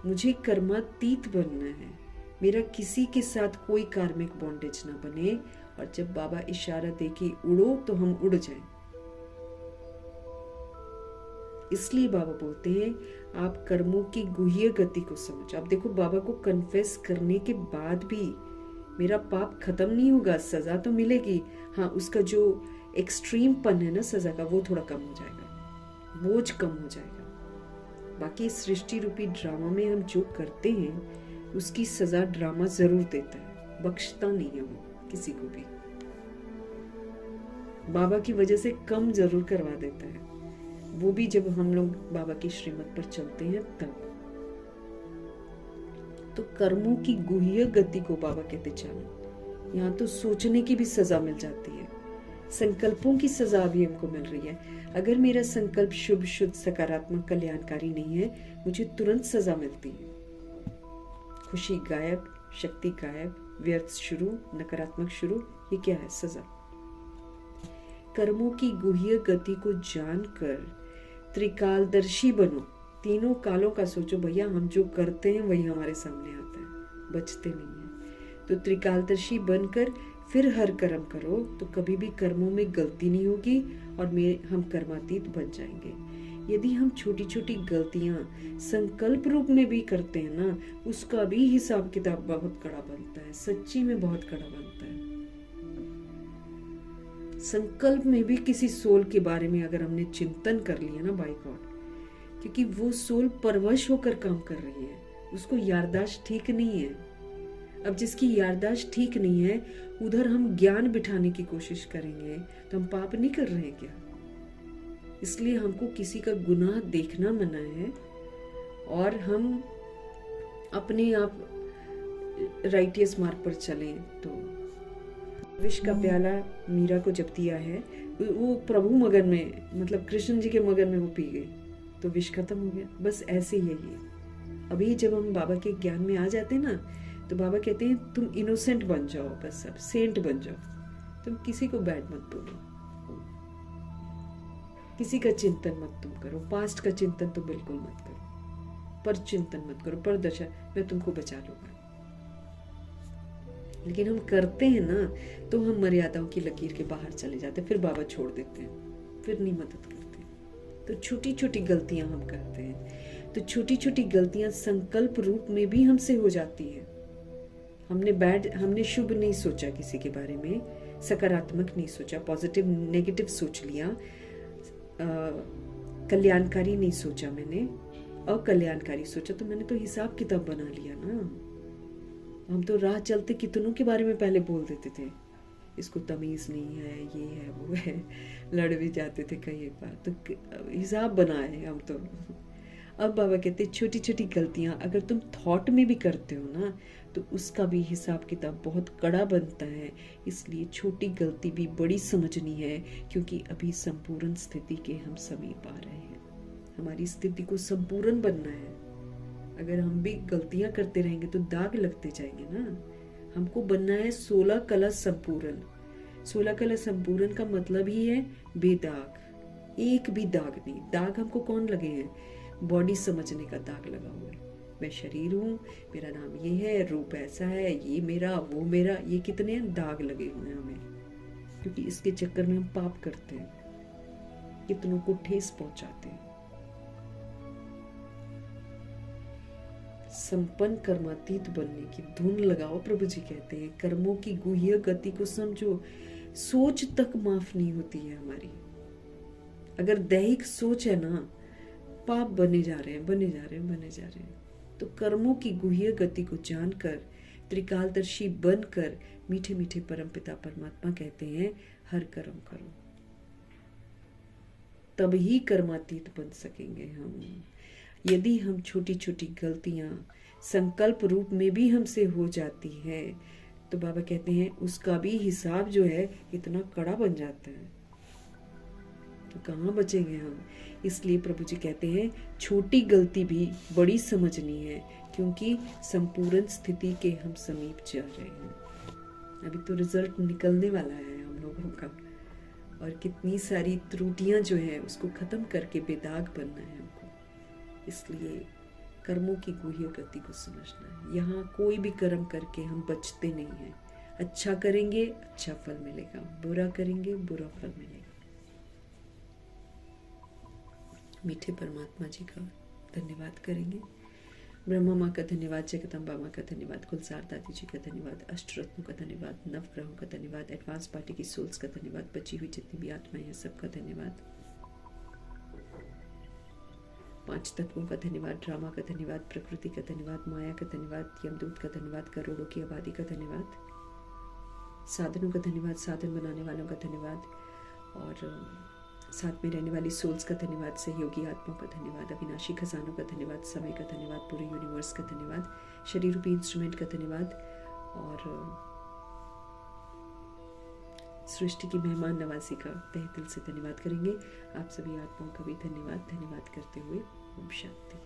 मुझे कर्मातीत बनना है। मेरा किसी के साथ कोई कार्मिक बॉन्डेज ना बने, और जब बाबा इशारा दे कि उड़ो तो हम उड़ जाएं। इसलिए बाबा बोलते हैं आप कर्मों की गुह्य गति को समझो। अब देखो, बाबा को कन्फेस करने के बाद भी मेरा पाप खत्म नहीं होगा, सजा तो मिलेगी। हाँ, उसका जो एक्सट्रीम पन है ना सजा का, वो थोड़ा कम हो जाएगा, बोझ कम हो जाएगा। बाकी सृष्टि रूपी ड्रामा में हम जो करते हैं उसकी सजा ड्रामा जरूर देता है, बख्शता नहीं है वो किसी को भी। बाबा की वजह से कम जरूर करवा देता है, वो भी जब हम लोग बाबा की श्रीमत पर चलते हैं तब। तो कर्मों की गुह्य गति को बाबा कहते जानो। यहाँ तो सोचने की भी सजा मिल जाती है, संकल्पों की सजा भी हमको मिल रही है। अगर मेरा संकल्प शुभ, शुद्ध, सकारात्मक, कल्याणकारी नहीं है, मुझे तुरंत सजा मिलती है। खुशी गायब, शक्ति गायब, व्यर्थ शुरू, नकारात्मक शुरू, ये क्या है? सजा। कर्मों की गुह्य गति को जानकर त्रिकालदर्शी बनो, तीनों कालों का सोचो। भैया हम जो करते हैं वही हमारे सामने आता है, बचते नहीं है। तो त्रिकालदर्शी बनकर फिर हर कर्म करो तो कभी भी कर्मों में गलती नहीं होगी और हम कर्मातीत बन जाएंगे। यदि हम छोटी छोटी गलतियां संकल्प रूप में भी करते हैं ना, उसका भी हिसाब किताब बहुत कड़ा बनता है, सच्ची में बहुत कड़ा बनता है। संकल्प में भी किसी सोल के बारे में अगर हमने चिंतन कर लिया ना, बाय गॉड, क्योंकि वो सोल परवश होकर काम कर रही है, उसको याददाश्त ठीक नहीं है। अब जिसकी याददाश्त ठीक नहीं है उधर हम ज्ञान बिठाने की कोशिश करेंगे तो हम पाप नहीं कर रहे हैं क्या? इसलिए हमको किसी का गुनाह देखना मना है और हम अपने आप राइटियस मार्ग पर चलें। तो विष का प्याला मीरा को जब दिया है, वो प्रभु मगन में, मतलब कृष्ण जी के मगन में वो पी गई तो विष खत्म हो गया। बस ऐसे ही है ये। अभी जब हम बाबा के ज्ञान में आ जाते हैं ना, तो बाबा कहते हैं तुम इनोसेंट बन जाओ, बस अब सेंट बन जाओ, तुम किसी को बैड मत बोलो, किसी का चिंतन मत तुम करो, पास्ट का चिंतन तो बिल्कुल मत करो, पर चिंतन मत करो, पर दशा मैं तुमको बचा लूंगा। लेकिन हम करते हैं ना तो हम मर्यादाओं की लकीर के बाहर चले जाते हैं, फिर बाबा छोड़ देते हैं, फिर नहीं मदद करते। तो छोटी छोटी गलतियां हम करते हैं, तो छोटी छोटी गलतियां संकल्प रूप में भी हमसे हो जाती है। हमने शुभ नहीं सोचा, किसी के बारे में सकारात्मक नहीं सोचा, पॉजिटिव नेगेटिव सोच लिया, कल्याणकारी नहीं सोचा, मैंने अकल्याणकारी सोचा, तो मैंने तो हिसाब किताब बना लिया ना। हम तो राह चलते कितनों के बारे में पहले बोल देते थे, इसको तमीज नहीं है, ये है वो है, लड़ भी जाते थे कई एक बार, तो हिसाब बनाए हम तो। अब बाबा कहते छोटी छोटी गलतियां अगर तुम थॉट में भी करते हो ना, तो उसका भी हिसाब किताब बहुत कड़ा बनता है। इसलिए छोटी गलती भी बड़ी समझनी है, क्योंकि अभी संपूर्ण स्थिति के हम समीप आ रहे हैं। हमारी स्थिति को संपूर्ण बनना है। अगर हम भी गलतियां करते रहेंगे तो दाग लगते जाएंगे ना। हमको बनना है 16 कला संपूर्ण। 16 कला संपूर्ण का मतलब ही है बेदाग, एक भी दाग नहीं। दाग हमको कौन लगे हैं? बॉडी समझने का दाग लगा हुआ है। मैं शरीर हूँ, मेरा नाम ये है, रूप ऐसा है, ये मेरा वो मेरा, ये कितने दाग लगे हुए हैं हमें, क्योंकि इसके चक्कर में हम पाप करते हैं, कितनों को ठेस पहुंचाते हैं। संपन्न कर्मातीत बनने की धुन लगाओ, प्रभु जी कहते हैं। कर्मों की गुह्य गति को समझो, सोच तक माफ नहीं होती है हमारी। अगर दैहिक सोच है ना, पाप बने जा रहे हैं, बने जा रहे हैं, बने जा रहे हैं। तो कर्मों की गुह्य गति को जानकर, त्रिकालदर्शी बनकर, मीठे मीठे परमपिता परमात्मा कहते हैं हर कर्म करो, तब ही कर्मातीत बन सकेंगे हम। यदि हम छोटी छोटी गलतियां संकल्प रूप में भी हमसे हो जाती है, तो बाबा कहते हैं उसका भी हिसाब जो है इतना कड़ा बन जाता है, तो कहाँ बचेंगे हम। इसलिए प्रभु जी कहते हैं छोटी गलती भी बड़ी समझनी है, क्योंकि संपूर्ण स्थिति के हम समीप जा रहे हैं। अभी तो रिजल्ट निकलने वाला है हम लोगों का, और कितनी सारी त्रुटियां जो है उसको खत्म करके बेदाग बनना है हमको। इसलिए कर्मों की गुह्य गति को समझना है। यहाँ कोई भी कर्म करके हम बचते नहीं हैं। अच्छा करेंगे अच्छा फल मिलेगा, बुरा करेंगे बुरा फल मिलेगा। मीठे परमात्मा जी का धन्यवाद करेंगे। ब्रह्मा माँ का धन्यवाद, जगदम्बा माँ का धन्यवाद, कुलसार दादी जी का धन्यवाद, अष्टरत्नों का धन्यवाद, नवग्रहों का धन्यवाद, एडवांस पार्टी की सोल्स का धन्यवाद, बची हुई जितनी भी आत्माएं हैं सबका धन्यवाद, 5 तत्वों का धन्यवाद, ड्रामा का धन्यवाद, प्रकृति का धन्यवाद, माया का धन्यवाद, यमदूत का धन्यवाद, करोड़ों की आबादी का धन्यवाद, साधनों का धन्यवाद, साधन बनाने वालों का धन्यवाद, और साथ में रहने वाली सोल्स का धन्यवाद, सहयोगी आत्माओं का धन्यवाद, अविनाशी खजानों का धन्यवाद, समय का धन्यवाद, पूरे यूनिवर्स का धन्यवाद, शरीर रूपी इंस्ट्रूमेंट का धन्यवाद, और सृष्टि की मेहमान नवाजी का तहे दिल से धन्यवाद करेंगे। आप सभी आत्माओं का भी धन्यवाद करते हुए ओम शांति।